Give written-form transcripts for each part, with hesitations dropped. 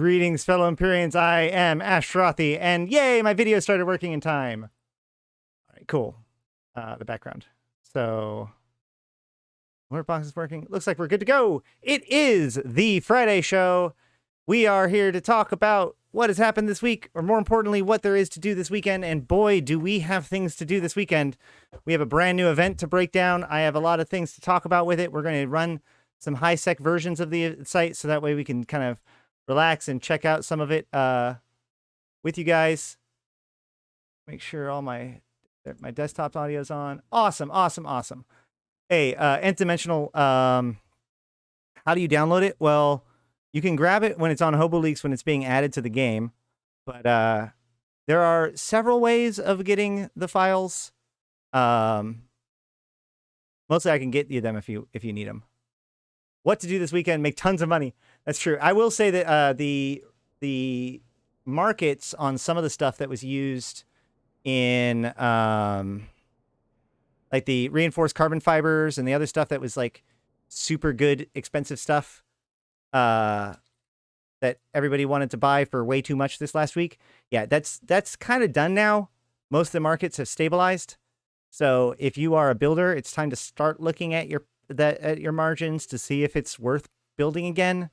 Greetings, fellow Empyreans. I am Ashterothi, and yay, my video started working in time. All right, cool. The background. So, alert box is working. Looks like we're good to go. It is the Friday show. We are here to talk about what has happened this week, or more importantly, what there is to do this weekend. And boy, do we have things to do this weekend. We have a brand new event to break down. I have a lot of things to talk about with it. We're going to run some high-sec versions of the site, so that way we can kind of relax and check out some of it with you guys. Make sure all my desktop audio is on. Awesome, awesome, awesome. Hey, Nth Dimensional, how do you download it? Well, you can grab it when it's on Hobo Leaks when it's being added to the game. But there are several ways of getting the files. Mostly I can get you them if you need them. What to do this weekend? Make tons of money. That's true. I will say that the markets on some of the stuff that was used in like the reinforced carbon fibers and the other stuff that was like super good, expensive stuff that everybody wanted to buy for way too much this last week. Yeah, that's kind of done now. Most of the markets have stabilized. So if you are a builder, it's time to start looking at your margins to see if it's worth building again.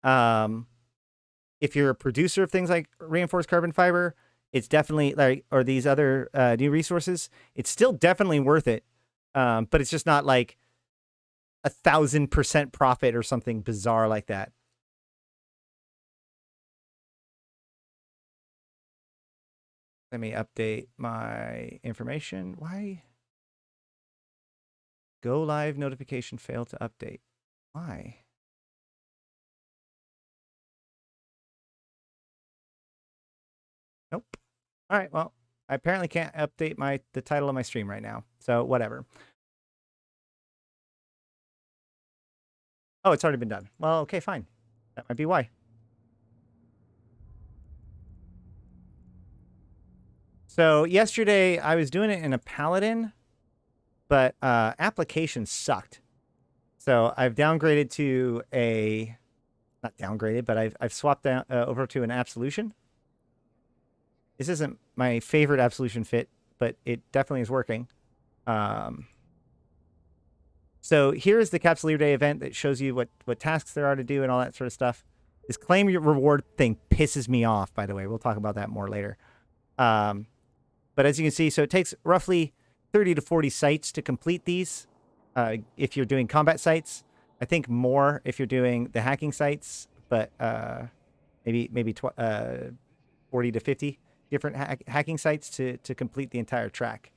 If you're a producer of things like reinforced carbon fiber, it's definitely like, or these other new resources, it's still definitely worth it. But it's just not like 1,000% profit or something bizarre like that. Let me update my information. Why? Go live notification failed to update. Why? Nope. All right, well, I apparently can't update the title of my stream right now, so whatever. Oh, it's already been done. Well, okay, fine. That might be why. So yesterday I was doing it in a Paladin, but application sucked. So I've downgraded to a, not downgraded, but I've swapped down over to an Absolution. This isn't my favorite Absolution fit, but it definitely is working. So here's the Capsualeer Day event that shows you what tasks there are to do and all that sort of stuff. This claim your reward thing pisses me off, by the way. We'll talk about that more later. But as you can see, so it takes roughly 30 to 40 sites to complete these. If you're doing combat sites, I think more if you're doing the hacking sites, but maybe 40 to 50 different hacking sites to complete the entire track.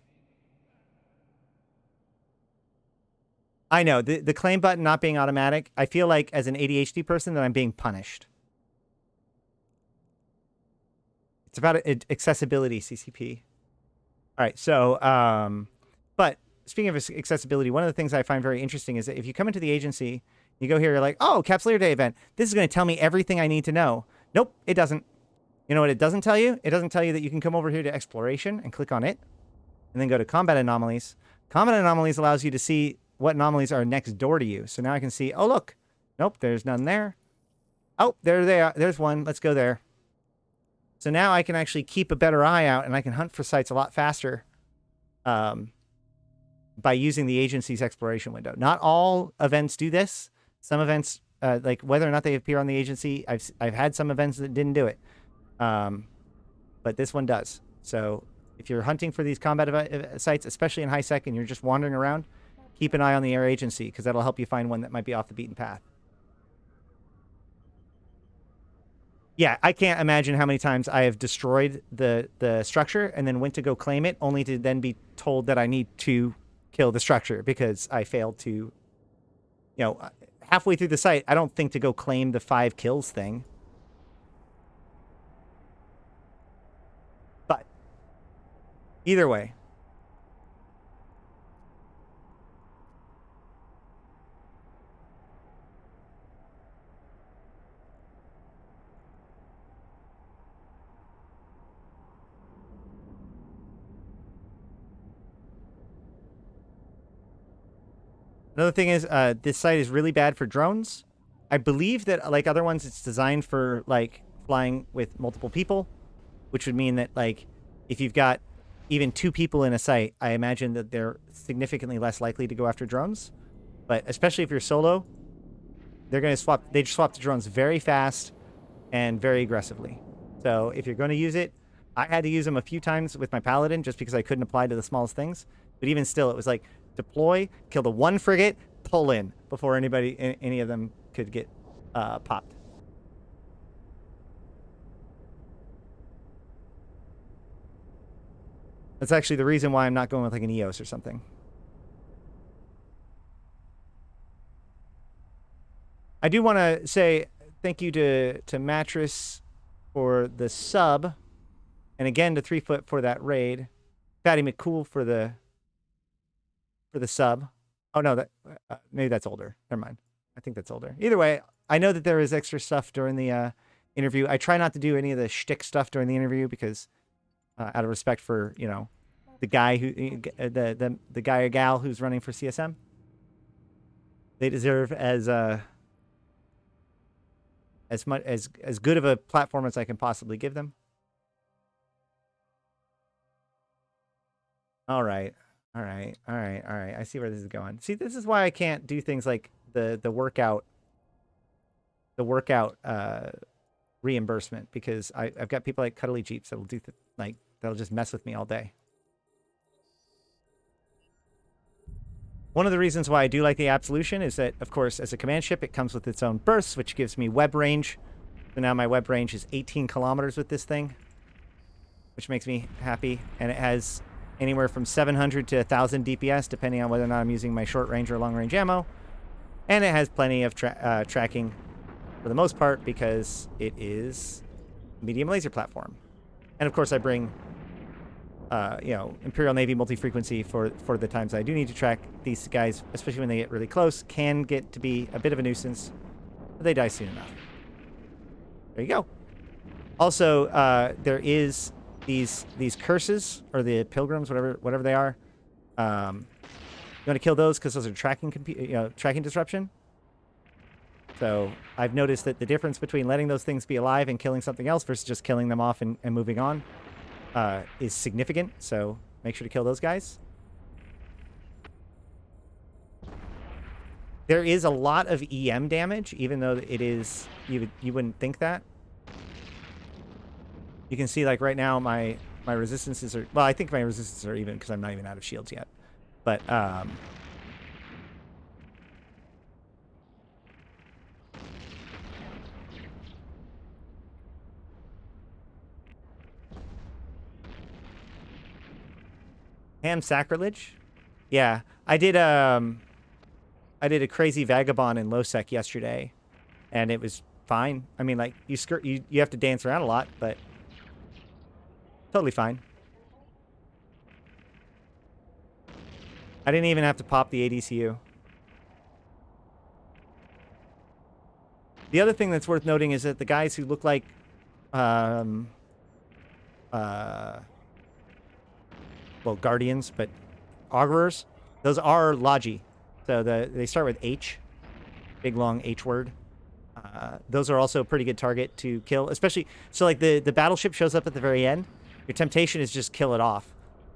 I know the claim button not being automatic. I feel like as an ADHD person that I'm being punished. It's about accessibility, CCP. All right, so but speaking of accessibility, one of the things I find very interesting is that if you come into the agency, you go here, you're like, oh, Capsualeer Day event. This is going to tell me everything I need to know. Nope, it doesn't. You know what it doesn't tell you? It doesn't tell you that you can come over here to exploration and click on it, and then go to combat anomalies. Combat anomalies allows you to see what anomalies are next door to you. So now I can see, oh, look. Nope, there's none there. Oh, there they are. There's one. Let's go there. So now I can actually keep a better eye out, and I can hunt for sites a lot faster by using the agency's exploration window. Not all events do this. Some events, like whether or not they appear on the agency, I've had some events that didn't do it. But this one does. So if you're hunting for these combat sites, especially in high sec, and you're just wandering around, keep an eye on the air agency, because that'll help you find one that might be off the beaten path. Yeah, I can't imagine how many times I have destroyed the structure and then went to go claim it, only to then be told that I need to kill the structure because I failed to, you know, halfway through the site, I don't think to go claim the 5 kills thing. But either way. Another thing is, this site is really bad for drones. I believe that, like other ones, it's designed for, like, flying with multiple people, which would mean that, like, if you've got even 2 people in a site, I imagine that they're significantly less likely to go after drones. But especially if you're solo, they're going to swap. They swap to drones very fast and very aggressively. So if you're going to use it, I had to use them a few times with my paladin just because I couldn't apply to the smallest things. But even still, it was like deploy, kill the 1 frigate, pull in before any of them could get popped. That's actually the reason why I'm not going with like an EOS or something. I do want to say thank you to Mattress for the sub, and again to 3foot for that raid. Patty McCool for the sub. Oh no, that maybe that's older. Never mind. I think that's older. Either way, I know that there is extra stuff during the interview. I try not to do any of the shtick stuff during the interview because, out of respect for the guy who the guy or gal who's running for CSM, they deserve as good of a platform as I can possibly give them. All right. I see where this is going. See, this is why I can't do things like the workout reimbursement, because I've got people like Cuddly Jeeps that'll do that'll just mess with me all day. One of the reasons why I do like the Absolution is that, of course, as a command ship, it comes with its own bursts, which gives me web range. So now my web range is 18 kilometers with this thing, which makes me happy. And it has anywhere from 700 to 1,000 DPS, depending on whether or not I'm using my short range or long range ammo. And it has plenty of tracking for the most part because it is a medium laser platform. And of course, I bring Imperial Navy multi-frequency for the times I do need to track. These guys, especially when they get really close, can get to be a bit of a nuisance, but they die soon enough. There you go. Also, there is these curses, or the pilgrims, whatever they are. You want to kill those because those are tracking disruption. So I've noticed that the difference between letting those things be alive and killing something else versus just killing them off and moving on is significant, so make sure to kill those guys. There is a lot of EM damage, even though it is, you wouldn't think that. You can see, like, right now my resistances are, well, I think my resistances are even because I'm not even out of shields yet. But, Ham sacrilege? Yeah, I did a crazy vagabond in Losec yesterday, and it was fine. I mean, like, you have to dance around a lot, but totally fine. I didn't even have to pop the ADCU. The other thing that's worth noting is that the guys who look like well, guardians, but augurers, those are Logi. So they start with H, big long H word. Those are also a pretty good target to kill, especially, so like the battleship shows up at the very end. Your temptation is just kill it off.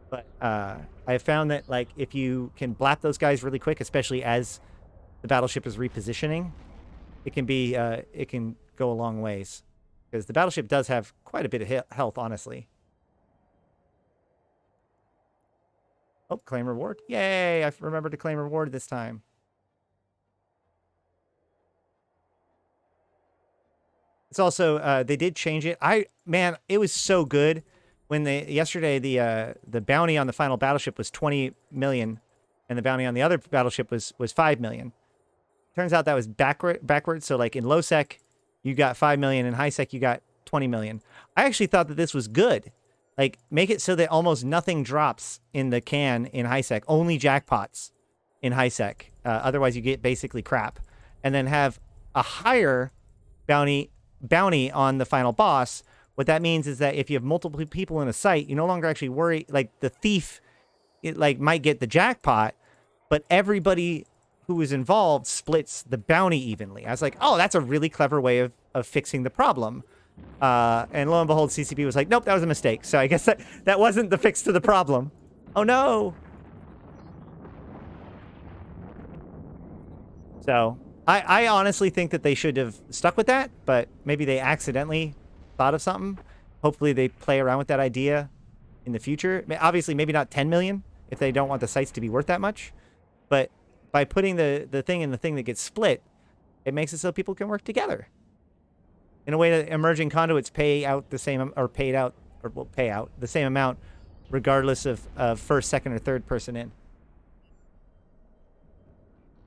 But I have found that, like, if you can blap those guys really quick, especially as the battleship is repositioning, it can go a long ways. Because the battleship does have quite a bit of health, honestly. Oh, claim reward. Yay, I remembered to claim reward this time. It's also, they did change it. Man, it was so good. When yesterday, the bounty on the final battleship was 20 million, and the bounty on the other battleship was 5 million. Turns out that was backwards. So, like, in low sec, you got 5 million. In high sec, you got 20 million. I actually thought that this was good. Like, make it so that almost nothing drops in the can in high sec. Only jackpots in high sec. Otherwise, you get basically crap. And then have a higher bounty on the final boss. What that means is that if you have multiple people in a site, you no longer actually worry. Like, the thief, might get the jackpot, but everybody who is involved splits the bounty evenly. I was like, oh, that's a really clever way of fixing the problem. And lo and behold, CCP was like, nope, that was a mistake. So I guess that wasn't the fix to the problem. Oh, no. So I honestly think that they should have stuck with that, but maybe they accidentally thought of something. Hopefully they play around with that idea in the future. Obviously, maybe not 10 million if they don't want the sites to be worth that much. But by putting the thing in the thing that gets split, it makes it so people can work together. In a way that emerging conduits pay out the same, or paid out, or will pay out the same amount regardless of first, second, or third person in.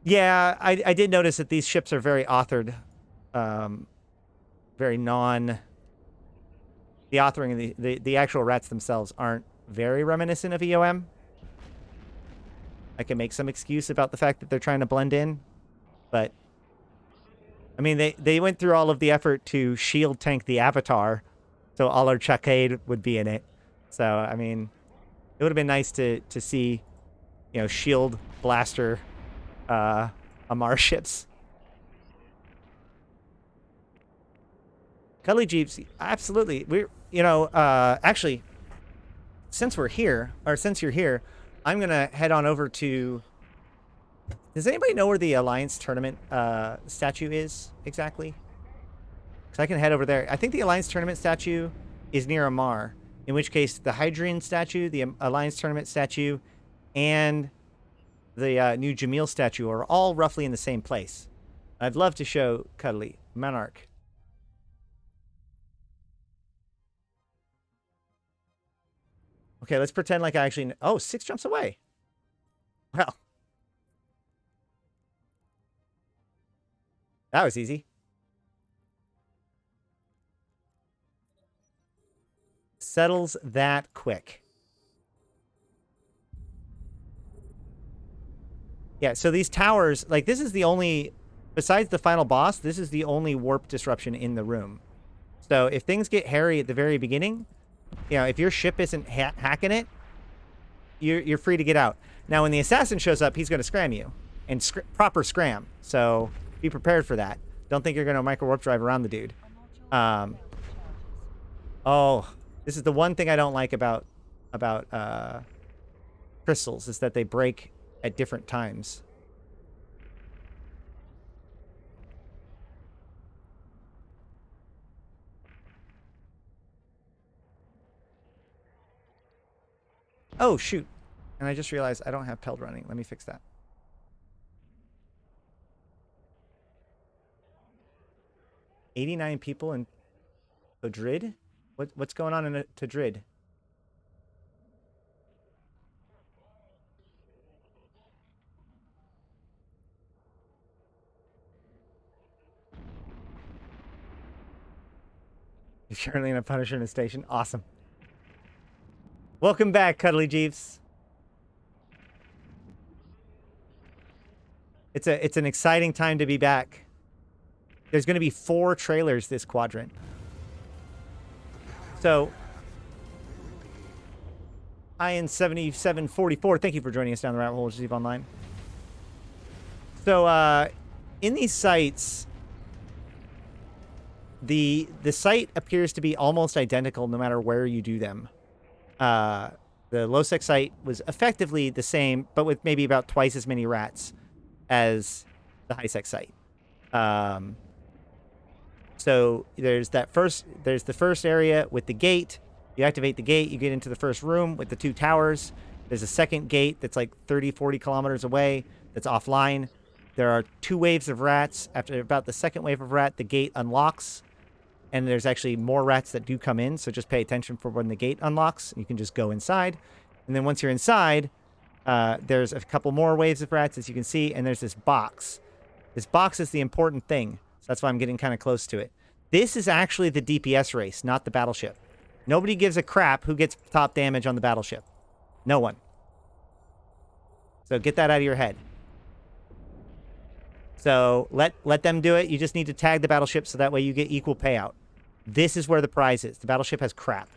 Yeah, I did notice that these ships are very authored, very non... The authoring of the actual rats themselves aren't very reminiscent of EOM. I can make some excuse about the fact that they're trying to blend in, but... I mean, they went through all of the effort to shield tank the Avatar, so all our Chakade would be in it. So, I mean, it would have been nice to see, you know, shield blaster Amar ships. Cuddly Jeeps, absolutely. We're, you know, actually, since we're here, or since you're here, I'm going to head on over to... Does anybody know where the Alliance Tournament statue is exactly? Because I can head over there. I think the Alliance Tournament statue is near Amar, in which case the Hydrian statue, the Alliance Tournament statue, and the new Jamil statue are all roughly in the same place. I'd love to show Cuddly. Monarch. Okay, let's pretend like I actually... Oh, 6 jumps away. Well... That was easy. Settles that quick. Yeah, so these towers, like, this is the only... Besides the final boss, this is the only warp disruption in the room. So if things get hairy at the very beginning, you know, if your ship isn't hacking it, you're free to get out. Now, when the assassin shows up, he's going to scram you. And proper scram. So... Be prepared for that. Don't think you're going to micro warp drive around the dude. Oh, this is the one thing I don't like about crystals, is that they break at different times. Oh, shoot. And I just realized I don't have Peld running. Let me fix that. $89 people in Madrid? What's going on in Madrid? You're currently in a Punisher in a station. Awesome. Welcome back, Cuddly Jeeps. It's an exciting time to be back. There's going to be 4 trailers this quadrant. So, IN7744, thank you for joining us down the rabbit hole, Steve Online. So, in these sites, the site appears to be almost identical no matter where you do them. The low-sec site was effectively the same, but with maybe about twice as many rats as the high-sec site. So there's the first area with the gate. You activate the gate, you get into the first room with the 2 towers. There's a second gate that's like 30, 40 kilometers away that's offline. There are 2 waves of rats. After about the second wave of rat, the gate unlocks. And there's actually more rats that do come in, so just pay attention for when the gate unlocks. You can just go inside. And then once you're inside, there's a couple more waves of rats, as you can see, and there's this box. This box is the important thing. So that's why I'm getting kind of close to it. This is actually the DPS race, not the battleship. Nobody gives a crap who gets top damage on the battleship. No one. So get that out of your head. So let them do it. You just need to tag the battleship so that way you get equal payout. This is where the prize is. The battleship has crap.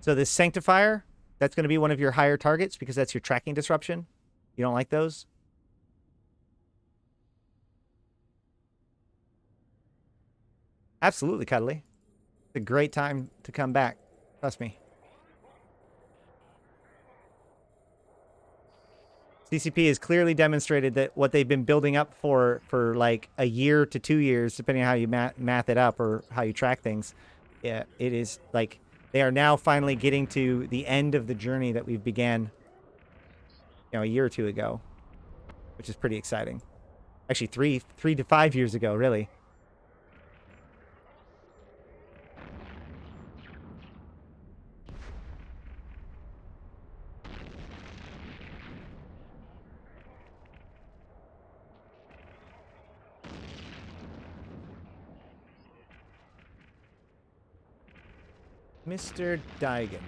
So this Sanctifier, that's going to be one of your higher targets because that's your tracking disruption. You don't like those? Absolutely, Cuddly. It's a great time to come back. Trust me. CCP has clearly demonstrated that what they've been building up for like a year to 2 years, depending on how you math it up or how you track things, yeah, it is like they are now finally getting to the end of the journey that we began, a year or two ago, which is pretty exciting. Actually, three to 5 years ago, really. Mr. Digan.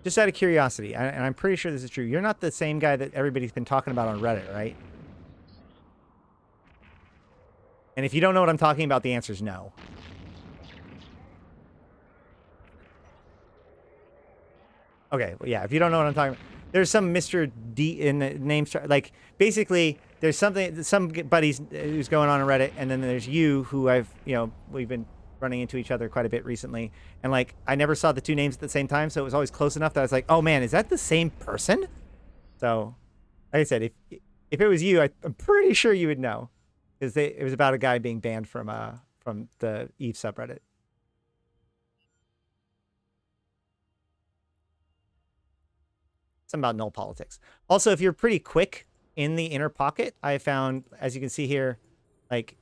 Just out of curiosity, and I'm pretty sure this is true, you're not the same guy that everybody's been talking about on Reddit, right? And if you don't know what I'm talking about, the answer is no. Okay, well, yeah, if you don't know what I'm talking about, there's some Mr. D in the name, like, basically, there's somebody's who's going on Reddit, and then there's you, who we've been running into each other quite a bit recently, and, like, I never saw the two names at the same time, so it was always close enough that I was like, oh, man, is that the same person? So, like I said, if it was you, I'm pretty sure you would know, because it was about a guy being banned from the Eve subreddit. Something about null politics. Also, if you're pretty quick in the inner pocket, I found, as you can see here, like,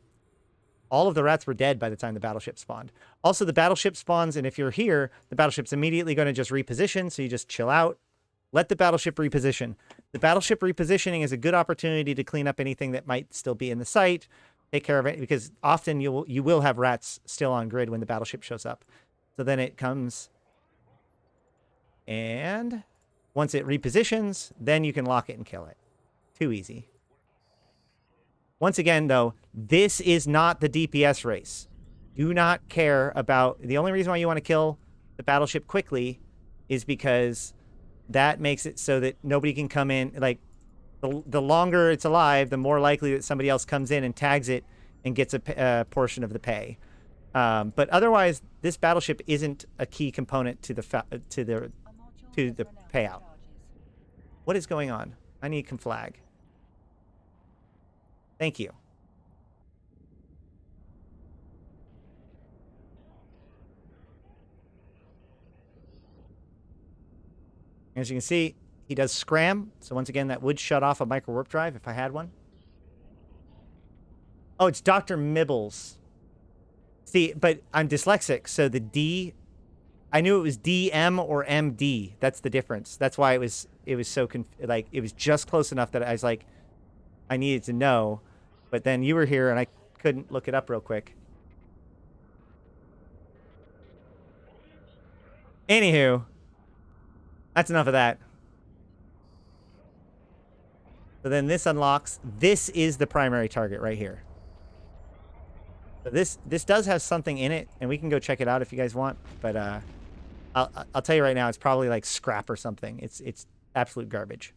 all of the rats were dead by the time the battleship spawned. Also, the battleship spawns, and if you're here, the battleship's immediately going to just reposition, so you just chill out. Let the battleship reposition. The battleship repositioning is a good opportunity to clean up anything that might still be in the site, take care of it, because often you will have rats still on grid when the battleship shows up. So then it comes, and once it repositions, then you can lock it and kill it. Too easy. Once again, though, this is not the DPS race. Do not care about... The only reason why you want to kill the battleship quickly is because that makes it so that nobody can come in. Like, the longer it's alive, the more likely that somebody else comes in and tags it and gets a portion of the pay. But otherwise, this battleship isn't a key component to the payout. What is going on? I need conflag. Thank you. As you can see, he does scram. So once again, that would shut off a micro warp drive if I had one. Oh, it's Dr. Mibbles. See, but I'm dyslexic, so the D, I knew it was DM or MD. That's the difference. That's why it was so like, it was just close enough that I was like, I needed to know. But then you were here and I couldn't look it up real quick. Anywho, that's enough of that. So then this unlocks. This is the primary target right here. So this does have something in it, and we can go check it out if you guys want. But I'll tell you right now, it's probably like scrap or something. It's absolute garbage.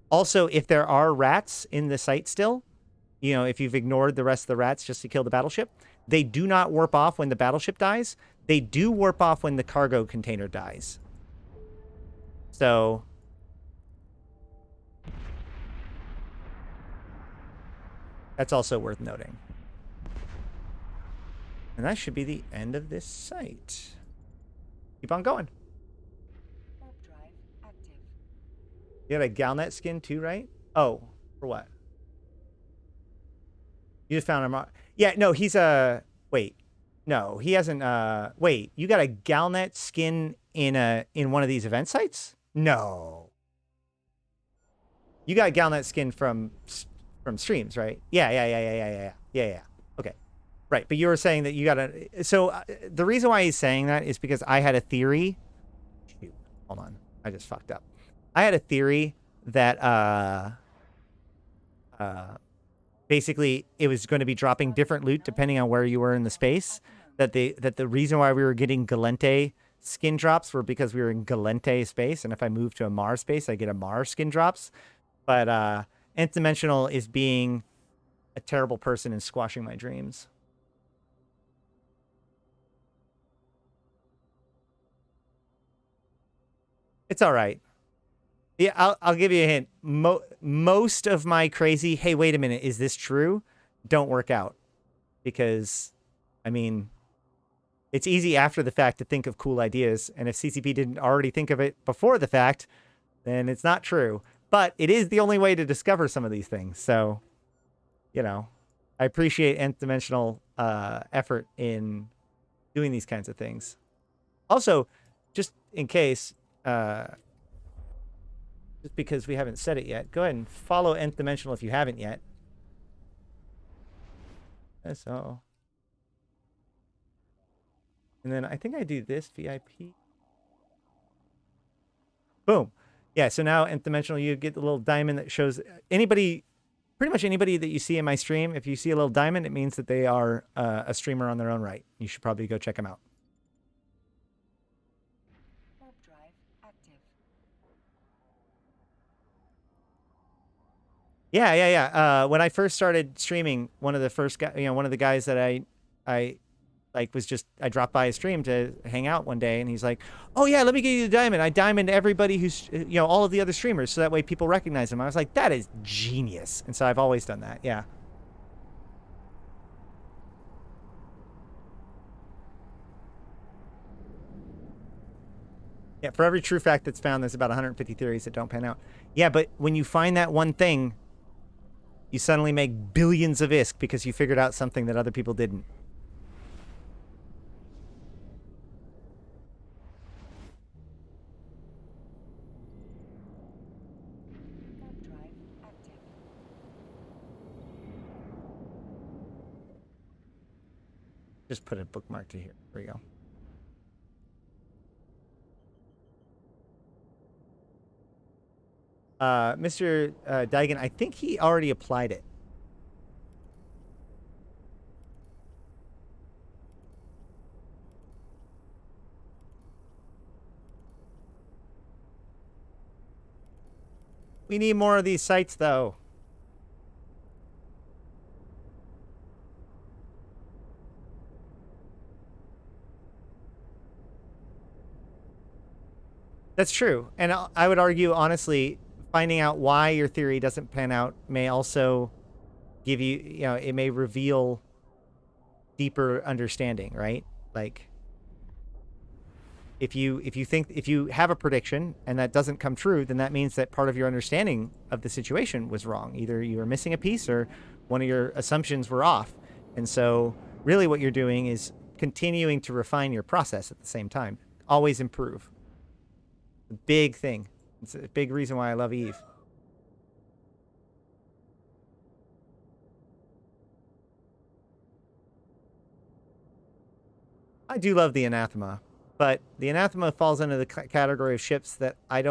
Also, if there are rats in the site still, if you've ignored the rest of the rats just to kill the battleship, they do not warp off when the battleship dies. They do warp off when the cargo container dies. So that's also worth noting. And that should be the end of this site. Keep on going. You got a Galnet skin too, right? Oh, for what? You just found him. Yeah, no, he's a... Wait. No, he hasn't... Wait, you got a Galnet skin in one of these event sites? No. You got a Galnet skin from streams, right? Yeah. Okay. Right, but you were saying that you got a... So, the reason why he's saying that is because I had a theory... Shoot, hold on. I just fucked up. I had a theory that basically it was going to be dropping different loot depending on where you were in the space. That the reason why we were getting Galente skin drops were because we were in Galente space, and if I move to a Mars space, I get a Mars skin drops. But Nth Dimensional is being a terrible person and squashing my dreams. It's all right. Yeah, I'll give you a hint. Most of my crazy, hey, wait a minute, is this true? Don't work out. Because, I mean, it's easy after the fact to think of cool ideas. And if CCP didn't already think of it before the fact, then it's not true. But it is the only way to discover some of these things. So, you know, I appreciate nth dimensional effort in doing these kinds of things. Also, just in case, just because we haven't said it yet, go ahead and follow nth dimensional if you haven't yet. That's all. And then I think I do this VIP. Boom. Yeah, so now nth dimensional, you get the little diamond that shows anybody, pretty much anybody that you see in my stream. If you see a little diamond, it means that they are a streamer on their own right. You should probably go check them out. Warp drive active. Yeah. When I first started streaming, one of the first guys, one of the guys that I like was just, I dropped by his stream to hang out one day, and he's like, "Oh yeah, let me give you the diamond. I diamond everybody who's, all of the other streamers, so that way people recognize him." I was like, that is genius, and so I've always done that. Yeah. Yeah, for every true fact that's found, there's about 150 theories that don't pan out. Yeah, but when you find that one thing, you suddenly make billions of ISK because you figured out something that other people didn't. Warp drive active. Just put a bookmark to here. There we go. Mr. Daigen, I think he already applied it. We need more of these sites, though. That's true. And I would argue, honestly, finding out why your theory doesn't pan out may also give you, it may reveal deeper understanding, right? Like, if you have a prediction and that doesn't come true, then that means that part of your understanding of the situation was wrong. Either you were missing a piece or one of your assumptions were off. And so really what you're doing is continuing to refine your process at the same time. Always improve. A big thing. It's a big reason why I love Eve. I do love the Anathema, but the Anathema falls under the category of ships that I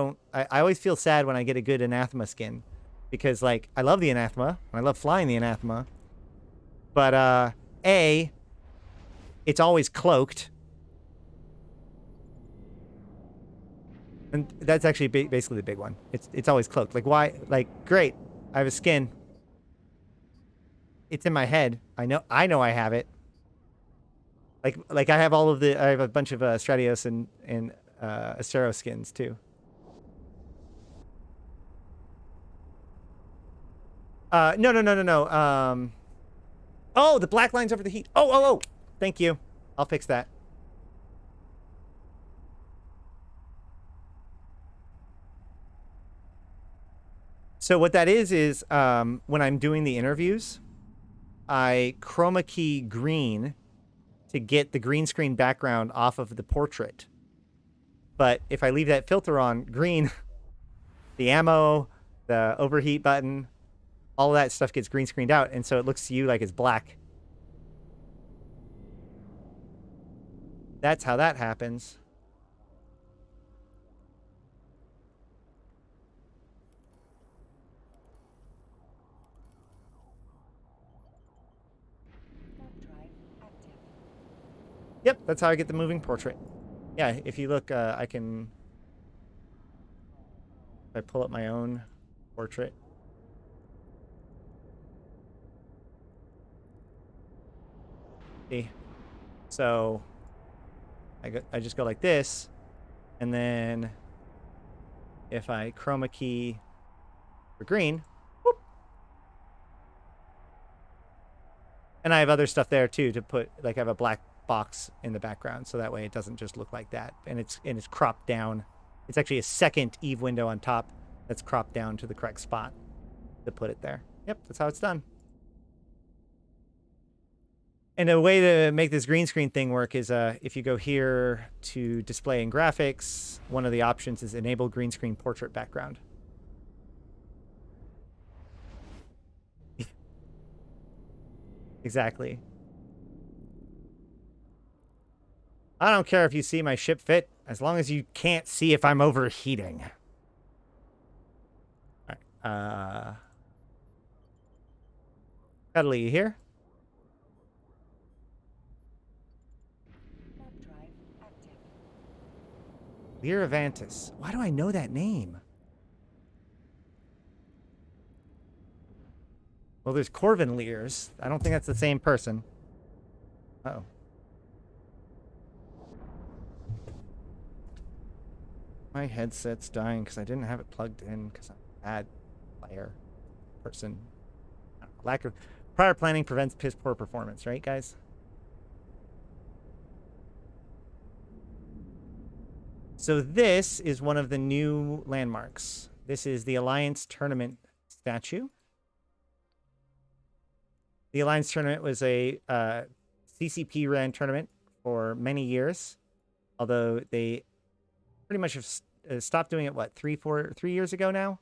always feel sad when I get a good Anathema skin, because like I love the Anathema, and I love flying the Anathema, but it's always cloaked, and that's actually basically the big one. It's always cloaked. Like why? Like great, I have a skin. It's in my head. I know I have it. Like I have I have a bunch of Stratios and Astero skins too. No. Oh, the black line's over the heat. Oh. Thank you. I'll fix that. So what that is when I'm doing the interviews, I chroma key green to get the green screen background off of the portrait. But if I leave that filter on, green, the ammo, the overheat button, all of that stuff gets green screened out, and so it looks to you like it's black. That's how that happens. Yep, that's how I get the moving portrait. Yeah, if you look, I can... If I pull up my own portrait. See? So I just go like this, and then if I chroma key for green, whoop, and I have other stuff there too to put, like I have a black box in the background, so that way it doesn't just look like that, and it's cropped down. It's actually a second Eve window on top that's cropped down to the correct spot to put it there. Yep, that's how it's done. And a way to make this green screen thing work is if you go here to display and graphics, one of the options is enable green screen portrait background. Exactly. I don't care if you see my ship fit, as long as you can't see if I'm overheating. All right. Cuddly, you here? Warp drive active. Lear Avantis. Why do I know that name? Well, there's Corvin Lears. I don't think that's the same person. Uh-oh. My headset's dying because I didn't have it plugged in because I'm a bad player person. Lack of prior planning prevents piss poor performance, right, guys? So this is one of the new landmarks. This is the Alliance Tournament statue. The Alliance Tournament was a CCP ran tournament for many years, although they pretty much have stopped doing it, what, 3 years ago now?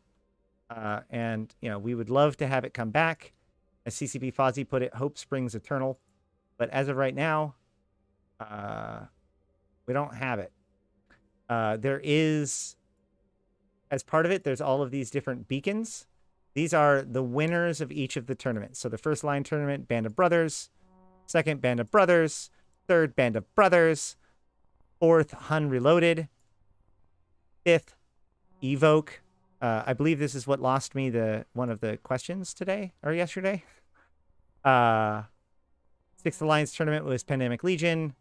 And, you know, we would love to have it come back. As CCP Fozzie put it, hope springs eternal. But as of right now, we don't have it. There is, as part of it, there's all of these different beacons. These are the winners of each of the tournaments. So the first line tournament, Band of Brothers. Second, Band of Brothers. Third, Band of Brothers. Fourth, Hun Reloaded. Fifth, Evoke. I believe this is what lost me one of the questions today or yesterday. Sixth Alliance tournament was Pandemic Legion.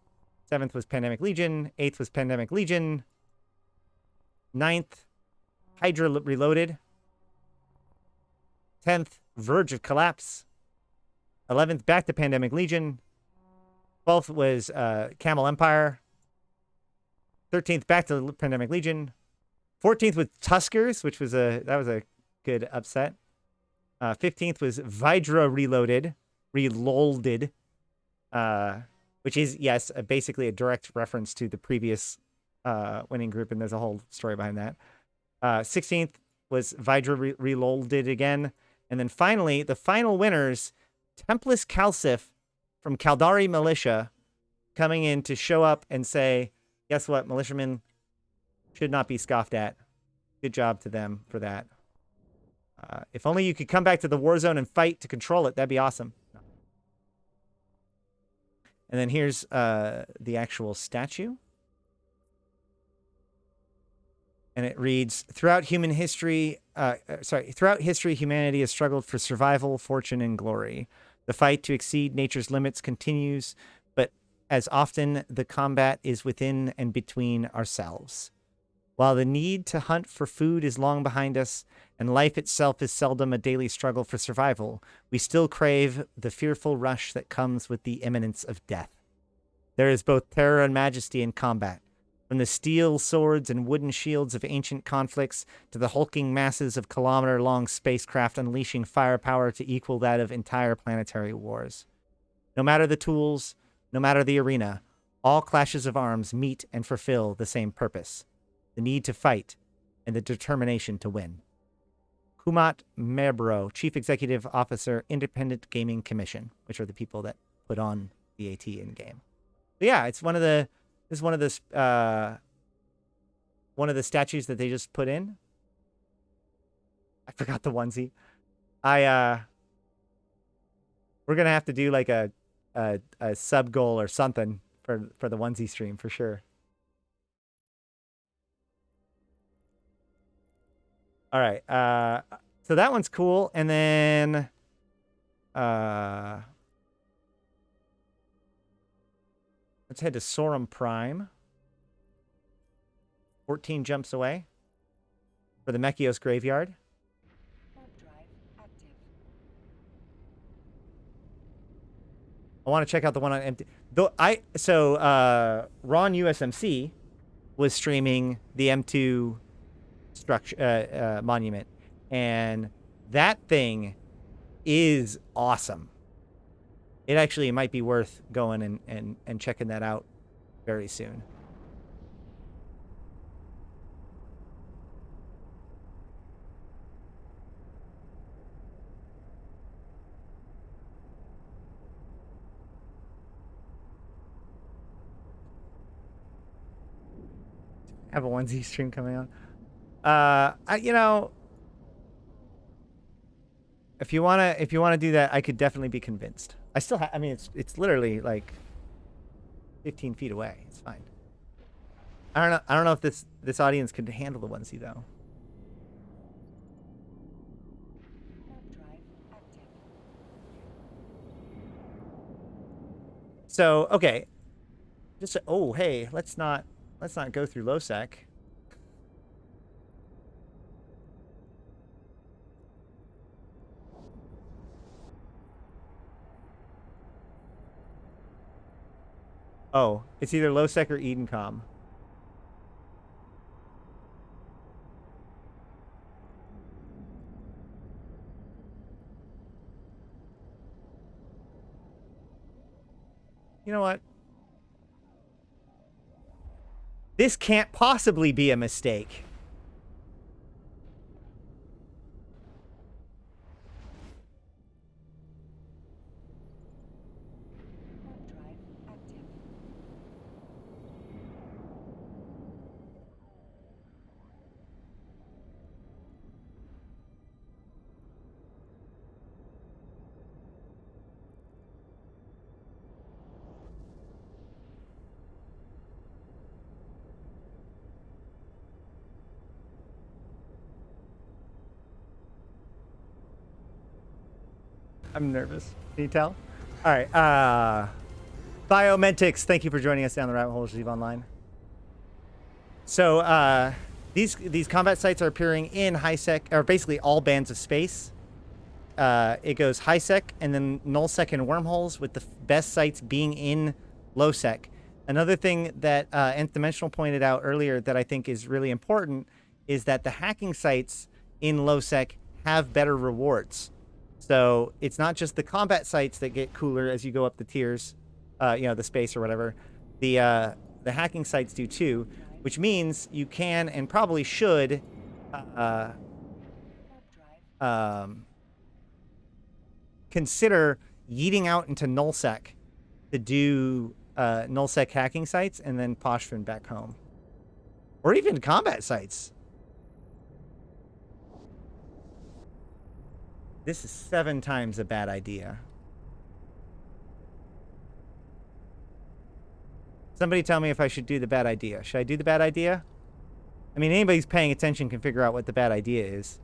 Seventh was Pandemic Legion. Eighth was Pandemic Legion. Ninth, Hydra Reloaded. 10th, Verge of Collapse. 11th, back to Pandemic Legion. 12th was Camel Empire. 13th, back to Pandemic Legion. 14th was Tuskers, which was that was a good upset. 15th was Vidra Reloaded, which is, yes, basically a direct reference to the previous winning group, and there's a whole story behind that. 16th was Vidra Reloaded again. And then finally, the final winners, Templis Calcif from Caldari Militia, coming in to show up and say, guess what, militiamen should not be scoffed at. Good job to them for that. If only you could come back to the war zone and fight to control it, that'd be awesome. And then here's the actual statue. And it reads, throughout history, humanity has struggled for survival, fortune, and glory. The fight to exceed nature's limits continues, but as often the combat is within and between ourselves. While the need to hunt for food is long behind us, and life itself is seldom a daily struggle for survival, we still crave the fearful rush that comes with the imminence of death. There is both terror and majesty in combat. From the steel swords and wooden shields of ancient conflicts to the hulking masses of kilometer-long spacecraft unleashing firepower to equal that of entire planetary wars. No matter the tools, no matter the arena, all clashes of arms meet and fulfill the same purpose: the need to fight and the determination to win. Kumat Mebro, Chief Executive Officer, Independent Gaming Commission, which are the people that put on the AT in game. But yeah, it's one of the statues that they just put in. I forgot the onesie. We're gonna have to do like a sub goal or something for the onesie stream for sure. All right. So that one's cool, and then Let's head to Saurm Prime. 14 jumps away for the Mekhios graveyard. Warp drive active. I want to check out the one on empty. Ron USMC was streaming the M2 structure monument, and that thing is awesome. It actually might be worth going and checking that out very soon. I have a onesie stream coming on. You know, if you wanna do that, I could definitely be convinced. I still I mean, it's literally like 15 feet away. It's fine. I don't know if this audience could handle the onesie though. Warp drive active. So okay, oh hey, let's not go through Losec. Oh, it's either Losec or Edencom. You know what? This can't possibly be a mistake. Warp drive active. I'm nervous. Can you tell? All right. Biomentics, thank you for joining us down the rabbit hole, Steve Online. So these combat sites are appearing in high sec, or basically all bands of space. It goes high sec and then null sec and wormholes, with the best sites being in low sec. Another thing that Nth Dimensional pointed out earlier that I think is really important is that the hacking sites in low sec have better rewards. So it's not just the combat sites that get cooler as you go up the tiers, you know, the space or whatever. The hacking sites do too, which means you can and probably should Warp drive. Consider yeeting out into nullsec to do nullsec hacking sites and then Poshfin back home, or even combat sites. This is 7 times a bad idea. Somebody tell me if I should do the bad idea. Should I do the bad idea? I mean, anybody who's paying attention can figure out what the bad idea is.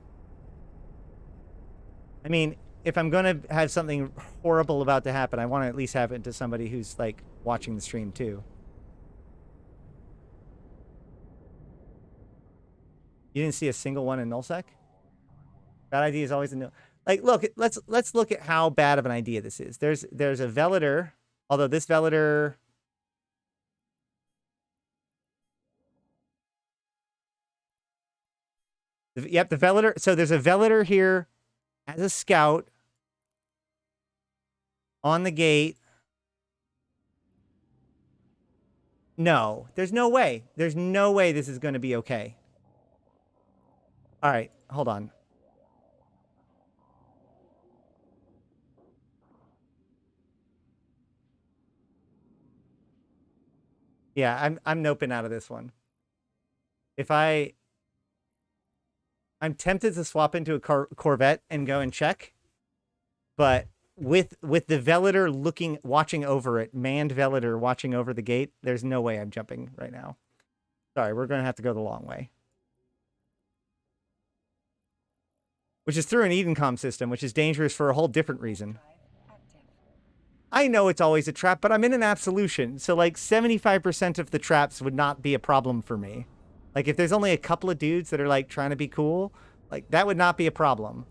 I mean, if I'm going to have something horrible about to happen, I want to at least happen to somebody who's, like, watching the stream, too. You didn't see a single one in nullsec? Bad idea is always a no. Like, look, let's look at how bad of an idea this is. There's a Velator, although this Velator... Yep, the Velator. So there's a Velator here as a scout on the gate. No, there's no way. There's no way this is going to be okay. All right, hold on. Yeah, I'm noping out of this one. If I'm tempted to swap into a Corvette and go and check, but with the Velator watching over it, manned Velator watching over the gate, there's no way I'm jumping right now. Sorry, we're going to have to go the long way. Which is through an Edencom system, which is dangerous for a whole different reason. I know it's always a trap, but I'm in an absolution. So like 75% of the traps would not be a problem for me. Like if there's only a couple of dudes that are like trying to be cool, like that would not be a problem.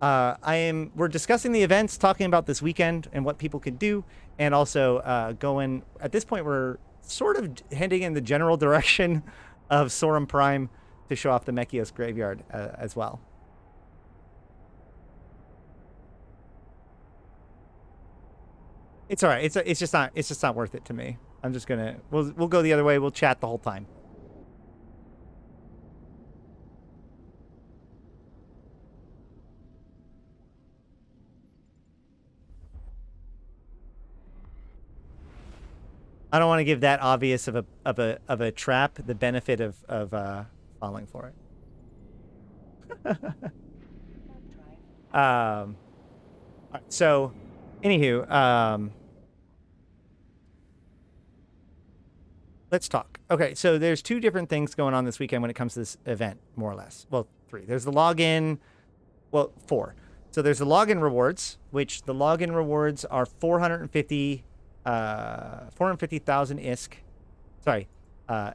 We're discussing the events, talking about this weekend and what people can do, and also going, at this point, we're sort of heading in the general direction of Saurm Prime to show off the Mekhios graveyard as well. It's all right. It's just not worth it to me. I'm just gonna we'll go the other way. We'll chat the whole time. I don't want to give that obvious of a trap the benefit of falling for it. So, anywho, let's talk. Okay, so there's two different things going on this weekend when it comes to this event, more or less. Well, three. There's the login. Well, four. So there's the login rewards, which the login rewards are 450,000 ISK. Sorry,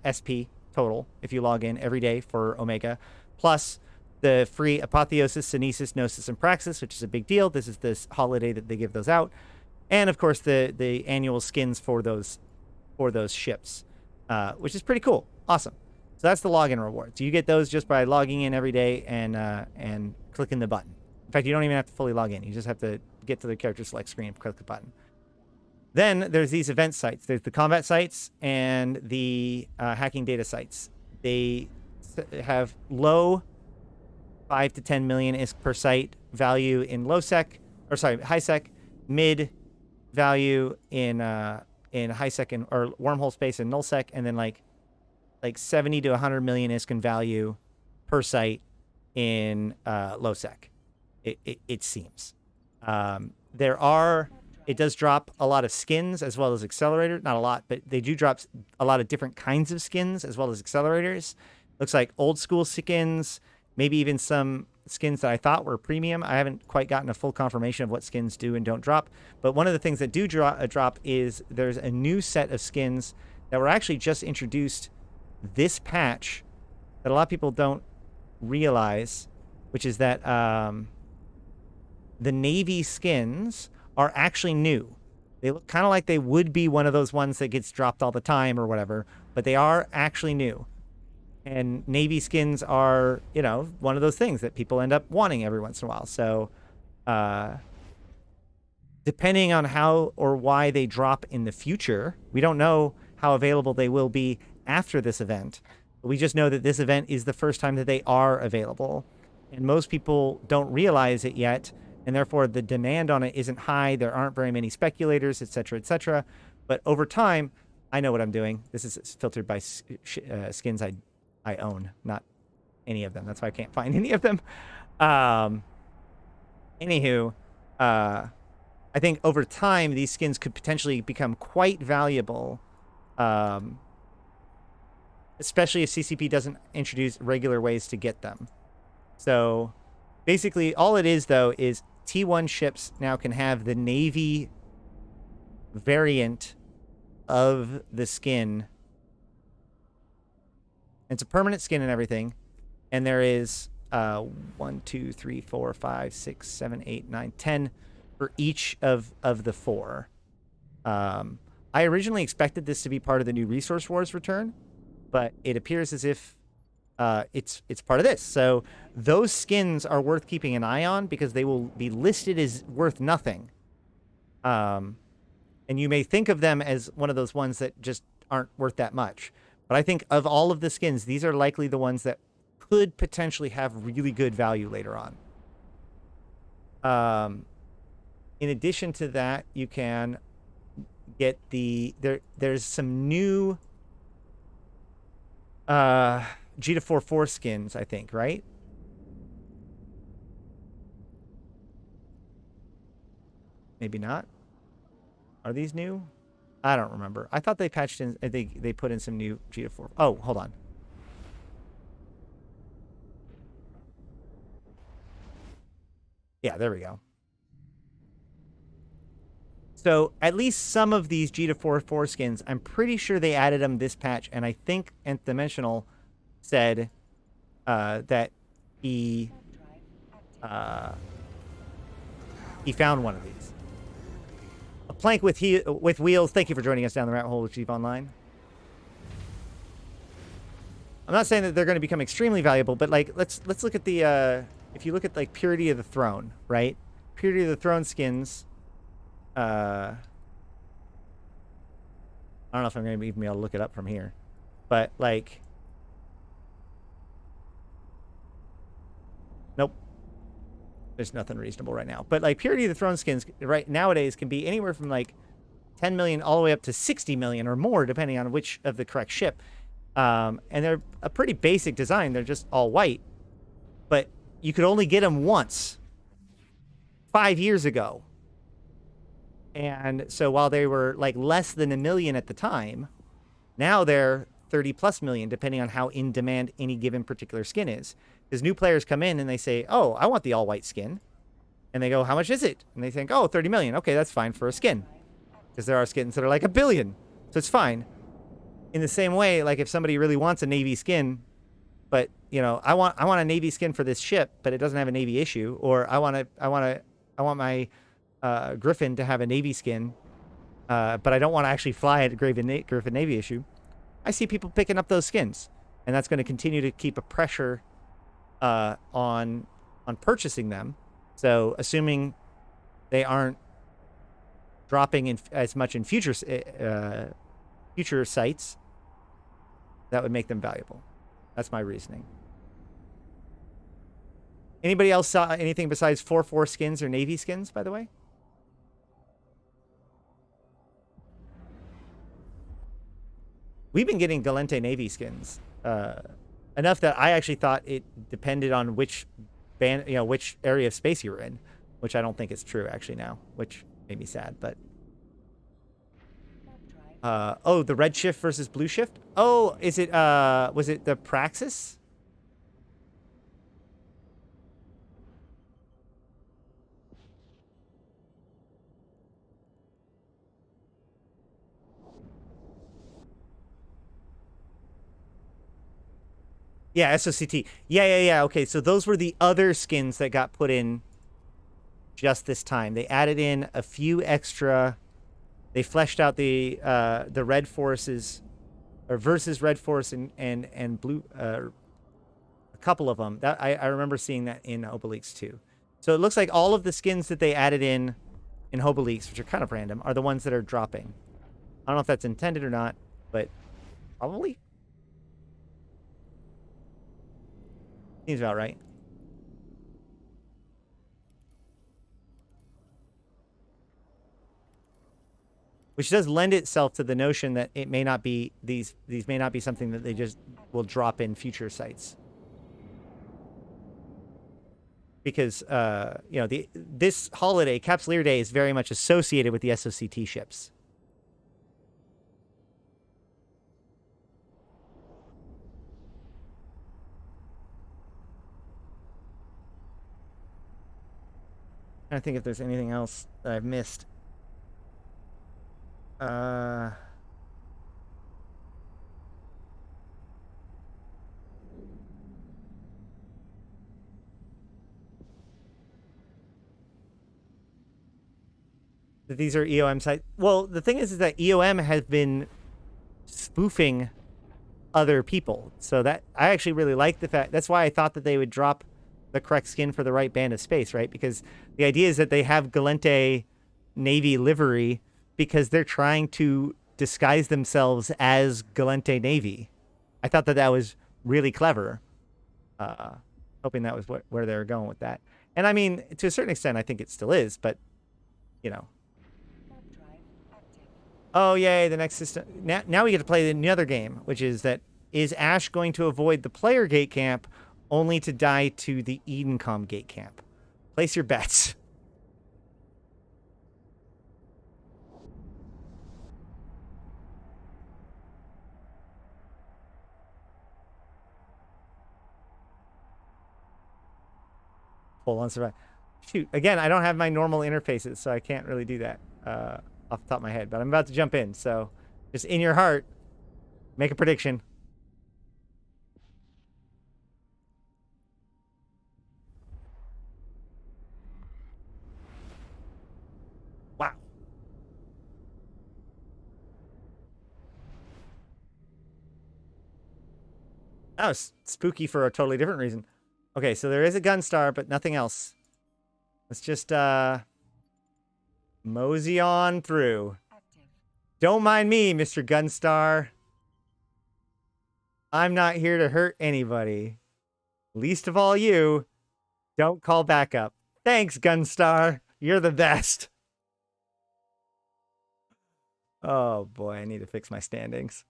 SP total if you log in every day for Omega, plus the free Apotheosis, Synesis, Gnosis, and Praxis, which is a big deal. This is this holiday that they give those out, and of course the annual skins for those ships, which is pretty cool. Awesome. So that's the login rewards. You get those just by logging in every day and clicking the button. In fact, you don't even have to fully log in. You just have to get to the character select screen and click the button. Then there's these event sites. There's the combat sites and the hacking data sites. They have low 5 to 10 million ISK per site value in high sec, mid value in high sec or wormhole space and null sec, and then like 70 to 100 million ISK in value per site in low sec. It seems. It does drop a lot of skins as well as accelerators. Not a lot, but they do drop a lot of different kinds of skins as well as accelerators. Looks like old school skins, maybe even some skins that I thought were premium. I haven't quite gotten a full confirmation of what skins do and don't drop. But one of the things that do drop is there's a new set of skins that were actually just introduced this patch that a lot of people don't realize, which is that the Navy skins are actually new. They look kind of like they would be one of those ones that gets dropped all the time or whatever, but they are actually new. And Navy skins are, one of those things that people end up wanting every once in a while. So, depending on how or why they drop in the future, we don't know how available they will be after this event. We just know that this event is the first time that they are available. And most people don't realize it yet, and therefore the demand on it isn't high. There aren't very many speculators, etc., etc. But over time, I know what I'm doing. This is filtered by skins I own, not any of them. That's why I can't find any of them. Anywho, I think over time, these skins could potentially become quite valuable, especially if CCP doesn't introduce regular ways to get them. So basically, all it is, though, is T1 ships now can have the Navy variant of the skin. It's a permanent skin and everything. And there is 1, 2, 3, 4, 5, 6, 7, 8, 9, 10 for each of the four. I originally expected this to be part of the new Resource Wars return, but it appears as if it's part of this. So those skins are worth keeping an eye on because they will be listed as worth nothing. And you may think of them as one of those ones that just aren't worth that much. But I think of all of the skins, these are likely the ones that could potentially have really good value later on. In addition to that, you can get there's some new G244 skins, I think, right? Maybe not. Are these new? I don't remember. I thought they patched in. They put in some new G244. Oh, hold on. Yeah, there we go. So at least some of these G244 skins, I'm pretty sure they added them this patch, and I think Nth Dimensional said that he found one of these. A plank with wheels. Thank you for joining us down the rabbit hole with Chief Online. I'm not saying that they're going to become extremely valuable, but like let's look at the if you look at like Purity of the Throne, right? Purity of the Throne skins. I don't know if I'm going to even be able to look it up from here, but like, nope, there's nothing reasonable right now. But like Purity of the Throne skins right nowadays can be anywhere from like 10 million all the way up to 60 million or more, depending on which of the correct ship. And they're a pretty basic design. They're just all white, but you could only get them once 5 years ago. And so while they were like less than 1 million at the time, now they're 30 plus million, depending on how in demand any given particular skin is. Because new players come in and they say, oh, I want the all white skin. And they go, how much is it? And they think, oh, 30 million. Okay, that's fine for a skin. Because there are skins that are like 1 billion. So it's fine. In the same way, like if somebody really wants a Navy skin, but you know, I want a Navy skin for this ship, but it doesn't have a Navy issue, or I want my Griffin to have a Navy skin, but I don't want to actually fly at Griffin Navy issue. I see people picking up those skins, and that's going to continue to keep a pressure on purchasing them. So assuming they aren't dropping in as much in future sites, that would make them valuable. That's my reasoning. Anybody else saw anything besides 4/4 skins or Navy skins, by the way? We've been getting Galente Navy skins. Enough that I actually thought it depended on which which area of space you were in, which I don't think is true actually now, which made me sad, but oh, the red shift versus blue shift? Oh, is it was it the Praxis? Yeah, SOCT. Yeah. Okay, so those were the other skins that got put in just this time. They added in a few extra. They fleshed out the red forces, or versus red force and blue. A couple of them. That I remember seeing that in Obelix too. So it looks like all of the skins that they added in Obelix, which are kind of random, are the ones that are dropping. I don't know if that's intended or not, but probably. Seems about right. Which does lend itself to the notion that it may not be these may not be something that they just will drop in future sites. Because you know, this holiday, Capsualeer Day, is very much associated with the SOCT ships. I think if there's anything else that I've missed. These are EOM sites. Well, the thing is that EOM has been spoofing other people. So that I actually really like the fact. That's why I thought that they would drop the correct skin for the right band of space, right? Because the idea is that they have Galente Navy livery because they're trying to disguise themselves as Galente Navy. I thought that that was really clever. Hoping that was where they were going with that. And I mean, to a certain extent, I think it still is, but, you know. Oh, yay, the next system. Now we get to play another game, which is that, is Ash going to avoid the player gate camp only to die to the Edencom gate camp? Place your bets. Hold on, survive. Shoot, again, I don't have my normal interfaces, so I can't really do that. off the top of my head, but I'm about to jump in. So just in your heart, make a prediction. Wow. That was spooky for a totally different reason. Okay, so there is a gun star, but nothing else. Let's just mosey on through. Active. Don't mind me, Mr. Gunstar. I'm not here to hurt anybody. Least of all you. Don't call backup. Thanks, Gunstar. You're the best. Oh boy, I need to fix my standings.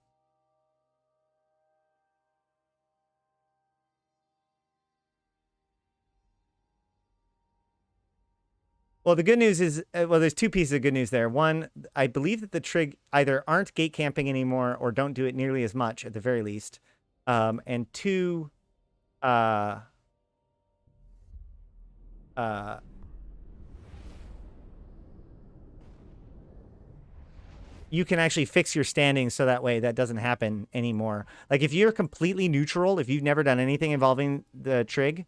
Well, the good news is, well, there's two pieces of good news there. One, I believe that the trig either aren't gate camping anymore or don't do it nearly as much at the very least. And two, you can actually fix your standings so that way that doesn't happen anymore. Like if you're completely neutral, if you've never done anything involving the trig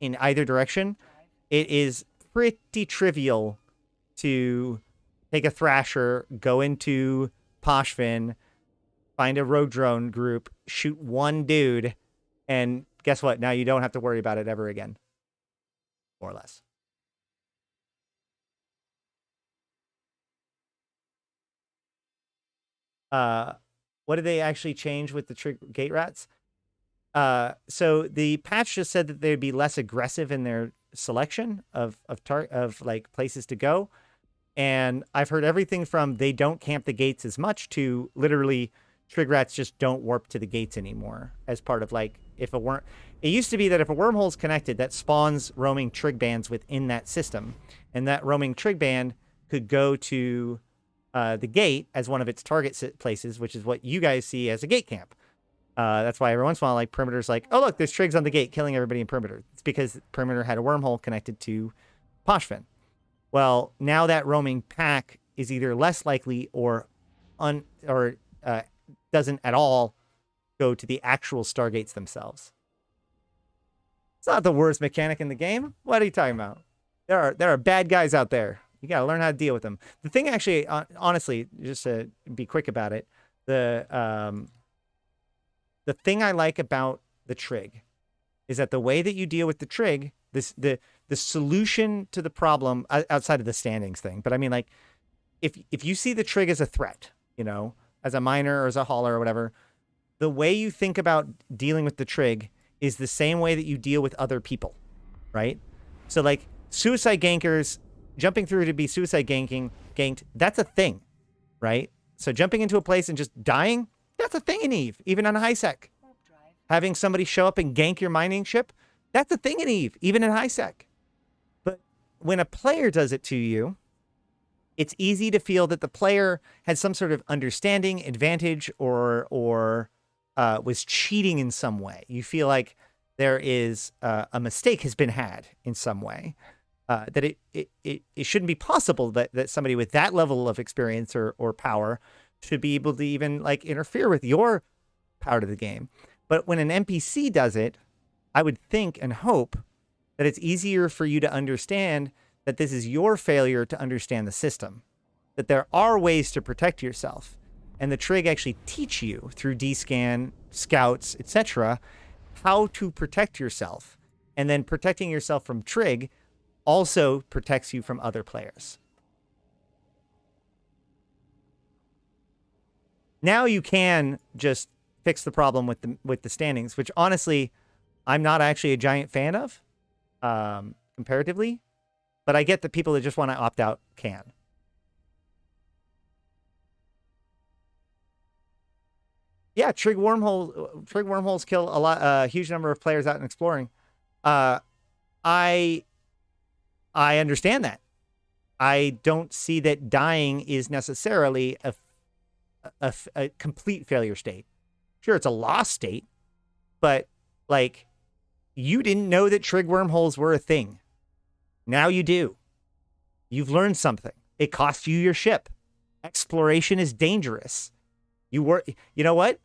in either direction, it is pretty trivial to take a Thrasher, go into Poshfin, find a rogue drone group, shoot one dude, and guess what? Now you don't have to worry about it ever again. More or less. What did they actually change with the trig gate rats? So the patch just said that they'd be less aggressive in their selection of like places to go. And I've heard everything from they don't camp the gates as much to literally trig rats just don't warp to the gates anymore as part of like if a worm. It used to be that if a wormhole's connected, that spawns roaming trig bands within that system, and that roaming trig band could go to the gate as one of its target places, which is what you guys see as a gate camp. That's why every once in a while, like Perimeter's like, oh look, there's trigs on the gate killing everybody in Perimeter. It's because Perimeter had a wormhole connected to Poshfin. Well, now that roaming pack is either less likely or doesn't at all go to the actual stargates themselves. It's not the worst mechanic in the game. What are you talking about? There are bad guys out there. You got to learn how to deal with them. The thing actually, honestly, just to be quick about it, the thing I like about the trig is that the way that you deal with the trig, the solution to the problem outside of the standings thing, but I mean, like, if you see the trig as a threat, you know, as a miner or as a hauler or whatever, the way you think about dealing with the trig is the same way that you deal with other people, right? So like suicide gankers, jumping through to be suicide ganked, that's a thing, right? So jumping into a place and just dying, that's a thing in EVE, even on high sec. Having somebody show up and gank your mining ship, that's a thing in EVE, even in high sec. But when a player does it to you, it's easy to feel that the player has some sort of understanding, advantage, or was cheating in some way. You feel like there is a mistake has been had in some way. That it shouldn't be possible that somebody with that level of experience or power should be able to even like interfere with your part of the game. But when an NPC does it, I would think and hope that it's easier for you to understand that this is your failure to understand the system, that there are ways to protect yourself. And the trig actually teach you through D-scan, scouts, etc., how to protect yourself. And then protecting yourself from trig also protects you from other players. Now you can just fix the problem with the standings, which honestly, I'm not actually a giant fan of, comparatively. But I get that people that just want to opt out can. Yeah, trig wormholes kill a huge number of players out in exploring. I understand that. I don't see that dying is necessarily a complete failure state. Sure, it's a lost state, but like you didn't know that trig wormholes were a thing. Now you do. You've learned something. It costs you your ship. Exploration is dangerous. You know what?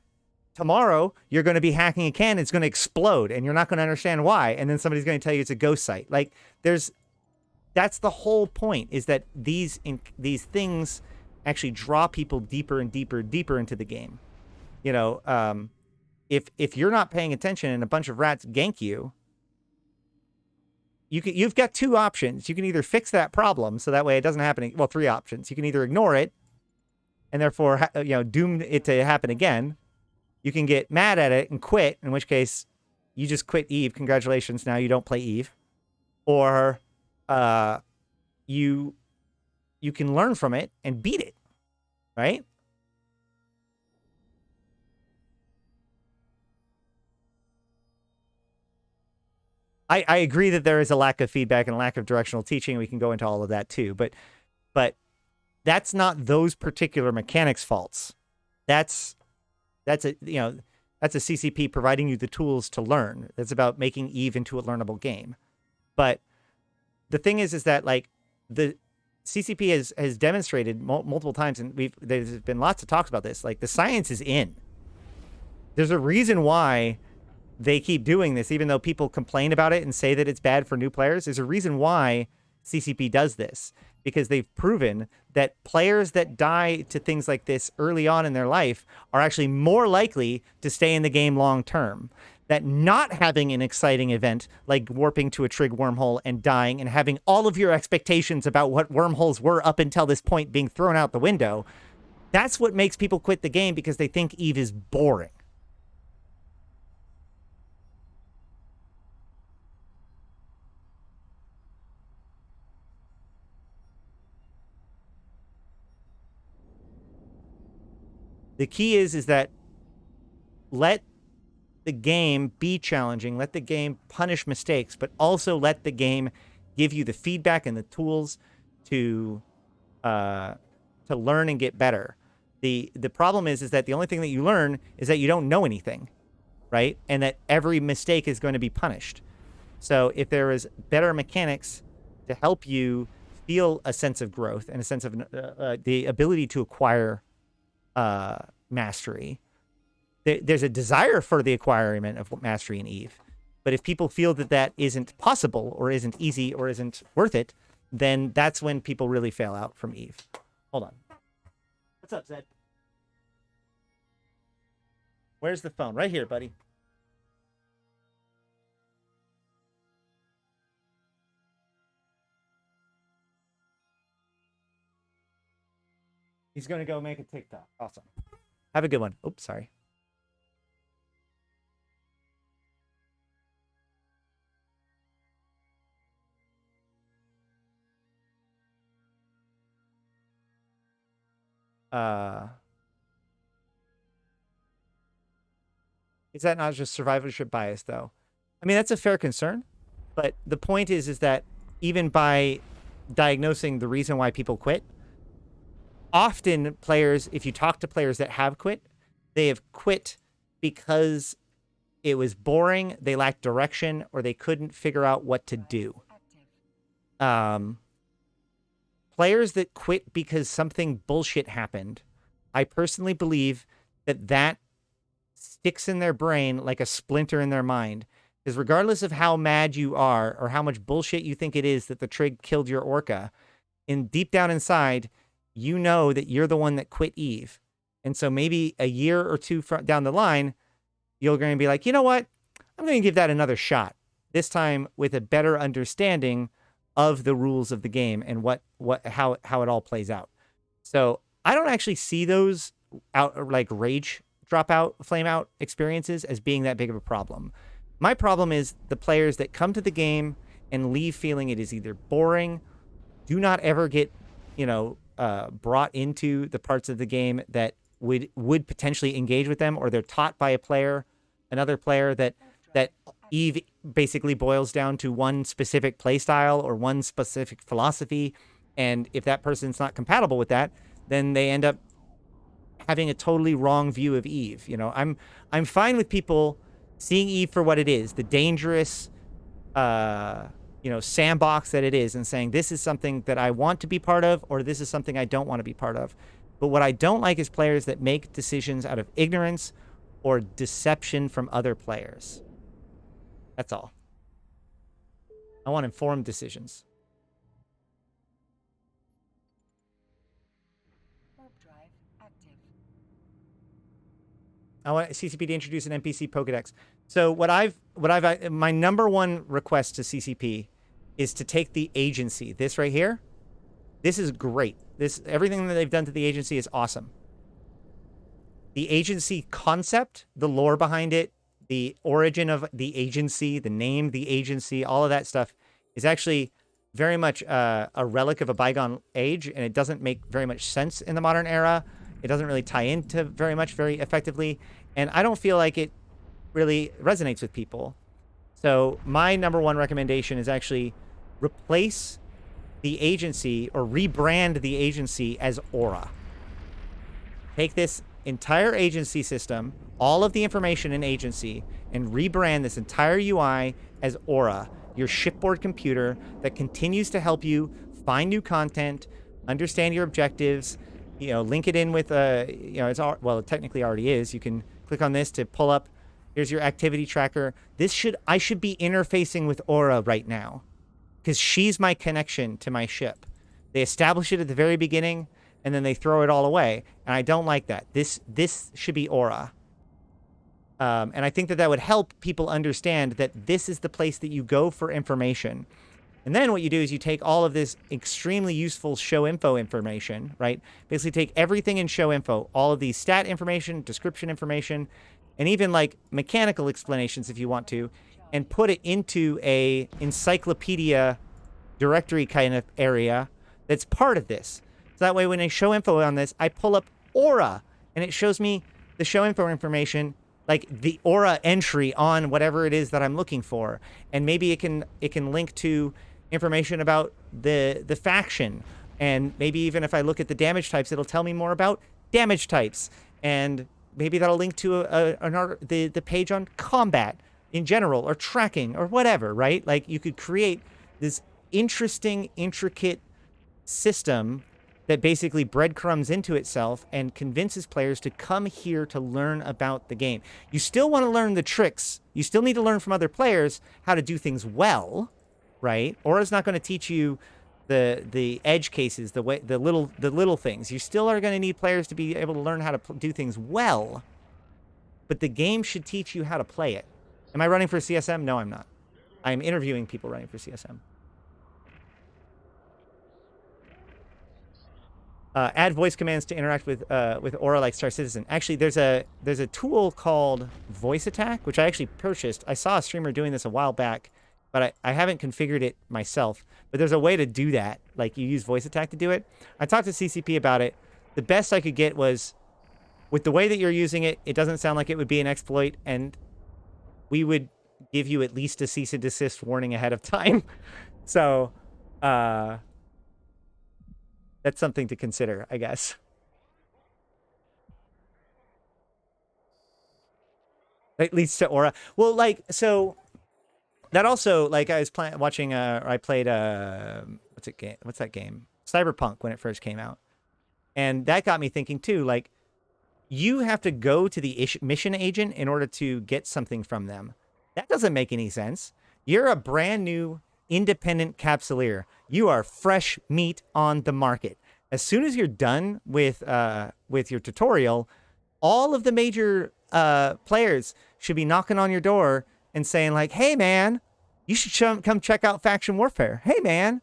Tomorrow you're going to be hacking a cannon. It's going to explode, and you're not going to understand why. And then somebody's going to tell you it's a ghost site. Like that's the whole point. Is that these things actually draw people deeper and deeper and deeper into the game. You know, if you're not paying attention and a bunch of rats gank you, you've got two options. You can either fix that problem so that way it doesn't happen. Well, three options. You can either ignore it and therefore doom it to happen again. You can get mad at it and quit, in which case you just quit Eve. Congratulations, now you don't play Eve. Or you can learn from it and beat it, right? I agree that there is a lack of feedback and a lack of directional teaching. We can go into all of that too, but that's not those particular mechanics' faults. That's a CCP providing you the tools to learn. It's about making Eve into a learnable game. But the thing is that like the CCP has demonstrated multiple times, and there's been lots of talks about this. Like the science is in. There's a reason why they keep doing this, even though people complain about it and say that it's bad for new players. There's a reason why CCP does this, because they've proven that players that die to things like this early on in their life are actually more likely to stay in the game long term. That not having an exciting event like warping to a trig wormhole and dying and having all of your expectations about what wormholes were up until this point being thrown out the window, that's what makes people quit the game, because they think Eve is boring. The key is that let the game be challenging, let the game punish mistakes, but also let the game give you the feedback and the tools to learn and get better. The problem is that the only thing that you learn is that you don't know anything, right? And that every mistake is going to be punished. So if there is better mechanics to help you feel a sense of growth and a sense of the ability to acquire mastery, there's a desire for the acquirement of mastery in Eve. But if people feel that that isn't possible or isn't easy or isn't worth it, then that's when people really fail out from Eve. Hold on. What's up, Zed? Where's the phone? Right here, buddy. He's going to go make a TikTok. Awesome. Have a good one. Oops, sorry. Is that not just survivorship bias, though? I mean, that's a fair concern, but the point is that even by diagnosing the reason why people quit, often players, if you talk to players that have quit, they have quit because it was boring, they lacked direction, or they couldn't figure out what to do. Players that quit because something bullshit happened, I personally believe that sticks in their brain like a splinter in their mind. Because regardless of how mad you are or how much bullshit you think it is that the trig killed your orca, deep down inside, you know that you're the one that quit Eve. And so maybe a year or two down the line, you're going to be like, you know what? I'm going to give that another shot. This time with a better understanding of the rules of the game and how it all plays out. So I don't actually see those like rage dropout, flame out experiences as being that big of a problem. My problem is the players that come to the game and leave feeling it is either boring, do not ever get, brought into the parts of the game that would potentially engage with them, or they're taught by another player that Eve basically boils down to one specific play style or one specific philosophy. And if that person's not compatible with that, then they end up having a totally wrong view of Eve. I'm fine with people seeing Eve for what it is, the dangerous, sandbox that it is, and saying this is something that I want to be part of, or this is something I don't want to be part of. But what I don't like is players that make decisions out of ignorance or deception from other players. That's all. I want informed decisions. Warp drive active. I want CCP to introduce an NPC Pokedex. So my number one request to CCP is to take the agency. This right here, this is great. Everything that they've done to the agency is awesome. The agency concept, the lore behind it, the origin of the agency, the name, the agency, all of that stuff is actually very much a relic of a bygone age, and it doesn't make very much sense in the modern era. It doesn't really tie into very effectively, and I don't feel like it really resonates with people. So my number one recommendation is actually replace the agency or rebrand the agency as Aura. Take this entire agency system, all of the information in agency, and rebrand this entire UI as Aura, your shipboard computer that continues to help you find new content, understand your objectives, link it in with it technically already is. You can click on this to pull up. Here's your activity tracker. I should be interfacing with Aura right now, because she's my connection to my ship. They establish it at the very beginning, and then they throw it all away, and I don't like that. This should be Aura. And I think that would help people understand that this is the place that you go for information. And then what you do is you take all of this extremely useful show info information, right? Basically take everything in show info, all of these stat information, description information, and even like mechanical explanations if you want to, and put it into a encyclopedia directory kind of area that's part of this. So that way when I show info on this, I pull up Aura, and it shows me the show info information, like the Aura entry on whatever it is that I'm looking for. And maybe it can link to information about the faction. And maybe even if I look at the damage types, it'll tell me more about damage types. And maybe that'll link to the page on combat in general, or tracking, or whatever, right? Like you could create this interesting, intricate system that basically breadcrumbs into itself and convinces players to come here to learn about the game. You still want to learn the tricks. You still need to learn from other players how to do things well, right? Aura's not going to teach you the edge cases, the little things. You still are going to need players to be able to learn how to do things well, but the game should teach you how to play it. Am I running for CSM? No, I'm not. I'm interviewing people running for CSM. Add voice commands to interact with Aura like Star Citizen. Actually, there's a tool called Voice Attack, which I actually purchased. I saw a streamer doing this a while back, but I haven't configured it myself. But there's a way to do that. Like, you use Voice Attack to do it. I talked to CCP about it. The best I could get was, with the way that you're using it, it doesn't sound like it would be an exploit, and we would give you at least a cease and desist warning ahead of time. So, that's something to consider, I guess. At least to Aura. Well, like, so that also, like, I was watching, or I played, what's that game? Cyberpunk, when it first came out. And that got me thinking too, like, you have to go to the mission agent in order to get something from them. That doesn't make any sense. You're a brand new independent Capsualeer. You are fresh meat on the market. As soon as you're done with your tutorial, all of the major players should be knocking on your door and saying, like, hey, man, you should come check out Faction Warfare. Hey, man,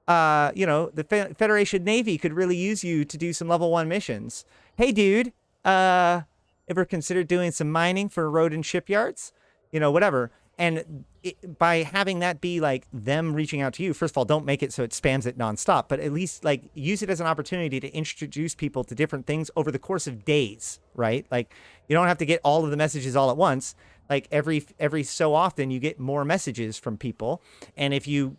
the Federation Navy could really use you to do some level 1 missions. Hey, dude, ever considered doing some mining for road and shipyards? Whatever. And by having that be like them reaching out to you, first of all, don't make it so it spams it nonstop, but at least like use it as an opportunity to introduce people to different things over the course of days, right? Like, you don't have to get all of the messages all at once. Like every so often you get more messages from people. And if you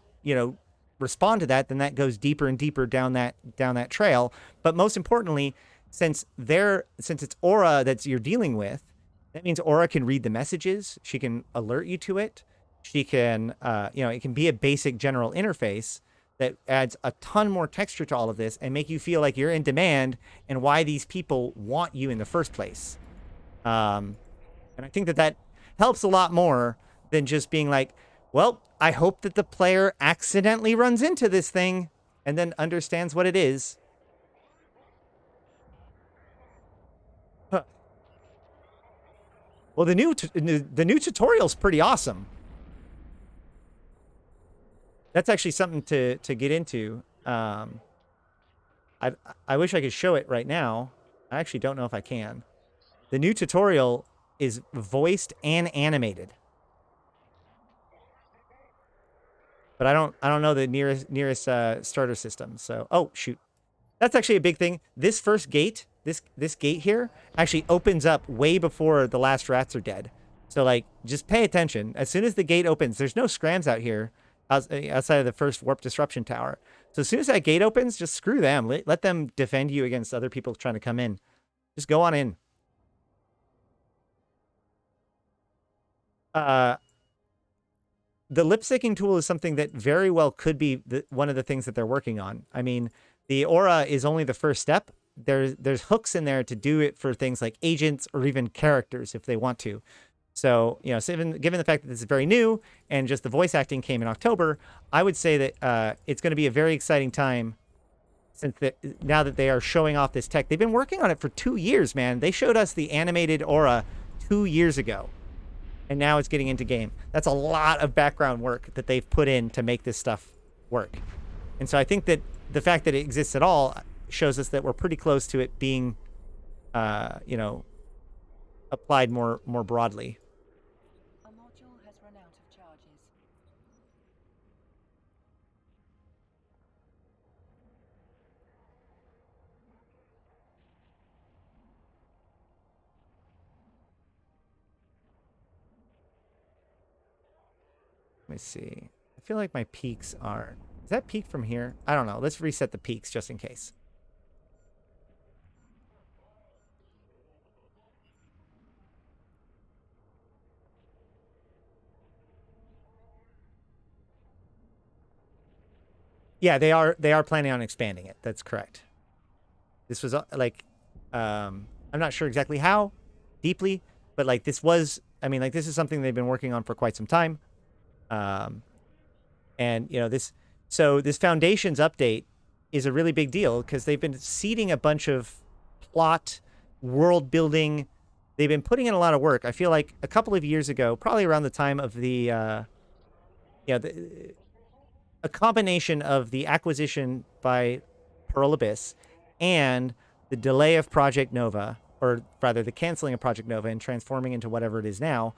respond to that, then that goes deeper and deeper down that trail. But most importantly, since it's Aura that you're dealing with, that means Aura can read the messages. She can alert you to it. she can, it can be a basic general interface that adds a ton more texture to all of this and make you feel like you're in demand and why these people want you in the first place. And I think that helps a lot more than just being like, well, I hope that the player accidentally runs into this thing and then understands what it is. Huh. Well, the new tutorial's pretty awesome. That's actually something to get into. I wish I could show it right now. I actually don't know if I can. The new tutorial is voiced and animated. But I don't know the nearest starter system. So, oh shoot, that's actually a big thing. This first gate, this gate here, actually opens up way before the last rats are dead. So like, just pay attention. As soon as the gate opens, there's no scrams out here outside of the first warp disruption tower. So as soon as that gate opens, just screw them. Let them defend you against other people trying to come in. Just go on in. The lip syncing tool is something that very well could be one of the things that they're working on. I mean, the aura is only the first step. There's hooks in there to do it for things like agents or even characters if they want to. So, given the fact that this is very new and just the voice acting came in October, I would say that it's going to be a very exciting time now that they are showing off this tech. They've been working on it for 2 years, man. They showed us the animated aura 2 years ago. And now it's getting into game. That's a lot of background work that they've put in to make this stuff work. And so I think that the fact that it exists at all shows us that we're pretty close to it being, applied more broadly. A module has run out of charges. Let me see. I feel like my peaks are... Is that peak from here? I don't know. Let's reset the peaks just in case. Yeah, they are planning on expanding it. That's correct. This was I'm not sure exactly how deeply, but like this is something they've been working on for quite some time. And this Foundations update is a really big deal because they've been seeding a bunch of plot, world building. They've been putting in a lot of work. I feel like a couple of years ago, probably around the time of a combination of the acquisition by Pearl Abyss and the delay of Project Nova, or rather the canceling of Project Nova and transforming into whatever it is now,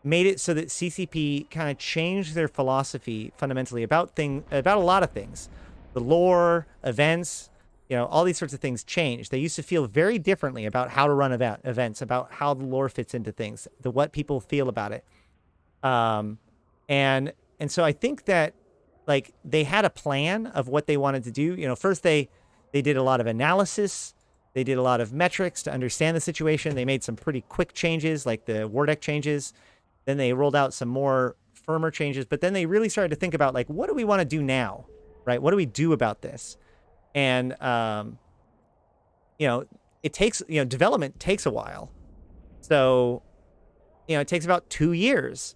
made it so that CCP kind of changed their philosophy fundamentally about a lot of things. The lore, events, all these sorts of things changed. They used to feel very differently about how to run events, about how the lore fits into things, what people feel about it. And so I think that like they had a plan of what they wanted to do. First they did a lot of analysis. They did a lot of metrics to understand the situation. They made some pretty quick changes, like the war deck changes. Then they rolled out some more firmer changes, but then they really started to think about like, what do we want to do now, right? What do we do about this? And, it takes, development takes a while. So, it takes about 2 years.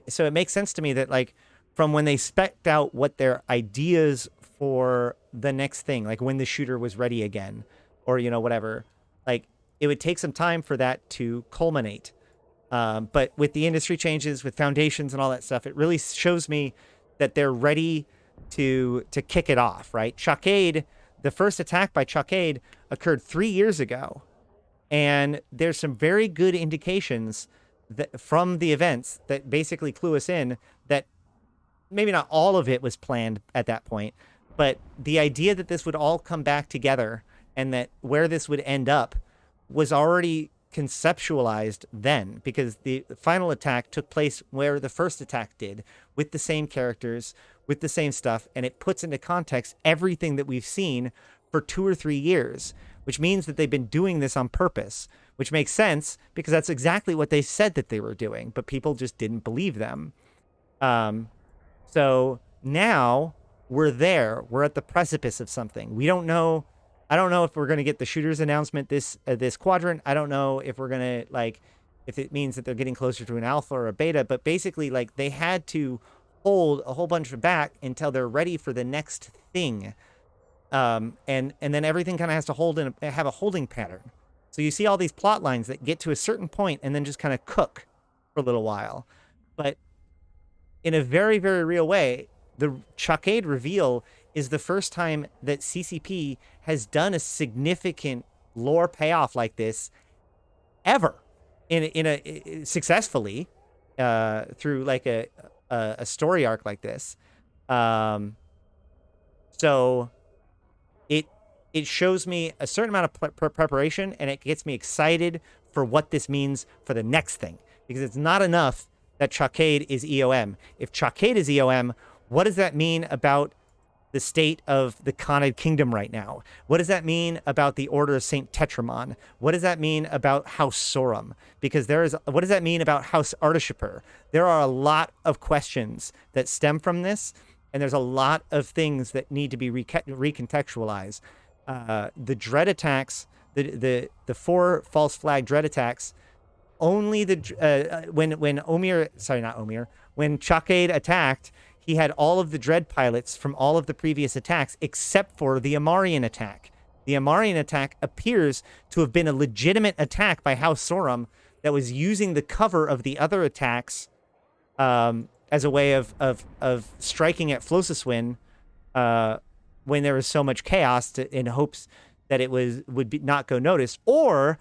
So it makes sense to me that like from when they spec'd out what their ideas for the next thing, like when the shooter was ready again, or, whatever, like it would take some time for that to culminate. But with the industry changes, with Foundations and all that stuff, it really shows me that they're ready to kick it off, right? Chalkade, the first attack by Chalkade occurred 3 years ago. And there's some very good indications that from the events that basically clue us in that maybe not all of it was planned at that point, but the idea that this would all come back together and that where this would end up was already conceptualized then, because the final attack took place where the first attack did, with the same characters, with the same stuff, and it puts into context everything that we've seen for 2 or 3 years, which means that they've been doing this on purpose, which makes sense because that's exactly what they said that they were doing, but people just didn't believe them. So now we're there. We're at the precipice of something. We don't know. I don't know if we're going to get the shooter's announcement this quadrant. I don't know if we're going to, like, if it means that they're getting closer to an alpha or a beta, but basically, like, they had to hold a whole bunch of back until they're ready for the next thing. And then everything kind of has to have a holding pattern. So you see all these plot lines that get to a certain point and then just kind of cook for a little while. But in a very, very real way, the Chockade reveal is the first time that CCP has done a significant lore payoff like this ever, in a successfully, through like a story arc like this. So it shows me a certain amount of preparation, and it gets me excited for what this means for the next thing, because it's not enough that Chockade is EOM. If Chockade is EOM, what does that mean about the state of the Khanid Kingdom right now? What does that mean about the Order of Saint Tetramon? What does that mean about House Saurm? Because what does that mean about House Artichaper? There are a lot of questions that stem from this, and there's a lot of things that need to be recontextualized. The dread attacks, the 4 false flag dread attacks, only when Chockade attacked, he had all of the dread pilots from all of the previous attacks except for the Amarian attack. The Amarian attack appears to have been a legitimate attack by House Saurm that was using the cover of the other attacks as a way of striking at Flossuswin when there was so much chaos, in hopes that it would not go noticed, or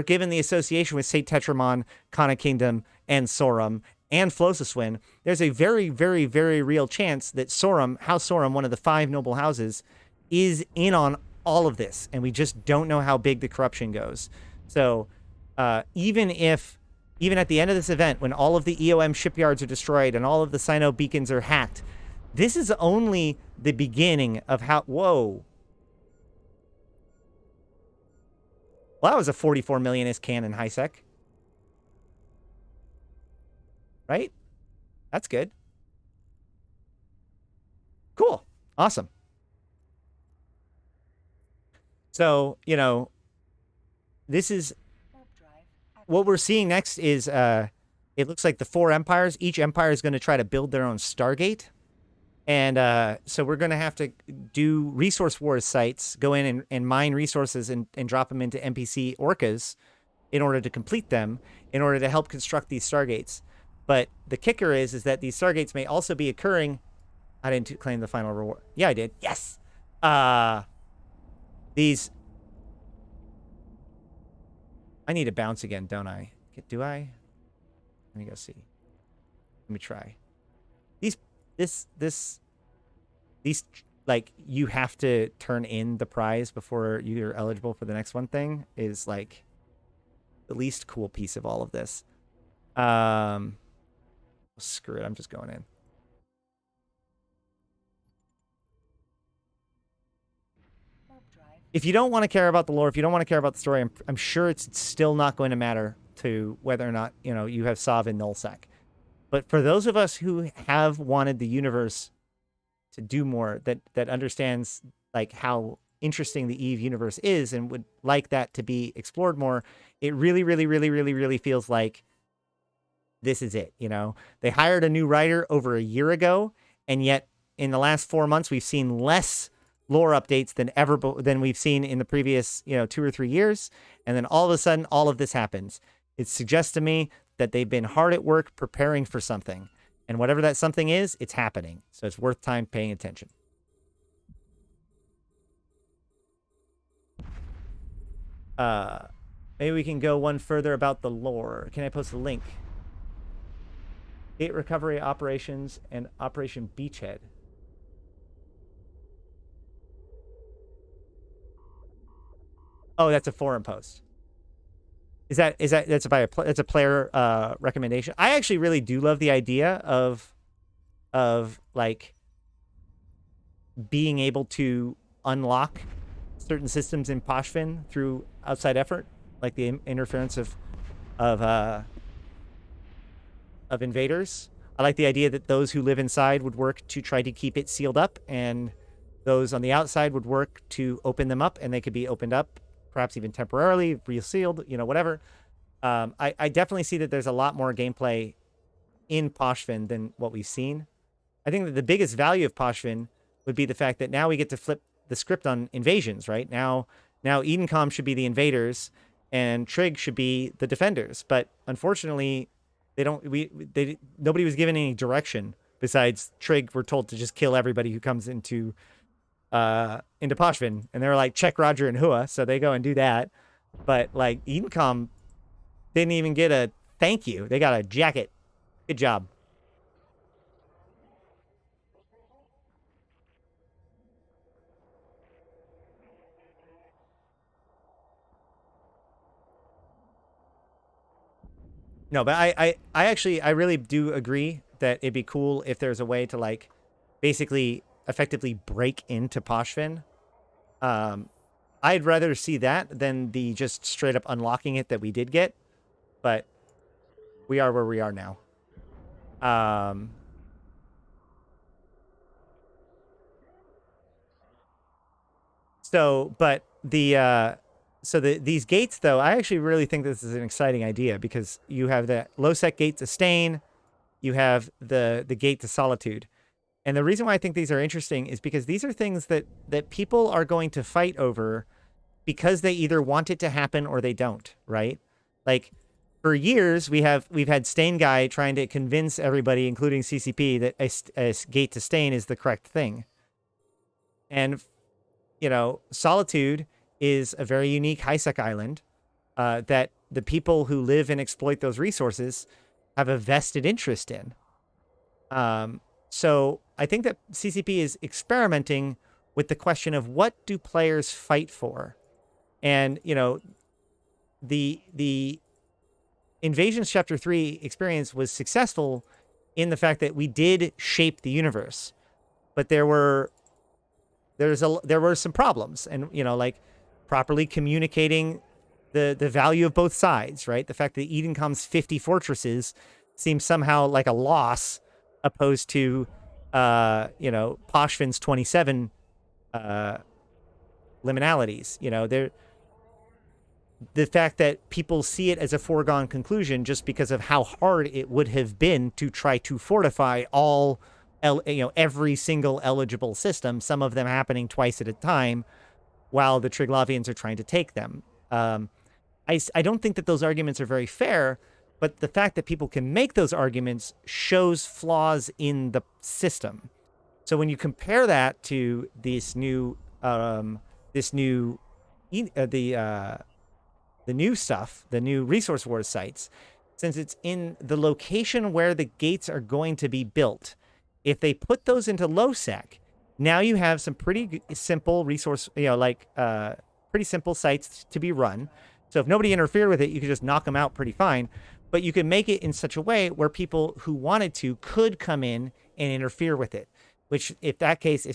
given the association with Saint Tetramon, Khanid Kingdom, and Saurm, and Flossuswin, there's a very, very, very real chance that House Saurm, one of the 5 noble houses, is in on all of this, and we just don't know how big the corruption goes. So even at the end of this event, when all of the EOM shipyards are destroyed and all of the Sino beacons are hacked, this is only the beginning of how... Whoa. Well, that was a 44 millionist cannon, HiSec. Right? That's good. Cool. Awesome. So, this is... What we're seeing next is, it looks like the 4 empires. Each empire is going to try to build their own Stargate. And so we're going to have to do resource wars sites, go in and mine resources and drop them into NPC orcas in order to complete them, in order to help construct these Stargates. But the kicker is that these Stargates may also be occurring... I didn't claim the final reward. Yeah, I did. Yes! These... I need to bounce again, don't I? Do I? Let me go see. Let me try. These, like, you have to turn in the prize before you're eligible for the next one thing is, like, the least cool piece of all of this. Screw it, I'm just going in. If you don't want to care about the lore, if you don't want to care about the story, I'm sure it's still not going to matter to whether or not, you have Sav and Nullsec. But for those of us who have wanted the universe to do more, that understands, like, how interesting the EVE universe is and would like that to be explored more, it really, really, really, really, really feels like this is it, They hired a new writer over a year ago, and yet in the last 4 months, we've seen less lore updates than we've seen in the previous, 2 or 3 years. And then all of a sudden, all of this happens. It suggests to me that they've been hard at work preparing for something. And whatever that something is, it's happening. So it's worth time paying attention. Maybe we can go one further about the lore. Can I post a link? Gate recovery operations and Operation Beachhead. Oh, that's a forum post. That's a player recommendation. I actually really do love the idea of like being able to unlock certain systems in Poshvin through outside effort, like the interference of invaders. I like the idea that those who live inside would work to try to keep it sealed up, and those on the outside would work to open them up, and they could be opened up, perhaps even temporarily, resealed, whatever. I definitely see that there's a lot more gameplay in Poshvin than what we've seen. I think that the biggest value of Poshvin would be the fact that now we get to flip the script on invasions, right? Now Edencom should be the invaders and Trig should be the defenders. But unfortunately, nobody was given any direction besides Trig were told to just kill everybody who comes into Poshvin. And they're like, check Roger and Hua, so they go and do that. But like Edencom didn't even get a thank you. They got a jacket. Good job. No, but I really do agree that it'd be cool if there's a way to like basically effectively break into Poshvin. I'd rather see that than the just straight up unlocking it that we did get, but we are where we are now. These gates, though, I actually really think this is an exciting idea because you have the low-sec gate to Stain, you have the gate to Solitude. And the reason why I think these are interesting is because these are things that people are going to fight over because they either want it to happen or they don't, right? Like, for years, we've had Stain Guy trying to convince everybody, including CCP, that a gate to Stain is the correct thing. And, Solitude is a very unique high-sec island that the people who live and exploit those resources have a vested interest in. So I think that CCP is experimenting with the question of what do players fight for? And, the Invasions Chapter 3 experience was successful in the fact that we did shape the universe. But there were some problems, and like properly communicating the value of both sides, right? The fact that Edencom's 50 fortresses seems somehow like a loss opposed to Poshvin's 27 liminalities. The fact that people see it as a foregone conclusion just because of how hard it would have been to try to fortify all every single eligible system, some of them happening twice at a time, while the Triglavians are trying to take them. I don't think that those arguments are very fair, but the fact that people can make those arguments shows flaws in the system. So when you compare that to the new stuff, the new Resource Wars sites, since it's in the location where the gates are going to be built, if they put those into low sec, now you have some pretty simple resource, pretty simple sites to be run. So if nobody interfered with it, you could just knock them out pretty fine. But you can make it in such a way where people who wanted to could come in and interfere with it. Which, if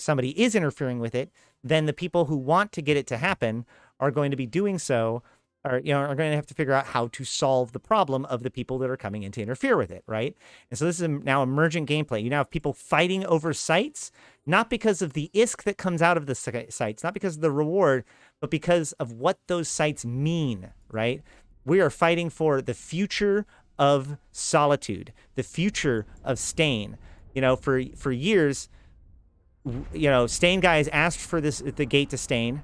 somebody is interfering with it, then the people who want to get it to happen are going to be doing so, or are going to have to figure out how to solve the problem of the people that are coming in to interfere with it, right? And so this is now emergent gameplay. You now have people fighting over sites, not because of the ISK that comes out of the sites, not because of the reward, but because of what those sites mean, right? We are fighting for the future of Solitude, the future of Stain. For years, Stain guys asked for the gate to Stain.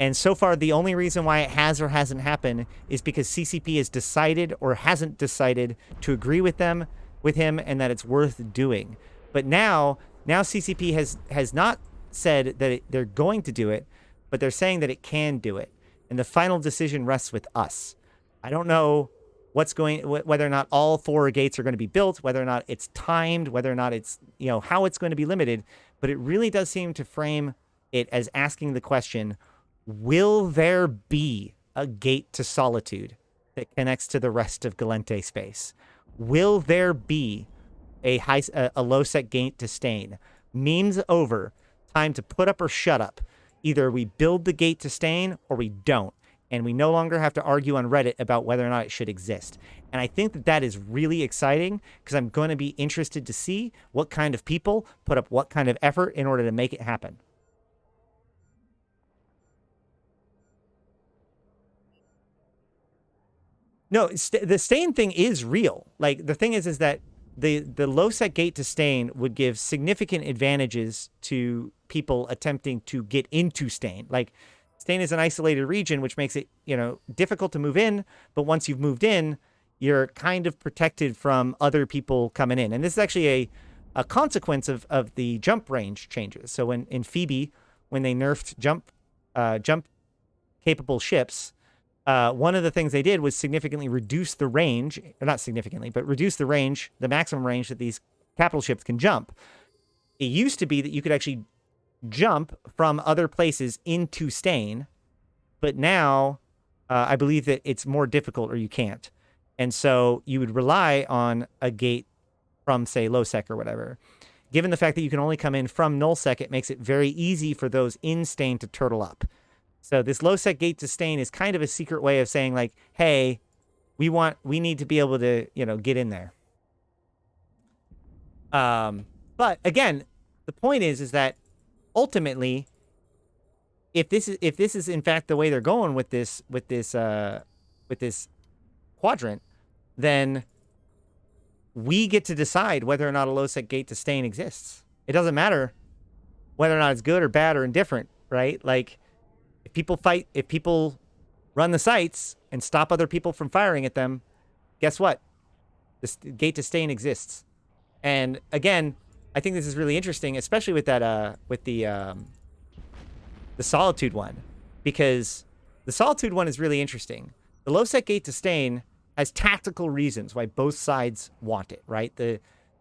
And so far, the only reason why it has or hasn't happened is because CCP has decided or hasn't decided to agree with him, and that it's worth doing. But now CCP has not said that they're going to do it, but they're saying that it can do it. And the final decision rests with us. I don't know whether or not all 4 gates are going to be built, whether or not it's timed, whether or not it's, how it's going to be limited. But it really does seem to frame it as asking the question, will there be a gate to Solitude that connects to the rest of Galente space? Will there be a low-sec gate to Stain? Memes over. Time to put up or shut up. Either we build the gate to Stain or we don't. And we no longer have to argue on Reddit about whether or not it should exist. And I think that that is really exciting because I'm going to be interested to see what kind of people put up what kind of effort in order to make it happen. No, the Stain thing is real. Like, the thing is that the low sec gate to Stain would give significant advantages to people attempting to get into Stain. Like, Stain is an isolated region, which makes it, difficult to move in. But once you've moved in, you're kind of protected from other people coming in. And this is actually a consequence of the jump range changes. So in Phoebe, when they nerfed jump capable ships, one of the things they did was significantly reduce the range, or not significantly, but reduce the range, the maximum range that these capital ships can jump. It used to be that you could actually jump from other places into Stain, but now I believe that it's more difficult or you can't. And so you would rely on a gate from, say, low sec or whatever. Given the fact that you can only come in from null sec, it makes it very easy for those in Stain to turtle up. So this low sec gate to Stain is kind of a secret way of saying, like, hey, we need to be able to, get in there. But again, the point is that ultimately, if this is in fact the way they're going with this quadrant, then we get to decide whether or not a low sec gate to Stain exists. It doesn't matter whether or not it's good or bad or indifferent, right? Like, if people run the sites and stop other people from firing at them, guess what? This gate to Stain exists. And again, I think this is really interesting, especially with that with the Solitude one, because the Solitude one is really interesting. The low sec gate to Stain has tactical reasons why both sides want it, right?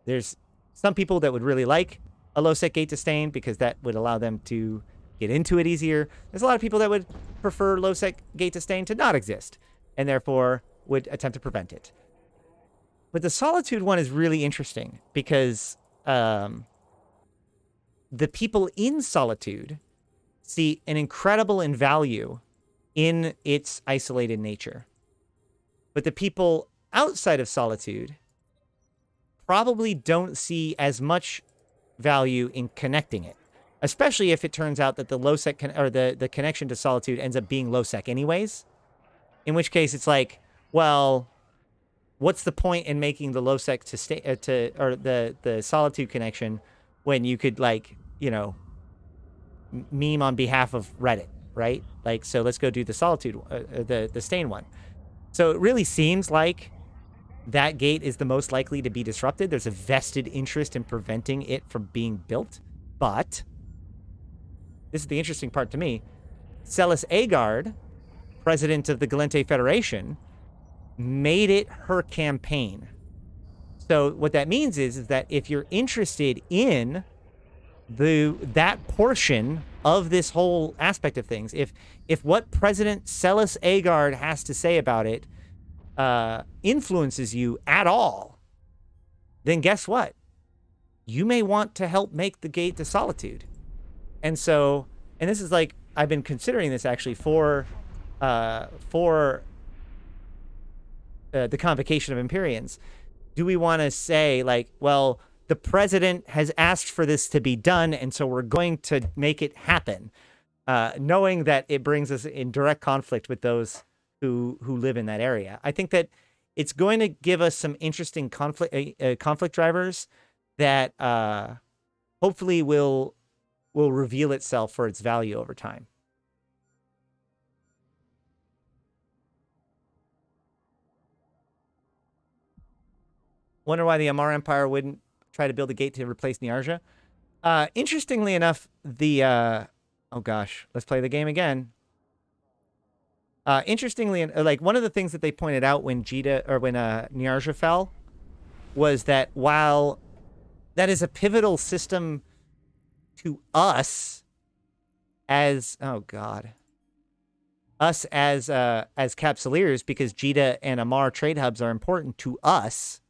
There's some people that would really like a low sec gate to Stain because that would allow them to get into it easier. There's a lot of people that would prefer low sec gate to Stain to not exist and therefore would attempt to prevent it. But the Solitude one is really interesting because the people in Solitude see an incredible value in its isolated nature. But the people outside of Solitude probably don't see as much value in connecting it, especially if it turns out that the low sec or the connection to Solitude ends up being low sec anyways. In which case, it's like, well, what's the point in making the low sec or the Solitude connection when you could, like, meme on behalf of Reddit, right? Like, so let's go do the Solitude, the Stain one. So it really seems like that gate is the most likely to be disrupted. There's a vested interest in preventing it from being built. But this is the interesting part to me. Celis Agard, president of the Galente Federation, made it her campaign. So what that means is that if you're interested in that portion of this whole aspect of things, if what President Celis Agard has to say about it influences you at all, then guess what? You may want to help make the gate to Solitude. And so, and this is like, I've been considering this actually for the Convocation of Empyreans. Do we want to say, like, well, the president has asked for this to be done, and so we're going to make it happen, knowing that it brings us in direct conflict with those who live in that area? I think that it's going to give us some interesting conflict drivers that hopefully will reveal itself for its value over time. Wonder why the Amar Empire wouldn't try to build a gate to replace Niarja. Interestingly enough, oh gosh, let's play the game again. Interestingly, like, one of the things that they pointed out when Niarja fell was that while that is a pivotal system to us as Capsualeers, because Jita and Amar trade hubs are important to us,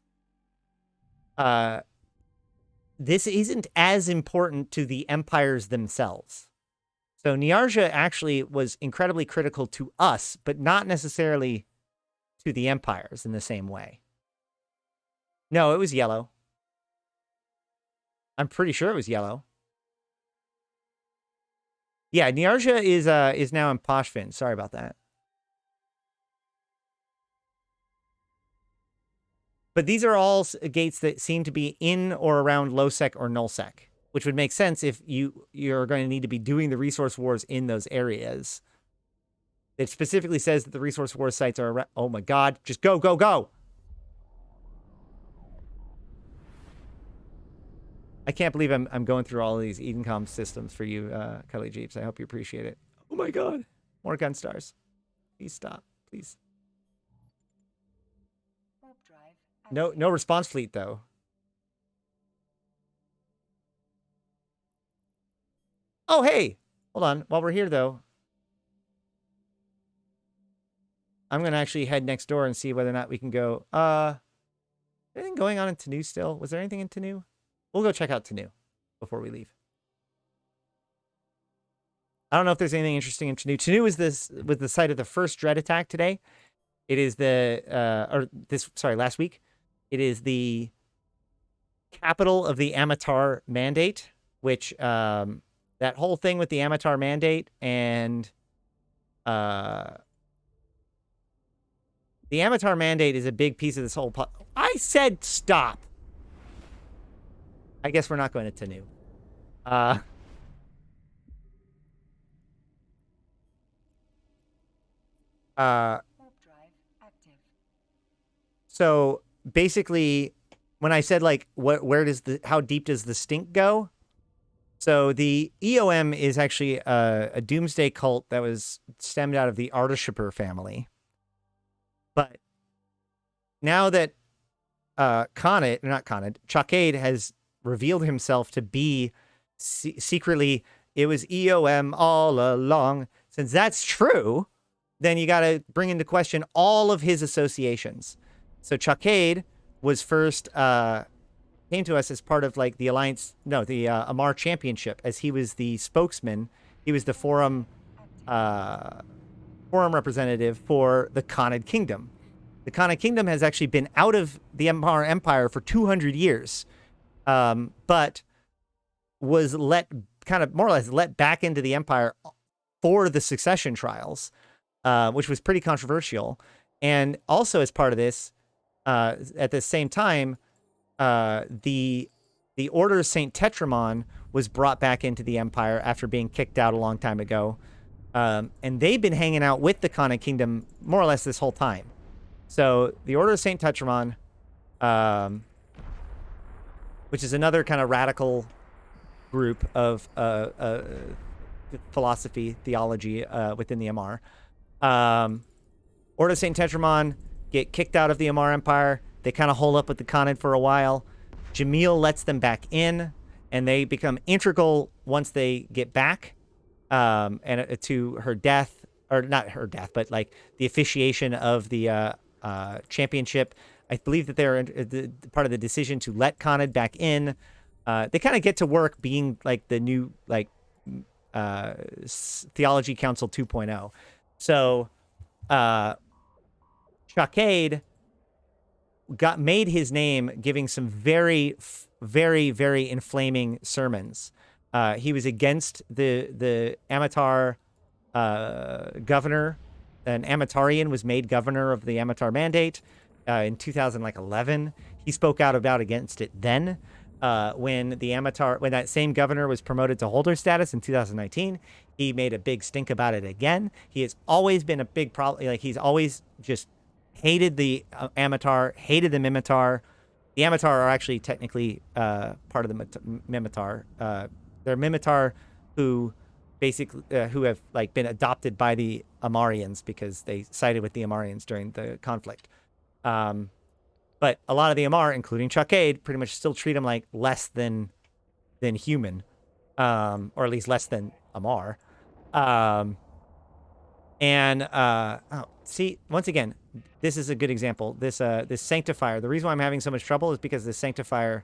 this isn't as important to the empires themselves. So Niarja actually was incredibly critical to us, but not necessarily to the empires in the same way. No, it was yellow. I'm pretty sure it was yellow. Yeah, Niarja is now in Poshvin. Sorry about that. But these are all gates that seem to be in or around low-sec or null-sec, which would make sense if you're going to need to be doing the resource wars in those areas. It specifically says that the resource war sites are around. Oh my god, just go, go, go! I can't believe I'm going through all of these Edencom systems for you, Kelly Jeeps. I hope you appreciate it. Oh my god. More gun stars. Please stop. Please. No response fleet, though. Oh, hey! Hold on. While we're here, though, I'm going to actually head next door and see whether or not we can go. Anything going on in Tanu still? Was there anything in Tanu? We'll go check out Tanu before we leave. I don't know if there's anything interesting in Tanu. Tanu was the site of the first Dread attack today. It is last week. It is the capital of the Amatar Mandate, which that whole thing with the Amatar Mandate and the Amatar Mandate is a big piece of this whole. I said stop. I guess we're not going to Tanu. So basically, when I said like, how deep does the stink go? So the EOM is actually a doomsday cult that was stemmed out of the Artishiper family. But now that Chakade has revealed himself to be secretly, it was EOM all along. Since that's true, then you got to bring into question all of his associations. So Chakade was first came to us as part of like the Alliance, the Amar Championship, as he was the spokesman. He was the forum representative for the Khanid Kingdom. The Khanid Kingdom has actually been out of the Amar Empire for 200 years, but was more or less let back into the Empire for the succession trials, which was pretty controversial. And also as part of this, at the same time, the Order of Saint Tetramon was brought back into the Empire after being kicked out a long time ago. And they've been hanging out with the Khanid Kingdom more or less this whole time. So the Order of Saint Tetramon, which is another kind of radical group of theology within the Amar. Order of Saint Tetramon get kicked out of the Amar Empire. They kind of hole up with the Khanid for a while. Jamil lets them back in, and they become integral once they get back. And to her death, or not her death, but like the officiation of the championship. I believe that they're part of the decision to let Khanid back in. They kind of get to work being like the new Theology Council 2.0. So Chakade made his name giving some very, very, very inflaming sermons. He was against the Amatar governor. An Amatarian was made governor of the Amatar Mandate in 2011. He spoke out against it then. When that same governor was promoted to holder status in 2019, he made a big stink about it again. He has always been a big problem. Like, he's always just hated the Amatar, hated the Mimitar. The Amatar are actually technically part of the Mimitar. They're Mimitar who basically who have like been adopted by the Amarians because they sided with the Amarians during the conflict. But a lot of the Amar, including Chakade, pretty much still treat them like less than human, or at least less than Amar. See, once again, this is a good example. This Sanctifier. The reason why I'm having so much trouble is because this Sanctifier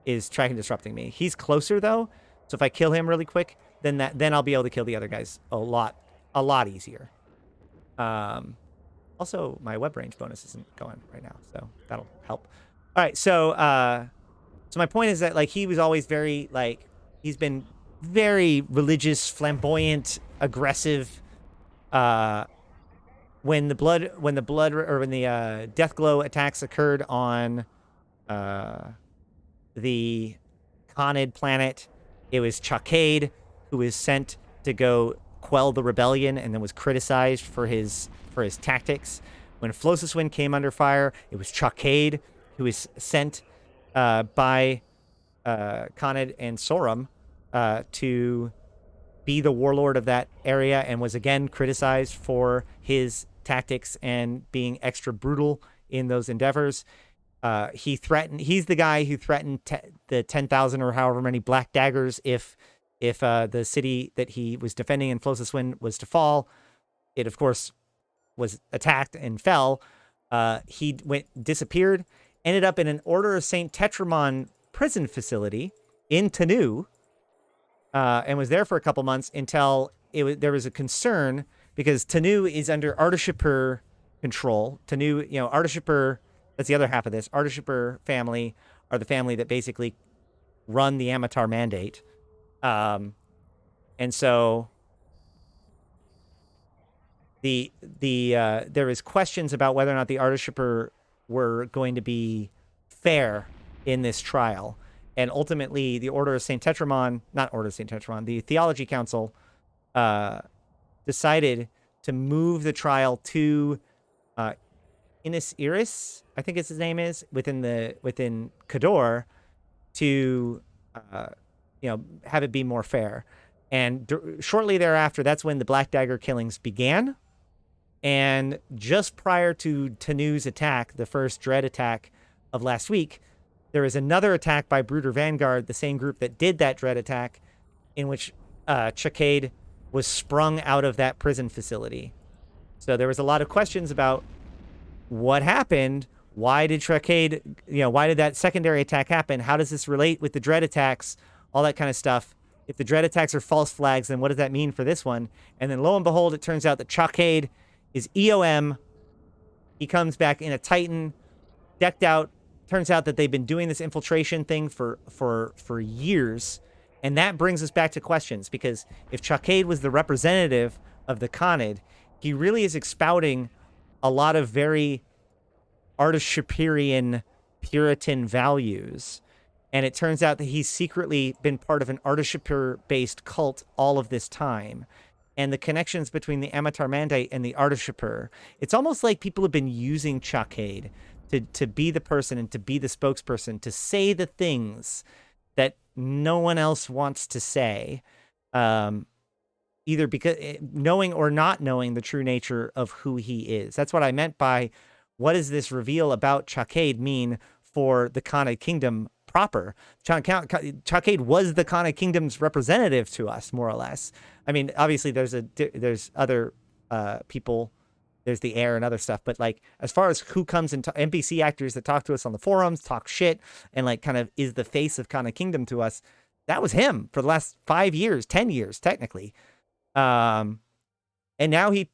is tracking disrupting me. He's closer though, so if I kill him really quick, then I'll be able to kill the other guys a lot easier. Also, my web range bonus isn't going right now, so that'll help. All right, so my point is that like he was always very like he's been very religious, flamboyant, aggressive. When the death glow attacks occurred on the Khanid planet, it was Chakade who was sent to go quell the rebellion and then was criticized for his tactics. When Flosis Wind came under fire, it was Chakade who was sent by Khanid and Saurm to be the warlord of that area and was again criticized for his tactics and being extra brutal in those endeavors. He's the guy who threatened the 10,000 or however many black daggers if the city that he was defending in Flosis Wind was to fall. It, of course, was attacked and fell. He disappeared, ended up in an Order of St. Tetramon prison facility in Tanu, and was there for a couple months until there was a concern because Tanu is under Ardashipur control. Tanu, Ardashipur, that's the other half of this. Ardashipur family are the family that basically run the Amatar Mandate. And so there is questions about whether or not the Ardashipur were going to be fair in this trial. And ultimately, the Order of St. Tetramon, not Order of St. Tetramon, the Theology Council decided to move the trial to Innis Iris, I think his name is, within Kador, to have it be more fair. And shortly thereafter, that's when the Black Dagger killings began. And just prior to Tanu's attack, the first Dread attack of last week, there was another attack by Brooder Vanguard, the same group that did that Dread attack, in which Chakade was sprung out of that prison facility. So there was a lot of questions about what happened. Why did Chakade, why did that secondary attack happen? How does this relate with the Dread attacks? All that kind of stuff. If the Dread attacks are false flags, then what does that mean for this one? And then lo and behold, it turns out that Chakade is EOM. He comes back in a Titan, decked out. Turns out that they've been doing this infiltration thing for years. And that brings us back to questions, because if Chakade was the representative of the Khanid, he really is expounding a lot of very Ardashipurian Puritan values. And it turns out that he's secretly been part of an Ardashipur-based cult all of this time. And the connections between the Amatar Mandate and the Ardashipur, it's almost like people have been using Chakade to be the person and to be the spokesperson, to say the things that no one else wants to say, either because knowing or not knowing the true nature of who he is. That's what I meant by, what does this reveal about Chakade mean for the Khanid Kingdom proper? Chakade was the Khanid Kingdom's representative to us, more or less. I mean, obviously there's other people. There's the air and other stuff, but like as far as who comes into NPC actors that talk to us on the forums, talk shit, and like kind of is the face of Khanid Kingdom to us, that was him for the last 5 years, 10 years technically. And now he's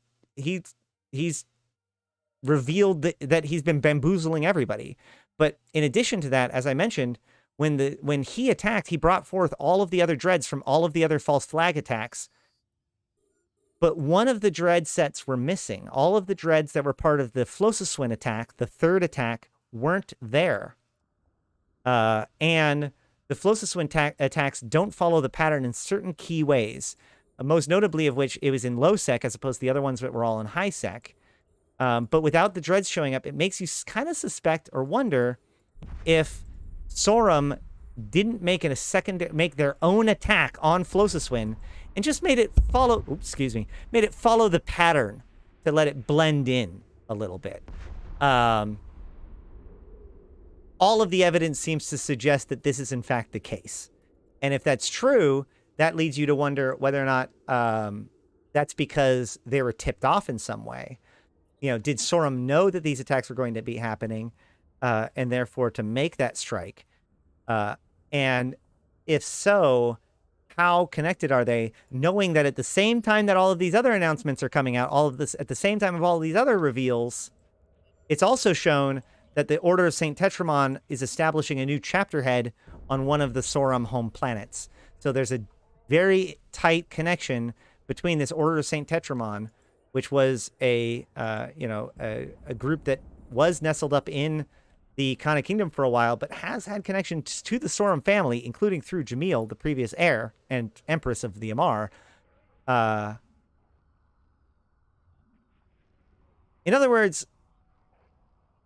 revealed that he's been bamboozling everybody. But in addition to that, as I mentioned, when he attacked, he brought forth all of the other dreads from all of the other false flag attacks. But one of the dread sets were missing. All of the dreads that were part of the Flossiswin attack, the third attack, weren't there. And the Flossiswin attacks don't follow the pattern in certain key ways, most notably of which it was in low sec as opposed to the other ones that were all in high sec. But without the dreads showing up, it makes you kind of suspect or wonder if Saurm didn't make their own attack on Flossiswin and just made it follow the pattern to let it blend in a little bit. All of the evidence seems to suggest that this is in fact the case. And if that's true, that leads you to wonder whether or not that's because they were tipped off in some way. Did Saurm know that these attacks were going to be happening, and therefore to make that strike? And if so, how connected are they, knowing that at the same time that all of these other announcements are coming out, all of this at the same time of all of these other reveals, it's also shown that the Order of Saint Tetramon is establishing a new chapter head on one of the Saurm home planets. So there's a very tight connection between this Order of Saint Tetramon, which was a group that was nestled up in the Kana Kingdom for a while, but has had connections to the Saurm family, including through Jamil, the previous heir and empress of the Amar. In other words,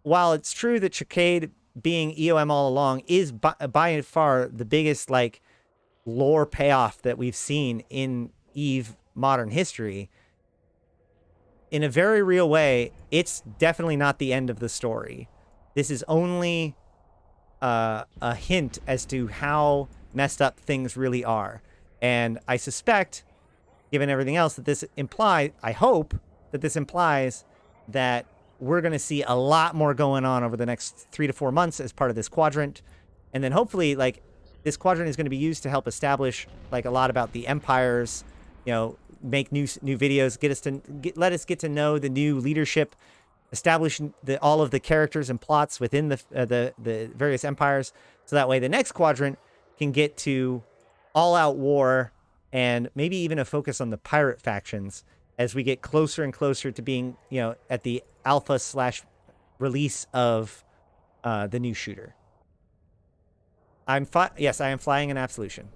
while it's true that Chakade being EOM all along is by far the biggest like lore payoff that we've seen in EVE modern history, in a very real way, it's definitely not the end of the story. This is only a hint as to how messed up things really are. And I suspect, given everything else, that this implies, I hope that this implies that we're going to see a lot more going on over the next 3 to 4 months as part of this quadrant. And then hopefully, like, this quadrant is going to be used to help establish, like, a lot about the empires, you know, make new videos, let us get to know the new leadership, establish all of the characters and plots within the various empires, so that way the next quadrant can get to all-out war and maybe even a focus on the pirate factions as we get closer and closer to being, you know, at the alpha/release of the new shooter. Yes, I am flying an Absolution.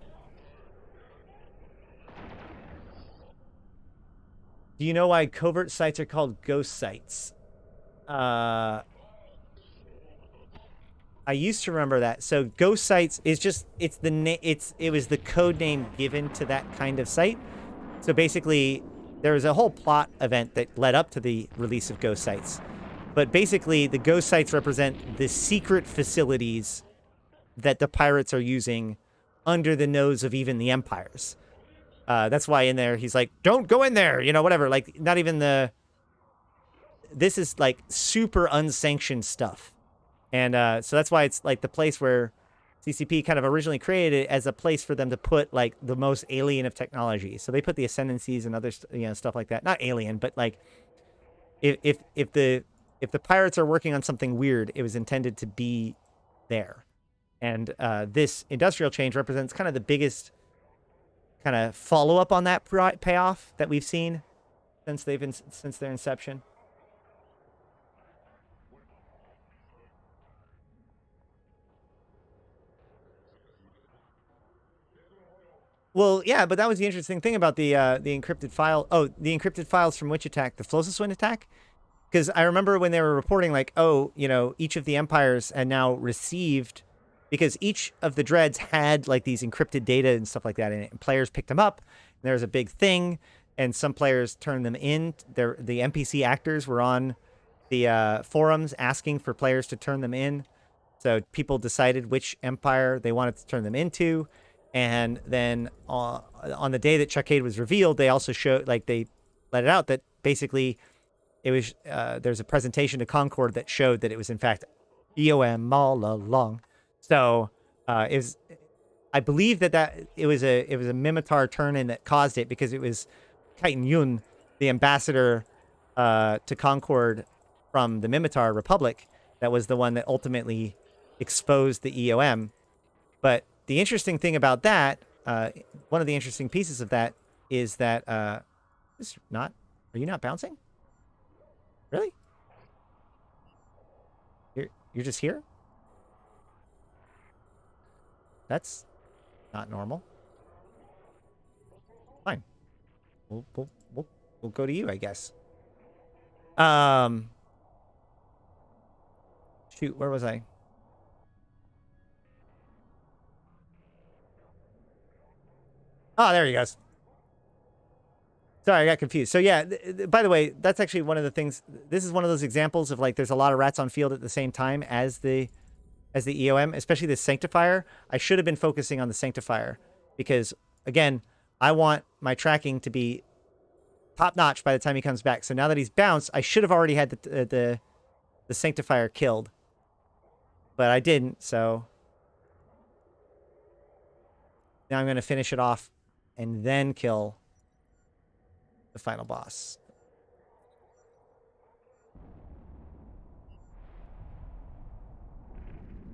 Do you know why covert sites are called ghost sites? I used to remember that. So ghost sites is just it was the code name given to that kind of site. So basically, there was a whole plot event that led up to the release of ghost sites. But basically, the ghost sites represent the secret facilities that the pirates are using under the nose of even the empires. That's why in there he's like, don't go in there, you know, whatever. Like, not even this is like super unsanctioned stuff. And so that's why it's like the place where CCP kind of originally created it as a place for them to put like the most alien of technology. So they put the ascendancies and other stuff like that. Not alien, but like if the pirates are working on something weird, it was intended to be there. And this industrial change represents kind of the biggest kind of follow up on that payoff that we've seen since their inception. Well, yeah, but that was the interesting thing about the encrypted file. Oh, the encrypted files from which attack? The Flossiswind attack? Because I remember when they were reporting, like, oh, you know, each of the empires had now received, because each of the dreads had like these encrypted data and stuff like that in it, and players picked them up. And there was a big thing, and some players turned them in. The NPC actors were on the forums asking for players to turn them in. So people decided which empire they wanted to turn them into. And then on the day that Chakade was revealed, they also showed, like, they let it out that basically it was there's a presentation to Concord that showed that it was in fact EOM all along. So it was, I believe that it was a Mimitar turn-in that caused it, because it was Kaiten Yun, the ambassador to Concord from the Mimitar Republic, that was the one that ultimately exposed the EOM. But the interesting thing about that, one of the interesting pieces of that is that are you not bouncing? Really? You're just here? That's not normal. Fine. We'll go to you, I guess. Shoot, where was I? Oh, there he goes. Sorry, I got confused. So yeah, by the way, that's actually one of the things. This is one of those examples of, like, there's a lot of rats on field at the same time as the EOM, especially the Sanctifier. I should have been focusing on the Sanctifier, because again, I want my tracking to be top notch by the time he comes back. So now that he's bounced, I should have already had the Sanctifier killed, but I didn't. So now I'm going to finish it off and then kill the final boss.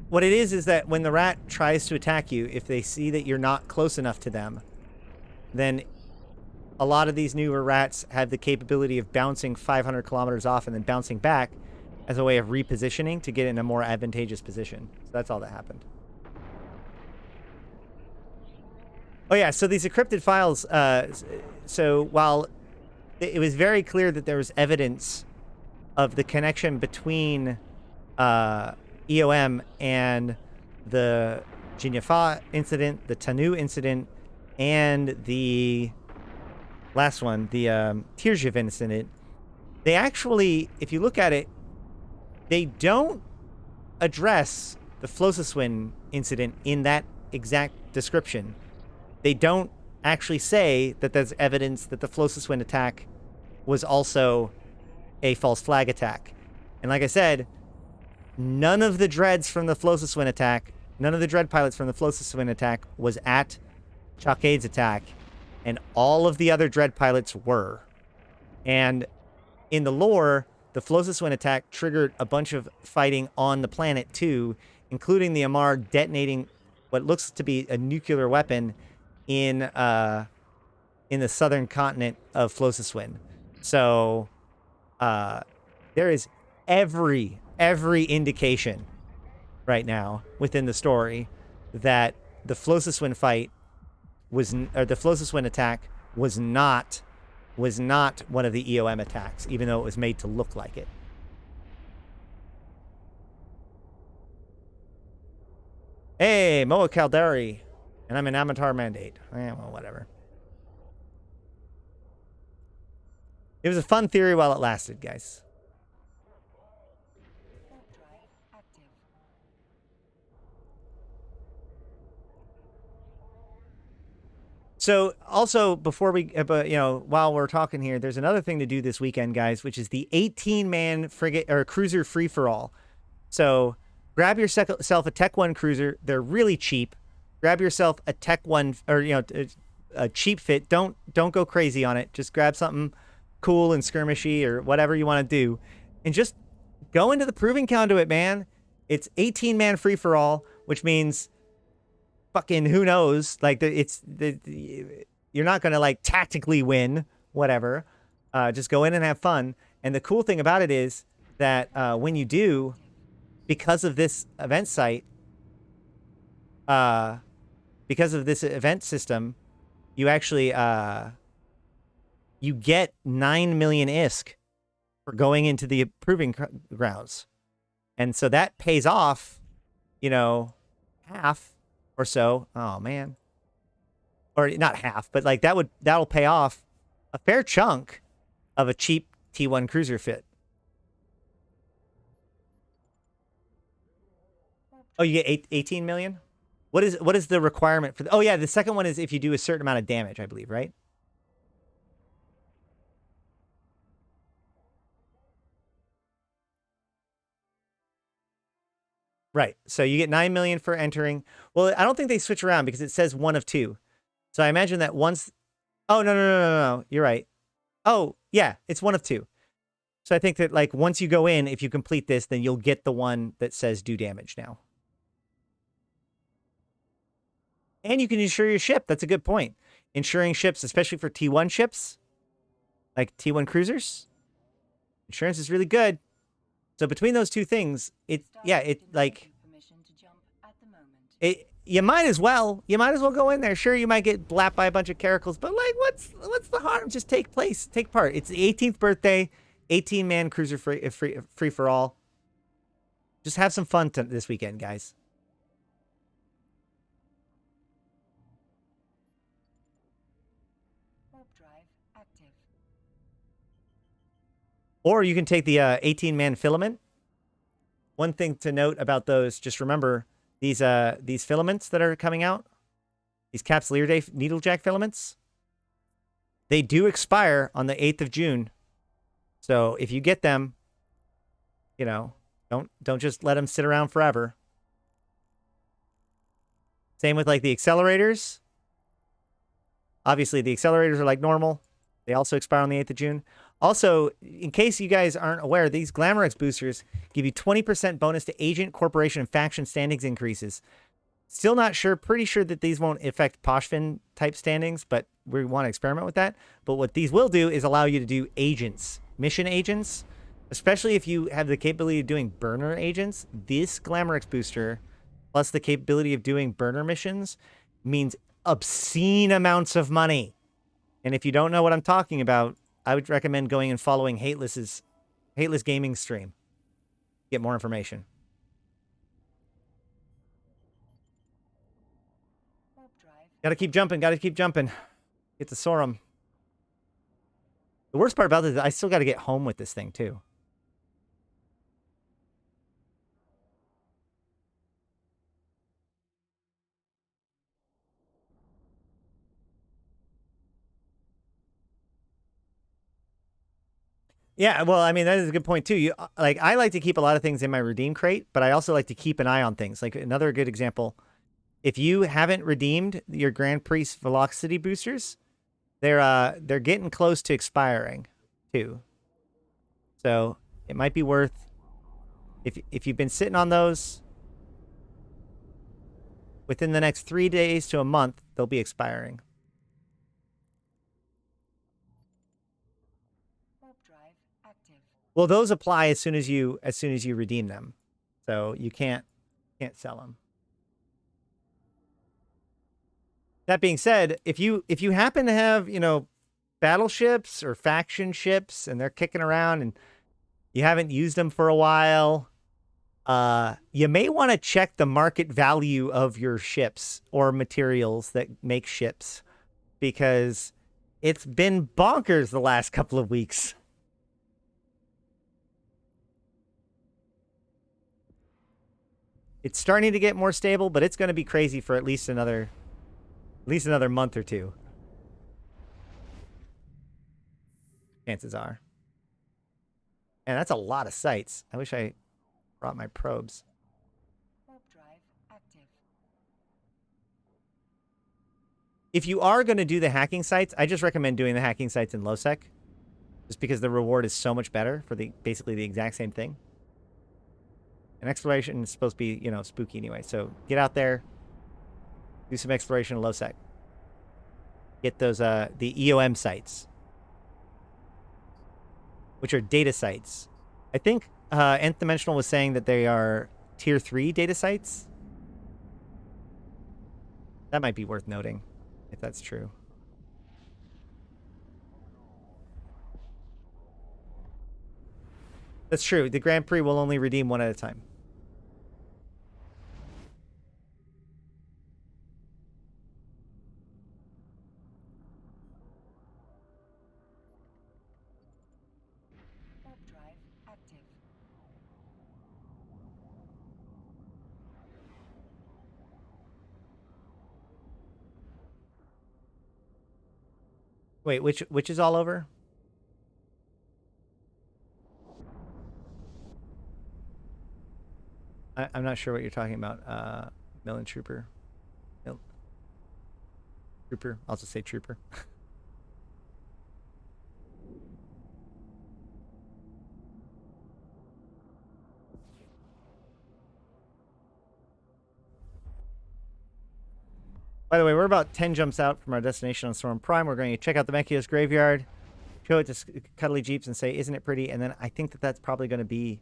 What it is that when the rat tries to attack you, if they see that you're not close enough to them, then a lot of these newer rats have the capability of bouncing 500 kilometers off and then bouncing back as a way of repositioning to get in a more advantageous position. So that's all that happened. Oh yeah, so these encrypted files, so while it was very clear that there was evidence of the connection between EOM and the Jinyafa incident, the Tanu incident, and the last one, the Tirjiv incident, they actually, if you look at it, they don't address the Flossiswin incident in that exact description. They don't actually say that there's evidence that the Flossiswin attack was also a false flag attack. And like I said, none of the dreads from the Flossiswin attack, none of the dread pilots from the Flossiswin attack was at Chalkade's attack, and all of the other dread pilots were. And in the lore, the Flossiswin attack triggered a bunch of fighting on the planet too, including the Amar detonating what looks to be a nuclear weapon in the southern continent of Flossiswin. So there is every indication right now within the story that the Flossiswin fight was, or the Flossiswin attack was not one of the EOM attacks, even though it was made to look like it. Hey, Moa Caldari, and I'm an Amatar Mandate. Well, whatever. It was a fun theory while it lasted, guys. Warp drive active. So also before we, while we're talking here, there's another thing to do this weekend, guys, which is the 18-man frigate or cruiser free-for-all. So grab yourself a Tech 1 cruiser. They're really cheap. Grab yourself a Tech 1 or, a cheap fit. Don't go crazy on it. Just grab something cool and skirmishy or whatever you want to do. And just go into the Proving Conduit, man. It's 18-man free-for-all, which means fucking who knows? Like, you're not going to, like, tactically win, whatever. Just go in and have fun. And the cool thing about it is that when you do, because of this event site, because of this event system, you actually you get 9 million ISK for going into the proving grounds. And so that pays off, half or so. Oh man. Or not half, but like that'll pay off a fair chunk of a cheap T1 cruiser fit. Oh, you get 18 million? What is the requirement for oh yeah, the second one is if you do a certain amount of damage, I believe, right? Right. So you get 9 million for entering. Well, I don't think they switch around because it says one of two. So I imagine that once. Oh, no. You're right. Oh, yeah. It's one of two. So I think that, like, once you go in, if you complete this, then you'll get the one that says do damage now. And you can insure your ship. That's a good point. Insuring ships, especially for T1 ships, like T1 cruisers, insurance is really good. So between those two things, you might as well go in there. Sure, you might get blapped by a bunch of caracals, but like, what's the harm? Just take part. It's the 18th birthday, 18-man cruiser free for all. Just have some fun this weekend, guys. Warp drive active. Or you can take the 18-man filament. One thing to note about those, just remember these filaments that are coming out, these Capsualeer Day Needlejack filaments, they do expire on the 8th of June. So if you get them, don't just let them sit around forever. Same with like the accelerators. Obviously, the accelerators are like normal. They also expire on the 8th of June. Also, in case you guys aren't aware, these Glamorex boosters give you 20% bonus to agent, corporation, and faction standings increases. Still not sure, pretty sure that these won't affect Poshfin type standings, but we want to experiment with that. But what these will do is allow you to do agents, mission agents, especially if you have the capability of doing burner agents. This Glamorex booster, plus the capability of doing burner missions, means obscene amounts of money. And if you don't know what I'm talking about, I would recommend going and following Hateless Gaming stream. Get more information. Gotta keep jumping, gotta keep jumping. Get to Saurm. The worst part about this is I still gotta get home with this thing, too. Yeah, well, I mean, that is a good point, too. You like, I like to keep a lot of things in my redeem crate, but I also like to keep an eye on things. Like, another good example, if you haven't redeemed your Grand Priest Velocity boosters, they're getting close to expiring, too. So it might be worth, if you've been sitting on those, within the next 3 days to a month, they'll be expiring. Well, those apply as soon as you redeem them, so you can't sell them. That being said, if you happen to have, you know, battleships or faction ships and they're kicking around and you haven't used them for a while, you may want to check the market value of your ships or materials that make ships, because it's been bonkers the last couple of weeks. It's starting to get more stable, but it's going to be crazy for at least another month or two. Chances are. And that's a lot of sites. I wish I brought my probes. If you are going to do the hacking sites, I just recommend doing the hacking sites in LowSec, just because the reward is so much better for basically the exact same thing. And exploration is supposed to be, you know, spooky anyway. So get out there, do some exploration in LowSec. Get those the EOM sites, which are data sites. I think Nth Dimensional was saying that they are tier 3 data sites. That might be worth noting, if that's true. That's true. The Grand Prix will only redeem one at a time. Wait, which is all over? I'm not sure what you're talking about. Million Trooper. Trooper. I'll just say Trooper. By the way, we're about 10 jumps out from our destination on Storm Prime. We're going to check out the Mekhios graveyard, show it to Cuddly Jeeps and say, isn't it pretty? And then I think that that's probably going to be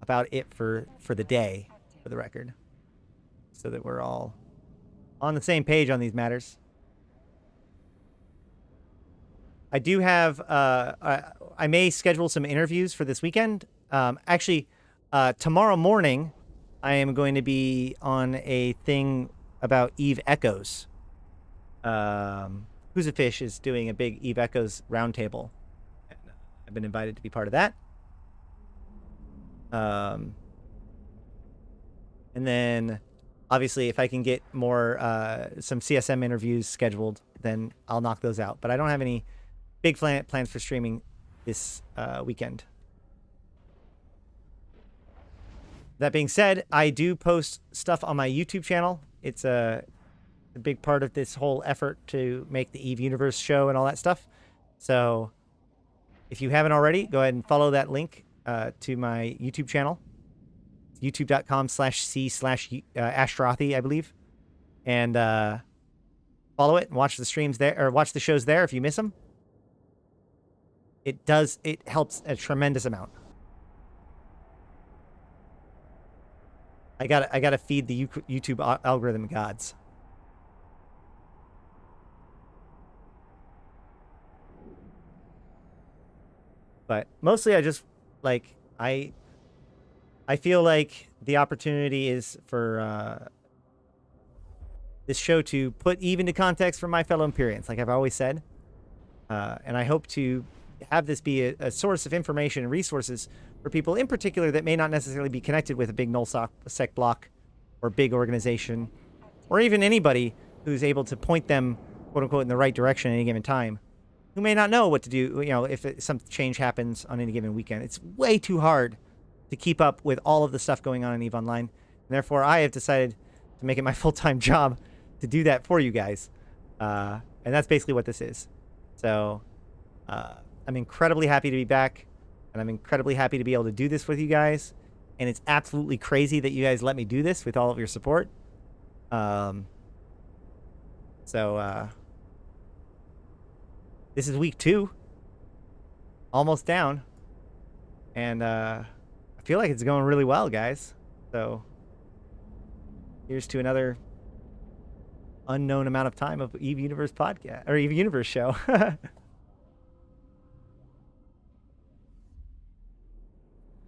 about it for the day, for the record. So that we're all on the same page on these matters. I do have, I may schedule some interviews for this weekend. Actually, tomorrow morning, I am going to be on a thing about Eve Echoes. Who's a Fish is doing a big Eve Echoes roundtable. I've been invited to be part of that. And then, obviously, if I can get more some CSM interviews scheduled, then I'll knock those out. But I don't have any big plans for streaming this weekend. That being said, I do post stuff on my YouTube channel. It's a big part of this whole effort to make the Eve Universe show and all that stuff. So if you haven't already, go ahead and follow that link to my YouTube channel. youtube.com/c/Ashterothi, I believe. And follow it and watch the streams there, or watch the shows there if you miss them. It helps a tremendous amount. I gotta feed the YouTube algorithm gods. But mostly I just, like, I feel like the opportunity is for this show to put Eve into context for my fellow Empyreans, like I've always said. And I hope to have this be a source of information and resources for people in particular that may not necessarily be connected with a big nullsec block or big organization, or even anybody who's able to point them, quote unquote, in the right direction at any given time, who may not know what to do, you know, if some change happens on any given weekend. It's way too hard to keep up with all of the stuff going on in EVE Online. And therefore, I have decided to make it my full-time job to do that for you guys. And that's basically what this is. So I'm incredibly happy to be back, and I'm incredibly happy to be able to do this with you guys. And it's absolutely crazy that you guys let me do this with all of your support. This is week 2. Almost down. And I feel like it's going really well, guys. So here's to another unknown amount of time of Eve Universe podcast, or Eve Universe show.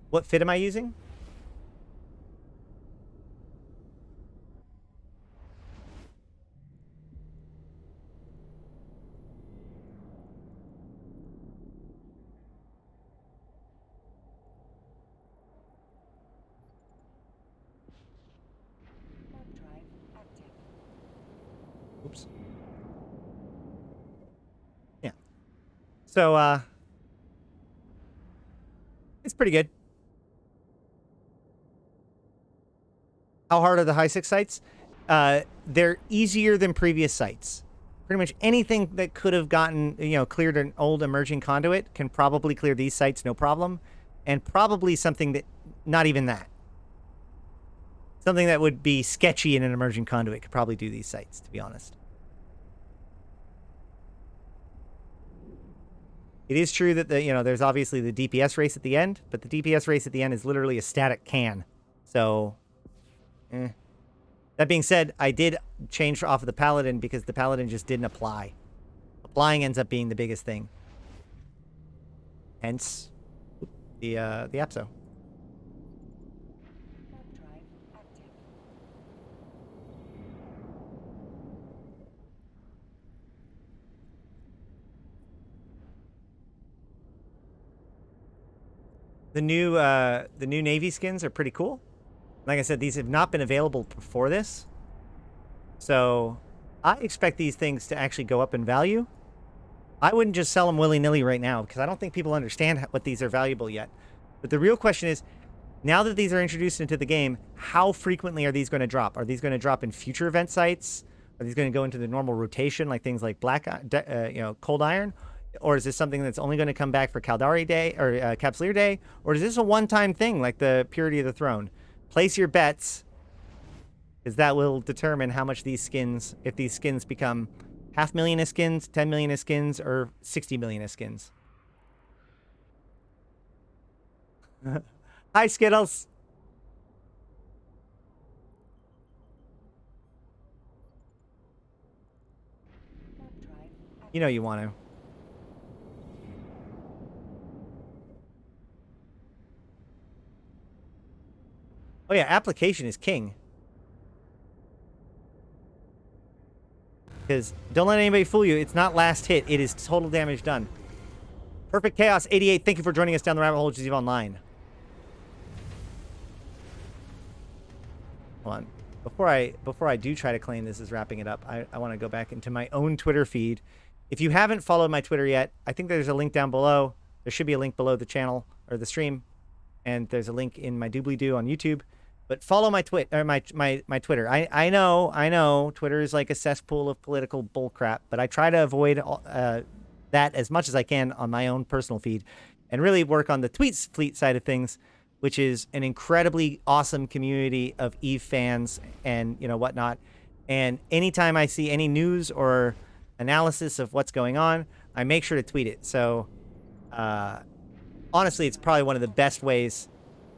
What fit am I using? Oops. Yeah. So, it's pretty good. How hard are the high 6 sites? They're easier than previous sites. Pretty much anything that could have gotten, cleared an old emerging conduit can probably clear these sites no problem. And probably something that, not even that. Something that would be sketchy in an emerging conduit could probably do these sites, to be honest. It is true that there's obviously the DPS race at the end, but the DPS race at the end is literally a static can. So, That being said, I did change off of the Paladin because the Paladin just didn't apply. Applying ends up being the biggest thing. Hence, the APSO. The new Navy skins are pretty cool. Like I said, these have not been available before this. So I expect these things to actually go up in value. I wouldn't just sell them willy-nilly right now because I don't think people understand what these are valuable yet. But the real question is, now that these are introduced into the game, how frequently are these going to drop? Are these going to drop in future event sites? Are these going to go into the normal rotation, like things like Cold Iron? Or is this something that's only going to come back for Caldari Day or Capsualeer Day? Or is this a one-time thing like the Purity of the Throne? Place your bets, because that will determine how much these skins, if these skins become 500,000 skins, 10 million skins, or 60 million skins. Hi, Skittles. You know you want to. Oh yeah, application is king. Because don't let anybody fool you. It's not last hit. It is total damage done. Perfect Chaos 88. Thank you for joining us down the rabbit hole of EVE Online. Hold on. Before I do try to claim this is wrapping it up, I want to go back into my own Twitter feed. If you haven't followed my Twitter yet, I think there's a link down below. There should be a link below the channel or the stream. And there's a link in my doobly-doo on YouTube. But follow my my Twitter. I know Twitter is like a cesspool of political bullcrap, but I try to avoid that as much as I can on my own personal feed, and really work on the tweets fleet side of things, which is an incredibly awesome community of Eve fans and whatnot. And anytime I see any news or analysis of what's going on, I make sure to tweet it. So honestly, it's probably one of the best ways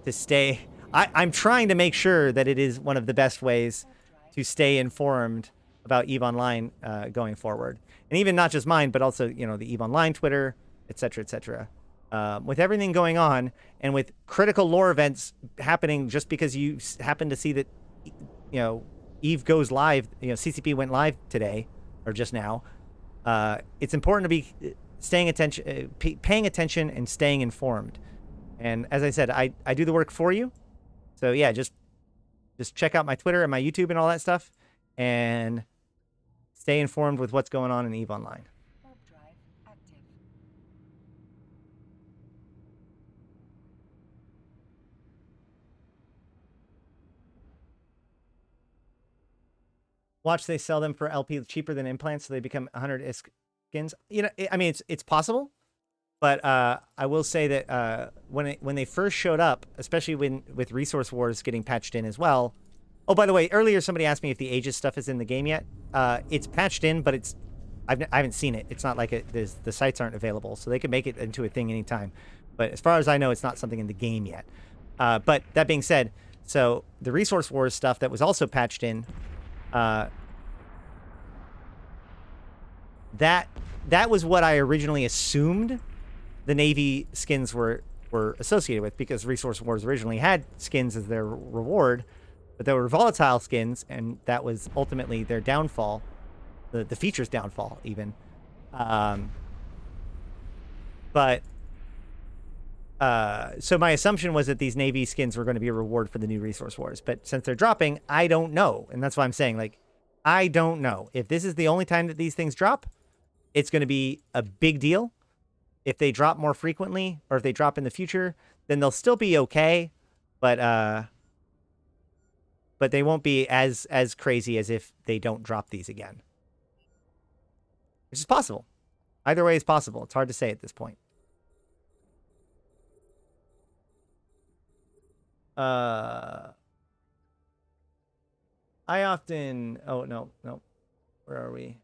to stay. I'm trying to make sure that it is one of the best ways to stay informed about EVE Online going forward. And even not just mine, but also, the EVE Online Twitter, et cetera, et cetera. With everything going on and with critical lore events happening just because you happen to see that, EVE goes live, CCP went live today or just now. It's important to be paying attention and staying informed. And as I said, I do the work for you. So yeah, just check out my Twitter and my YouTube and all that stuff, and stay informed with what's going on in EVE Online. Warp drive active. Watch they sell them for LP cheaper than implants, so they become 100 skins. I mean, it's possible. But I will say that when they first showed up, especially with Resource Wars getting patched in as well. Oh, by the way, earlier somebody asked me if the Aegis stuff is in the game yet. It's patched in, but I haven't seen it. It's not like the sites aren't available, so they can make it into a thing anytime. But as far as I know, it's not something in the game yet. But that being said, so the Resource Wars stuff that was also patched in, that was what I originally assumed the Navy skins were associated with, because Resource Wars originally had skins as their reward, but they were volatile skins, and that was ultimately their downfall, the feature's downfall even. So my assumption was that these Navy skins were going to be a reward for the new Resource Wars, but since they're dropping, I don't know, and that's why I'm saying, like, I don't know. If this is the only time that these things drop, it's going to be a big deal. If they drop more frequently, or if they drop in the future, then they'll still be okay, but they won't be as crazy as if they don't drop these again. Which is possible. Either way is possible. It's hard to say at this point. I often... Oh, no. Where are we?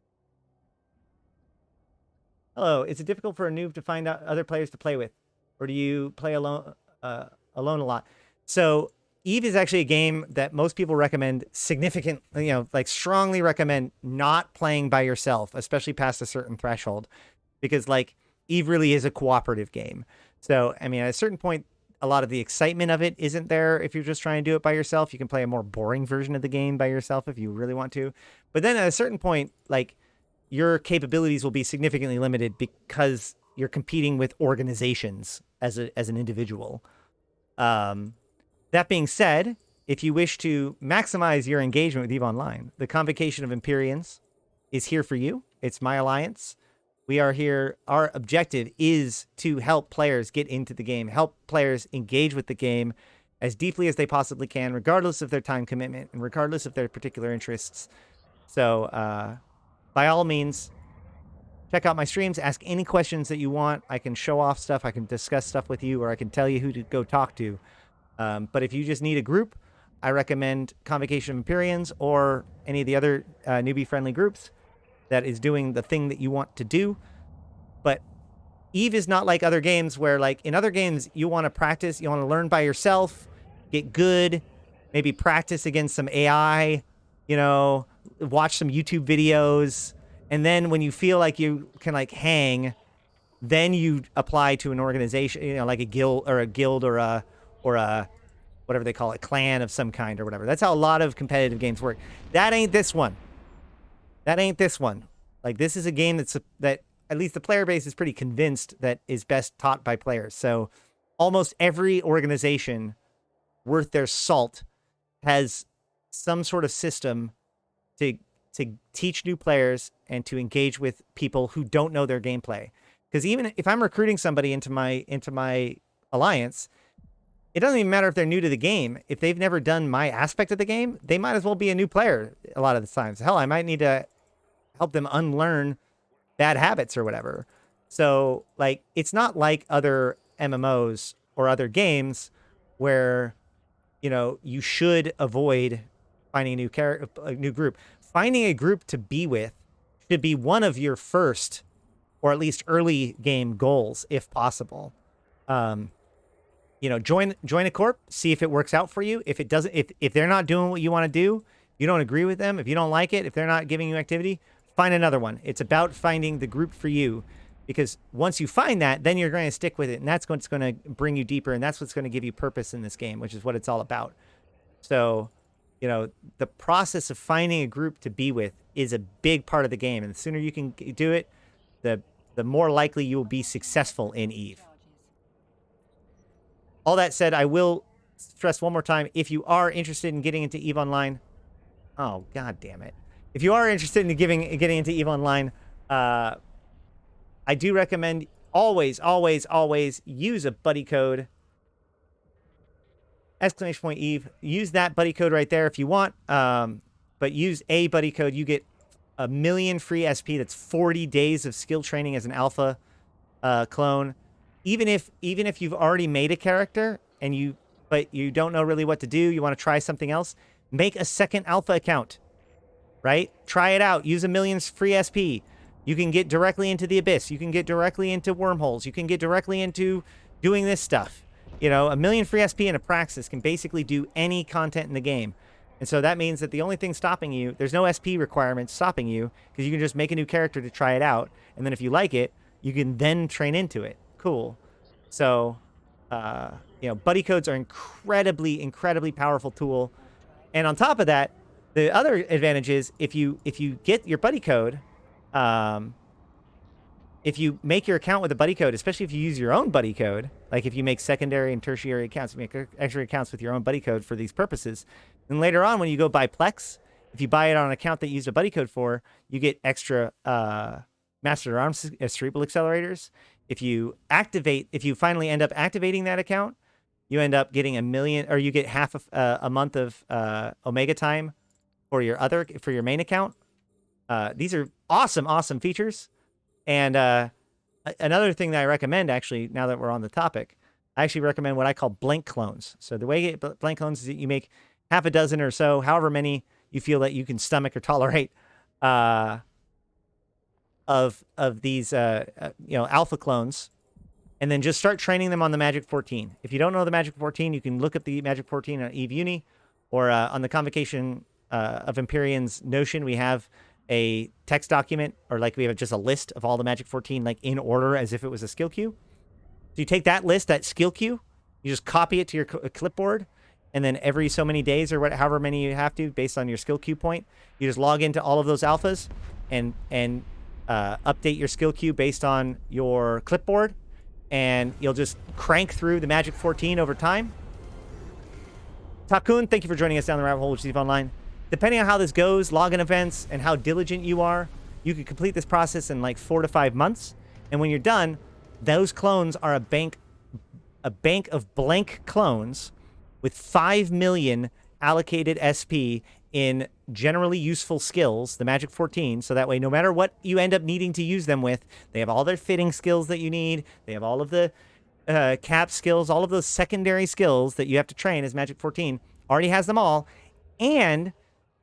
Hello. Is it difficult for a noob to find out other players to play with? Or do you play alone a lot? So EVE is actually a game that most people recommend strongly recommend not playing by yourself, especially past a certain threshold, because EVE really is a cooperative game. So, I mean, at a certain point, a lot of the excitement of it isn't there if you're just trying to do it by yourself. You can play a more boring version of the game by yourself if you really want to. But then at a certain point, your capabilities will be significantly limited because you're competing with organizations as an individual. That being said, if you wish to maximize your engagement with EVE Online, the Convocation of Empyreans is here for you. It's my alliance. We are here. Our objective is to help players get into the game, help players engage with the game as deeply as they possibly can, regardless of their time commitment and regardless of their particular interests. So, by all means, check out my streams. Ask any questions that you want. I can show off stuff. I can discuss stuff with you, or I can tell you who to go talk to. But if you just need a group, I recommend Convocation of Empyreans or any of the other newbie-friendly groups that is doing the thing that you want to do. But EVE is not like other games where, in other games, you want to practice, you want to learn by yourself, get good, maybe practice against some AI, watch some YouTube videos, and then when you feel like you can hang, then you apply to an organization, like a guild or a whatever they call it, clan of some kind or whatever. That's how a lot of competitive games work. That ain't this one. This is a game that at least the player base is pretty convinced that is best taught by players. So almost every organization worth their salt has some sort of system to teach new players and to engage with people who don't know their gameplay. Because even if I'm recruiting somebody into my alliance, it doesn't even matter if they're new to the game. If they've never done my aspect of the game, they might as well be a new player a lot of the times. Hell, I might need to help them unlearn bad habits or whatever. So, like, it's not like other MMOs or other games where, you know, you should avoid finding a new group. Finding a group to be with should be one of your first or at least early game goals, if possible. You know, join a corp, see if it works out for you. If it doesn't, if they're not doing what you want to do, you don't agree with them, if you don't like it, if they're not giving you activity, find another one. It's about finding the group for you, because once you find that, then you're going to stick with it, and that's what's going to bring you deeper, and that's what's going to give you purpose in this game, which is what it's all about. So, you know, the process of finding a group to be with is a big part of the game, and the sooner you can do it, the more likely you will be successful in EVE. All that said, I will stress one more time, if you are interested in getting into EVE Online, oh, god damn it. If you are interested in getting into EVE Online, I do recommend always use a buddy code, !EVE. Use that buddy code right there if you want, but use a buddy code. You get 1,000,000 free SP. That's 40 days of skill training as an alpha clone. Even if you've already made a character but you don't know really what to do, you want to try something else, make a second alpha account, right? Try it out. Use 1,000,000 free SP. You can get directly into the Abyss. You can get directly into wormholes. You can get directly into doing this stuff. You know, 1,000,000 free SP in a Praxis can basically do any content in the game. And so that means that the only thing stopping you, there's no SP requirements stopping you, because you can just make a new character to try it out. And then if you like it, you can then train into it. Cool. So, you know, buddy codes are incredibly powerful tool. And on top of that, the other advantage is if you get your buddy code, if you make your account with a buddy code, especially if you use your own buddy code, like if you make secondary and tertiary accounts, you make extra accounts with your own buddy code for these purposes, then later on when you go buy Plex, if you buy it on an account that you used a buddy code for, you get extra Master Arms Cerebral Accelerators. If you finally end up activating that account, you end up getting 1,000,000, or you get half of a month of Omega time for your main account. These are awesome features. And another thing that I recommend, actually, now that we're on the topic, I actually recommend what I call blank clones. So the way you get blank clones is that you make half a dozen or so, however many you feel that you can stomach or tolerate, of these you know, alpha clones, and then just start training them on the Magic 14. If you don't know the Magic 14, you can look up the Magic 14 on EVE Uni, or on the Convocation of Empyrean's Notion. We have a text document, or like we have just a list of all the Magic 14, like in order as if it was a skill queue. So you take that list, that skill queue, you just copy it to your clipboard, and then every so many days, or however many you have to, based on your skill queue point, you just log into all of those alphas and update your skill queue based on your clipboard, and you'll just crank through the Magic 14 over time. Takun, thank you for joining us down the rabbit hole with EVE Online. Depending on how this goes, login events, and how diligent you are, you can complete this process in like 4 to 5 months. And when you're done, those clones are a bank of blank clones with 5,000,000 allocated SP in generally useful skills, the Magic 14. So that way, no matter what you end up needing to use them with, they have all their fitting skills that you need. They have all of the cap skills, all of those secondary skills that you have to train as Magic 14. Already has them all. And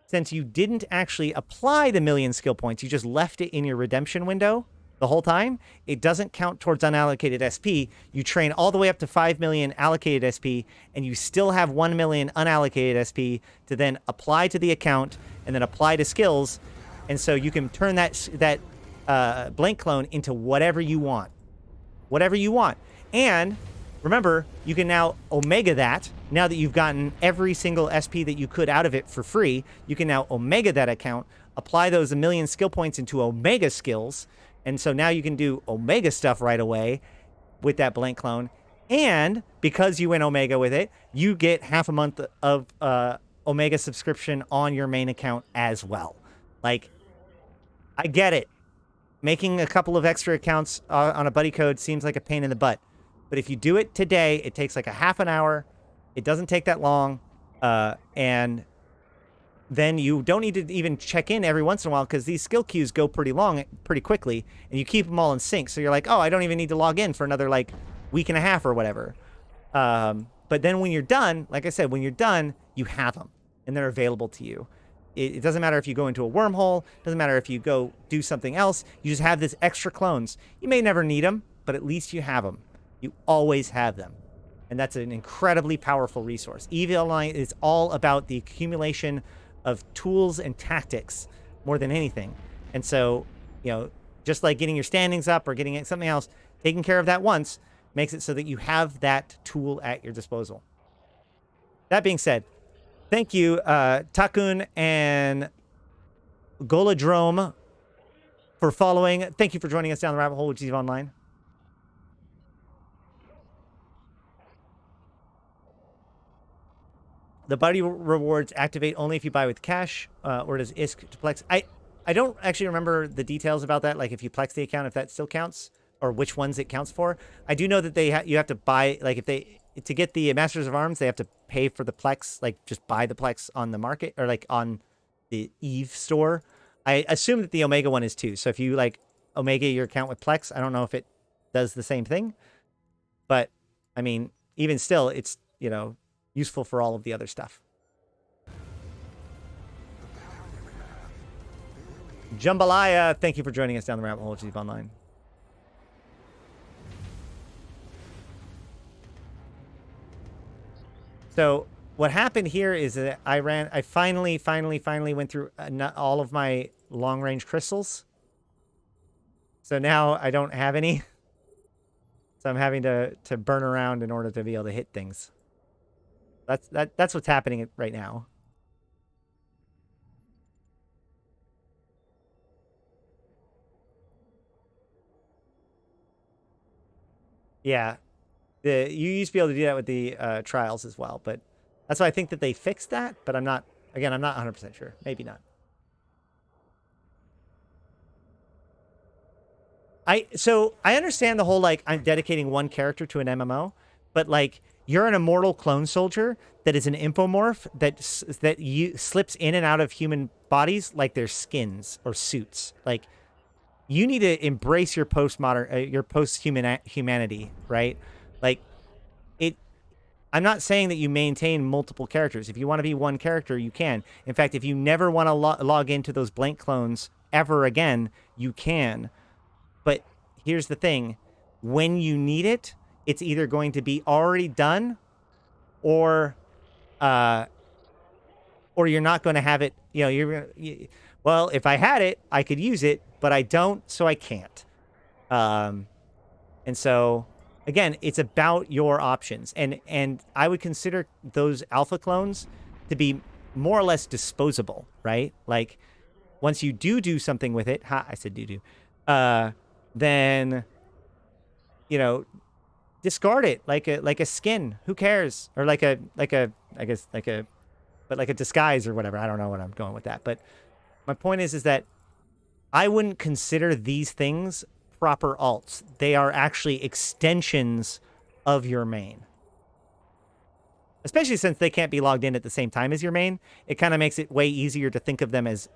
since you didn't actually apply the 1,000,000 skill points, you just left it in your redemption window the whole time, it doesn't count towards unallocated SP. You train all the way up to 5,000,000 allocated SP, and you still have 1,000,000 unallocated SP to then apply to the account and then apply to skills. And so you can turn that blank clone into whatever you want. Whatever you want. And remember, you can now Omega that. Now that you've gotten every single SP that you could out of it for free, you can now Omega that account, apply those 1,000,000 skill points into Omega skills, and so now you can do Omega stuff right away with that blank clone. And because you went Omega with it, you get half a month of Omega subscription on your main account as well. Like, I get it. Making a couple of extra accounts on a buddy code seems like a pain in the butt. But if you do it today, it takes like a half an hour. It doesn't take that long, and then you don't need to even check in every once in a while because these skill queues go pretty long, pretty quickly, and you keep them all in sync. So you're like, oh, I don't even need to log in for another like week and a half or whatever. But then when you're done, like I said, when you're done, you have them and they're available to you. It doesn't matter if you go into a wormhole. It doesn't matter if you go do something else. You just have this extra clones. You may never need them, but at least you have them. You always have them. And that's an incredibly powerful resource. EV Online is all about the accumulation of tools and tactics more than anything. And so, you know, just like getting your standings up or getting something else, taking care of that once makes it so that you have that tool at your disposal. That being said, thank you, Takun and Goladrome, for following. Thank you for joining us down the rabbit hole with EV Online. The buddy rewards activate only if you buy with cash, or does ISK to Plex? I don't actually remember the details about that, like if you Plex the account, if that still counts, or which ones it counts for. I do know that you have to buy, like if they, to get the Masters of Arms, they have to pay for the Plex, like just buy the Plex on the market, or like on the Eve store. I assume that the Omega one is too. So if you like Omega your account with Plex, I don't know if it does the same thing. But, I mean, even still, it's, you know, useful for all of the other stuff. Jambalaya, thank you for joining us down the rabbit hole, Jeep Online. So what happened here is that I finally went through all of my long-range crystals. So now I don't have any. So I'm having to burn around in order to be able to hit things. That's what's happening right now. Yeah, you used to be able to do that with the trials as well, but that's why I think that they fixed that. But I'm not 100% sure. Maybe not. So I understand the whole like I'm dedicating one character to an MMO, but like you're an immortal clone soldier that is an infomorph that slips in and out of human bodies like they're skins or suits. Like you need to embrace your postmodern, your post-human humanity, right? Like it. I'm not saying that you maintain multiple characters. If you want to be one character, you can. In fact, if you never want to log into those blank clones ever again, you can. But here's the thing. When you need it, it's either going to be already done or you're not going to have it. You know, well, if I had it, I could use it, but I don't, so I can't. And so, again, it's about your options. And I would consider those alpha clones to be more or less disposable, right? Like, once you do something with it, I said do. Then, you know, discard it like a skin. Who cares? Or like a disguise or whatever. I don't know what I'm going with that. But my point is that I wouldn't consider these things proper alts. They are actually extensions of your main. Especially since they can't be logged in at the same time as your main. It kind of makes it way easier to think of them as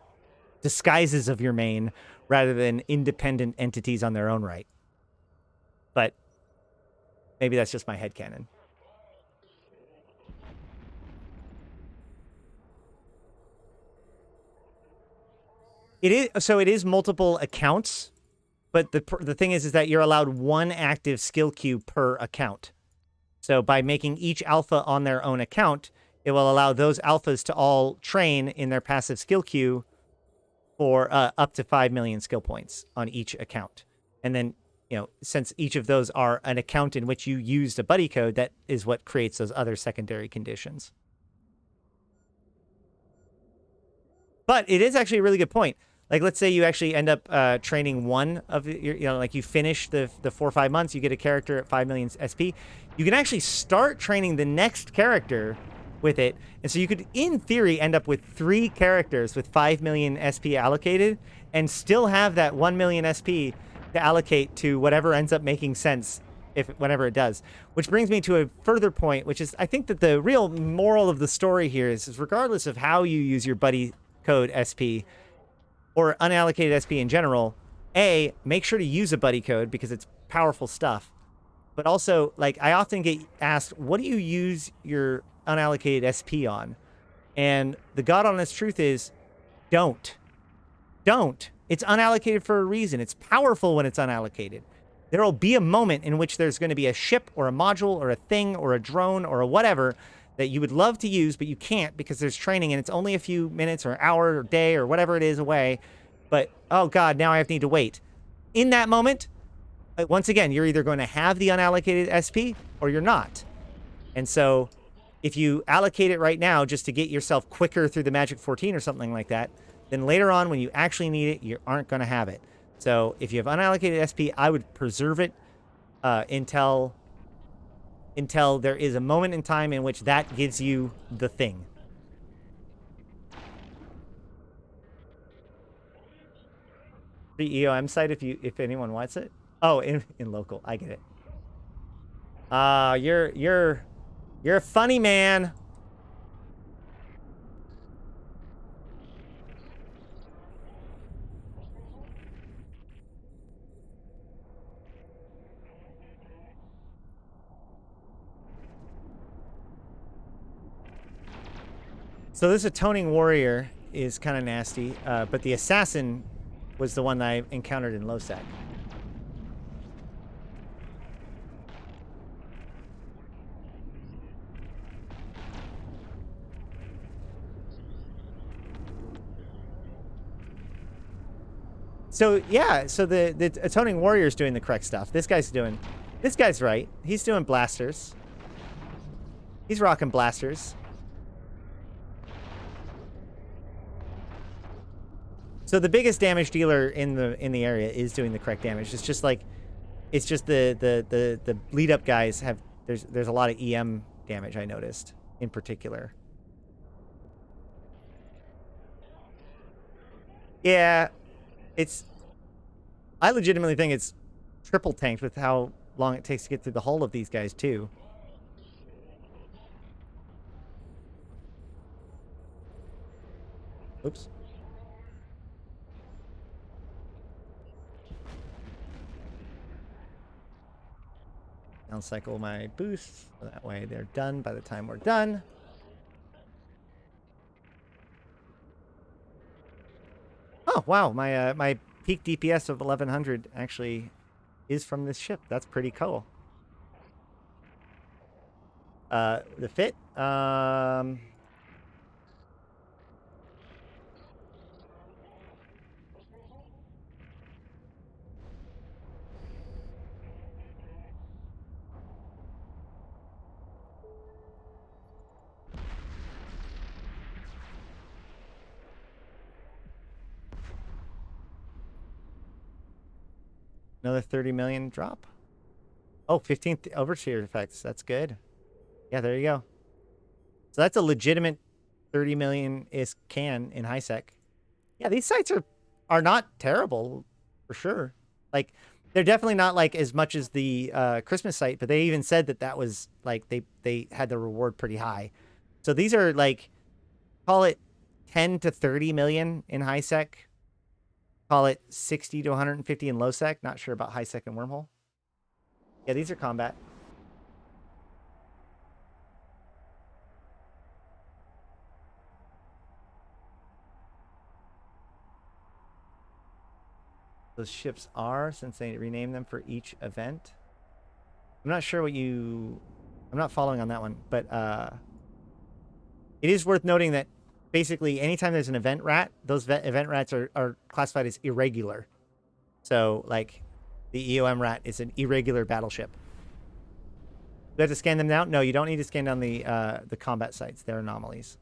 disguises of your main rather than independent entities on their own right. But maybe that's just my headcanon. It is multiple accounts, but the thing is that you're allowed one active skill queue per account. So by making each alpha on their own account, it will allow those alphas to all train in their passive skill queue for up to 5 million skill points on each account. And then, you know, since each of those are an account in which you used a buddy code, that is what creates those other secondary conditions. But it is actually a really good point. Like, let's say you actually end up training one of your, you know, like you finish the 4 or 5 months, you get a character at 5 million SP. You can actually start training the next character with it. And so you could, in theory, end up with 3 characters with 5 million SP allocated and still have that 1 million SP to allocate to whatever ends up making sense whenever it does. Which brings me to a further point, which is I think that the real moral of the story here is regardless of how you use your buddy code SP or unallocated SP in general, A, make sure to use a buddy code because it's powerful stuff. But also, like, I often get asked, what do you use your unallocated SP on? And the God honest truth is, don't. Don't. It's unallocated for a reason. It's powerful when it's unallocated. There will be a moment in which there's going to be a ship or a module or a thing or a drone or a whatever that you would love to use, but you can't because there's training and it's only a few minutes or hour or day or whatever it is away. But, oh God, now I need to wait. In that moment, once again, you're either going to have the unallocated SP or you're not. And so if you allocate it right now just to get yourself quicker through the Magic 14 or something like that, then later on when you actually need it, you aren't going to have it. So if you have unallocated SP, I would preserve it until there is a moment in time in which that gives you the thing. The EOM site if anyone wants it. Oh, in local. I get it. You're a funny man. So this Atoning Warrior is kind of nasty, but the Assassin was the one that I encountered in Losec. So yeah, so the Atoning Warrior is doing the correct stuff. This guy's right. He's doing blasters. He's rocking blasters. So the biggest damage dealer in the area is doing the correct damage. It's just like, it's just the lead up guys have there's a lot of EM damage I noticed in particular. Yeah, I legitimately think it's triple tanked with how long it takes to get through the hull of these guys too. Oops. Down cycle my boosts, so that way they're done by the time we're done. Oh wow, my peak DPS of 1100 actually is from this ship. That's pretty cool. The fit, another 30 million drop. Oh, 15th overseer effects. That's good. Yeah, there you go. So that's a legitimate 30 million is can in high sec. Yeah, these sites are not terrible for sure. Like, they're definitely not like as much as the Christmas site, but they even said that was like they had the reward pretty high. So these are like, call it 10 to 30 million in high sec. Call it 60 to 150 in low sec. Not sure about high sec and wormhole. Yeah, these are combat. Those ships are, since they rename them for each event. I'm not sure I'm not following on that one, but it is worth noting that basically anytime there's an event rat, those event rats are classified as irregular. So, like, the EOM rat is an irregular battleship. Do you have to scan them now? No, you don't need to scan down the combat sites. They're anomalies.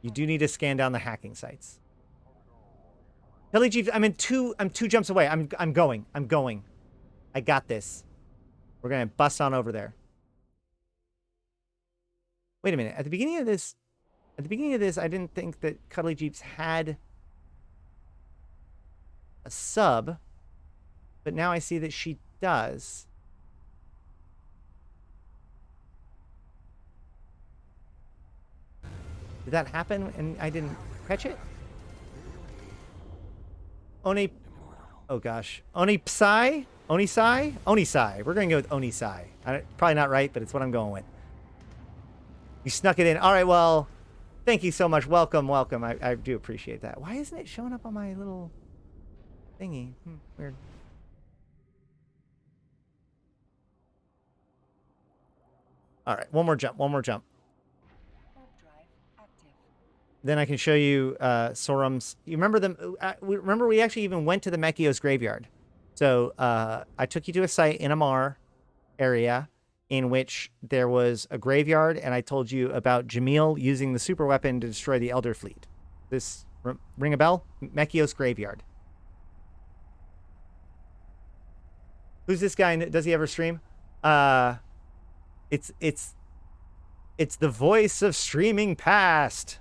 You do need to scan down the hacking sites. Kelly G, I'm two jumps away. I'm going. I got this. We're gonna bust on over there. Wait a minute. At the beginning of this, I didn't think that Cuddly Jeeps had a sub. but now I see that she does. Did that happen and I didn't catch it? Oni... Oh, gosh. Onipsai? Onisai? Onisai. We're going to go with Onisai. Probably not right, but it's what I'm going with. You snuck it in. All right, well, thank you so much. Welcome, welcome. I do appreciate that. Why isn't it showing up on my little thingy? Weird. All right, one more jump, one more jump. Then I can show you Saurm's. You remember them? Remember we actually even went to the Mekhios graveyard. So I took you to a site in Amar area in which there was a graveyard, and I told you about Jamil using the super weapon to destroy the Elder Fleet. This ring a bell? Mekhios graveyard. Who's this guy? Does he ever stream? It's the voice of streaming past.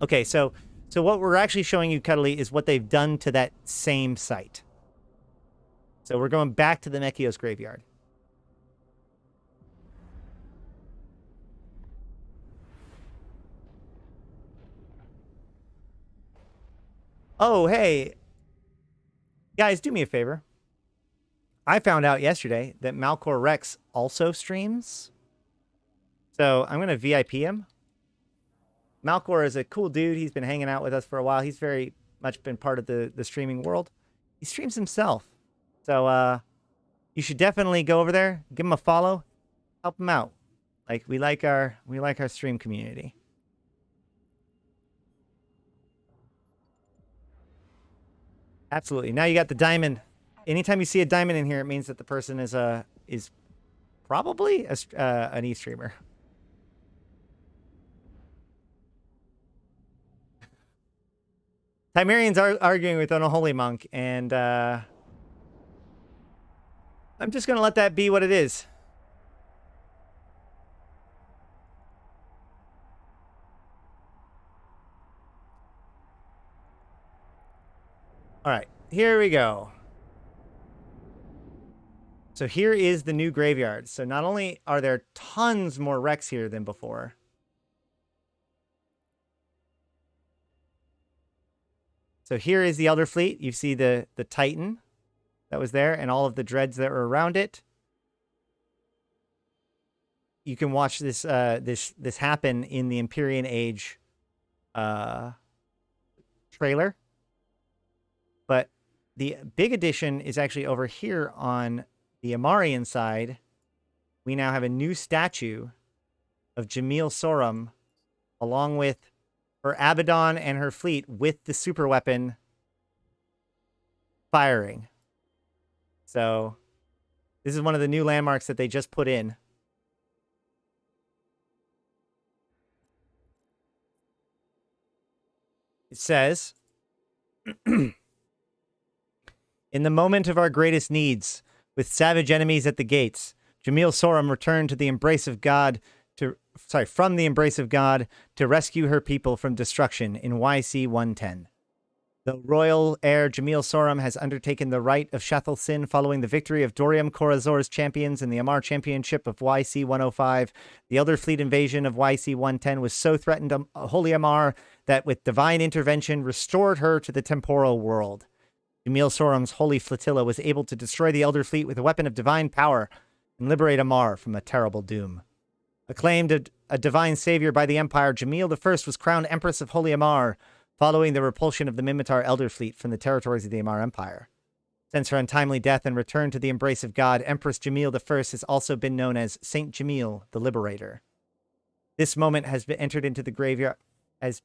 Okay, so what we're actually showing you, Cuddly, is what they've done to that same site. So we're going back to the Mekhios graveyard. Oh, hey. Guys, do me a favor. I found out yesterday that Malcor Rex also streams. So I'm going to VIP him. Malcor is a cool dude. He's been hanging out with us for a while. He's very much been part of the streaming world. He streams himself. So you should definitely go over there, give him a follow, help him out. Like we like our stream community. Absolutely. Now you got the diamond. Anytime you see a diamond in here, it means that the person is probably an e-streamer. Timerians are arguing with Unholy Monk, and I'm just going to let that be what it is. All right, here we go. So here is the new graveyard. So not only are there tons more wrecks here than before, so here is the Elder Fleet. You see the Titan that was there and all of the dreads that were around it. You can watch this this happen in the Empyrean Age trailer. But the big addition is actually over here on the Amarian side. We now have a new statue of Jamil Saurm along with her Abaddon and her fleet with the super weapon firing. So this is one of the new landmarks that they just put in. It says, in the moment of our greatest needs, with savage enemies at the gates, Jamil Saurm returned to the embrace of God from the embrace of God to rescue her people from destruction in YC 110. The royal heir Jamil Saurm has undertaken the rite of Shathal Sin following the victory of Dorium Korazor's champions in the Amar Championship of YC 105. The Elder Fleet invasion of YC 110 was so threatened Holy Amar that with divine intervention restored her to the temporal world. Jamil Saurm's holy flotilla was able to destroy the Elder Fleet with a weapon of divine power and liberate Amar from a terrible doom. Acclaimed a divine savior by the Empire, Jamil I was crowned Empress of Holy Amar, following the repulsion of the Minmatar Elder Fleet from the territories of the Amar Empire. Since her untimely death and return to the embrace of God, Empress Jamil I has also been known as Saint Jamil, the Liberator. This moment has been entered into the graveyard, this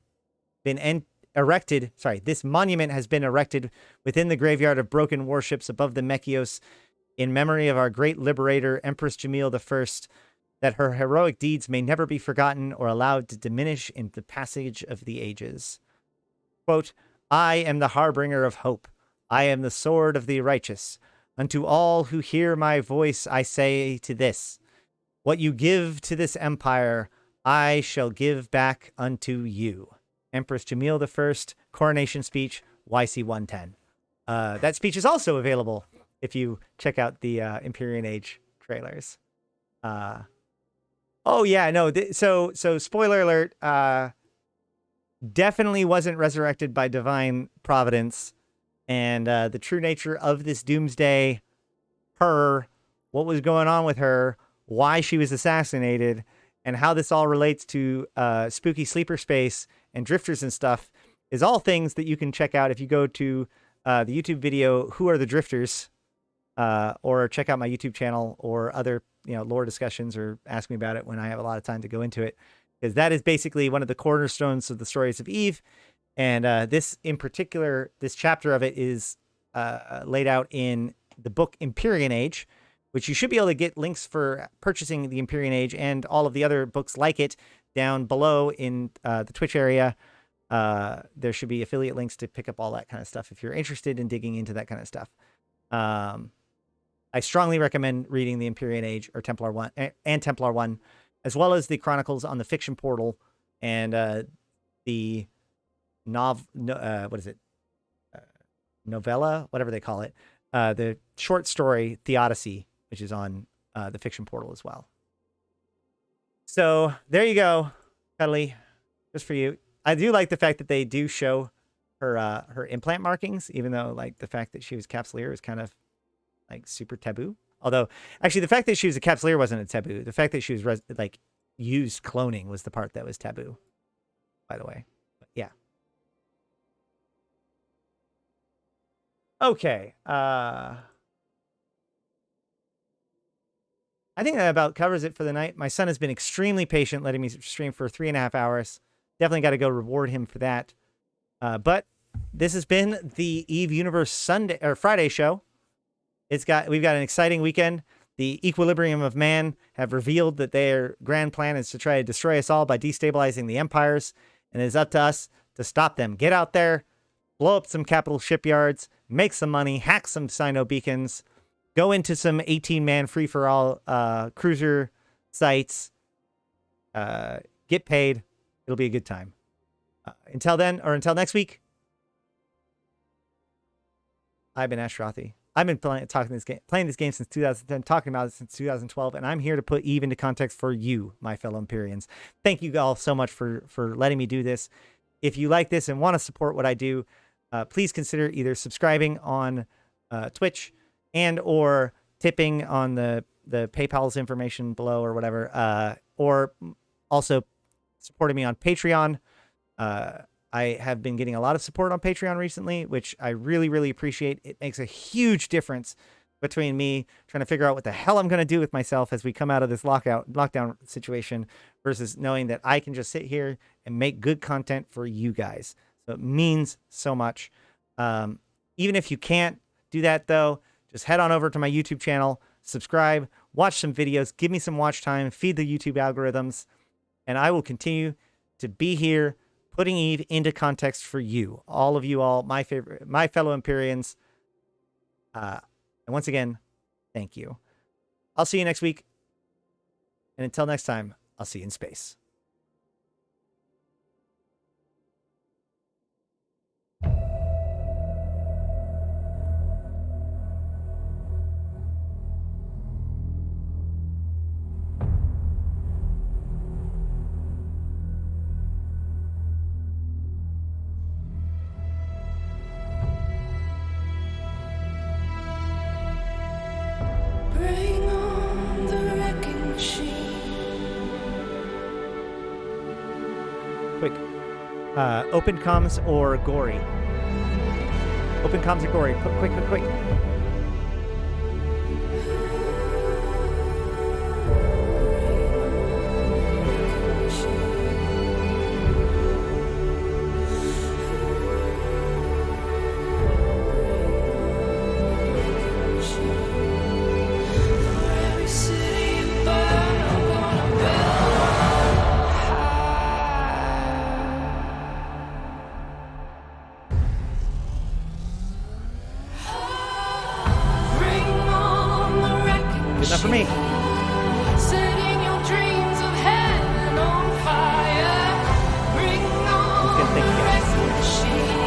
monument has been erected within the graveyard of broken warships above the Mekhios in memory of our great liberator, Empress Jamil I, that her heroic deeds may never be forgotten or allowed to diminish in the passage of the ages. Quote, I am the harbinger of hope. I am the sword of the righteous. Unto all who hear my voice, I say to this, what you give to this empire, I shall give back unto you. Empress Jamil I, coronation speech, YC 110. That speech is also available if you check out the Empyrean Age trailers. Oh yeah, no. So spoiler alert. Definitely wasn't resurrected by divine providence, and the true nature of this doomsday, her, what was going on with her, why she was assassinated, and how this all relates to spooky sleeper space and drifters and stuff is all things that you can check out if you go to the YouTube video "Who Are the Drifters," or check out my YouTube channel or other lore discussions, or ask me about it when I have a lot of time to go into it, because that is basically one of the cornerstones of the stories of Eve. And this in particular, this chapter of it is laid out in the book Empyrean Age, which you should be able to get links for purchasing the Empyrean Age and all of the other books like it down below in the Twitch area. There should be affiliate links to pick up all that kind of stuff if you're interested in digging into that kind of stuff. I strongly recommend reading the Empyrean Age or Templar 1 and Templar 1, as well as the Chronicles on the Fiction Portal and the novella, whatever they call it, the short story Theodicy, which is on the Fiction Portal as well. So there you go, Cuddly, just for you. I do like the fact that they do show her implant markings, even though like the fact that she was Capsualeer is kind of like super taboo. Although actually the fact that she was a Capsualeer wasn't a taboo. The fact that she was used cloning was the part that was taboo, by the way. But yeah. Okay. I think that about covers it for the night. My son has been extremely patient, letting me stream for 3.5 hours. Definitely got to go reward him for that. But this has been the Eve Universe Sunday or Friday show. We've got an exciting weekend. The Equilibrium of Man have revealed that their grand plan is to try to destroy us all by destabilizing the empires, and it is up to us to stop them. Get out there, blow up some capital shipyards, make some money, hack some Sino beacons, go into some 18-man free-for-all cruiser sites, get paid. It'll be a good time. Until then, or until next week, I've been Ashterothi. I've been playing this game since 2010, talking about it since 2012, and I'm here to put Eve into context for you, my fellow Empyreans. Thank you all so much for letting me do this. If you like this and want to support what I do, please consider either subscribing on Twitch and or tipping on the PayPal's information below or whatever, or also supporting me on Patreon. I have been getting a lot of support on Patreon recently, which I really, really appreciate. It makes a huge difference between me trying to figure out what the hell I'm going to do with myself as we come out of this lockdown situation versus knowing that I can just sit here and make good content for you guys. So it means so much. Even if you can't do that, though, just head on over to my YouTube channel, subscribe, watch some videos, give me some watch time, feed the YouTube algorithms, and I will continue to be here putting Eve into context for you, all of you all, my fellow Empyreans. And once again, thank you. I'll see you next week. And until next time, I'll see you in space. Bring on the wrecking machine. Quick. Open comms or gory? Open comms or gory? Quick. Good enough for me. Setting your dreams of heaven on fire. Bring on Thank you the guys. wrecking machine.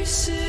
city.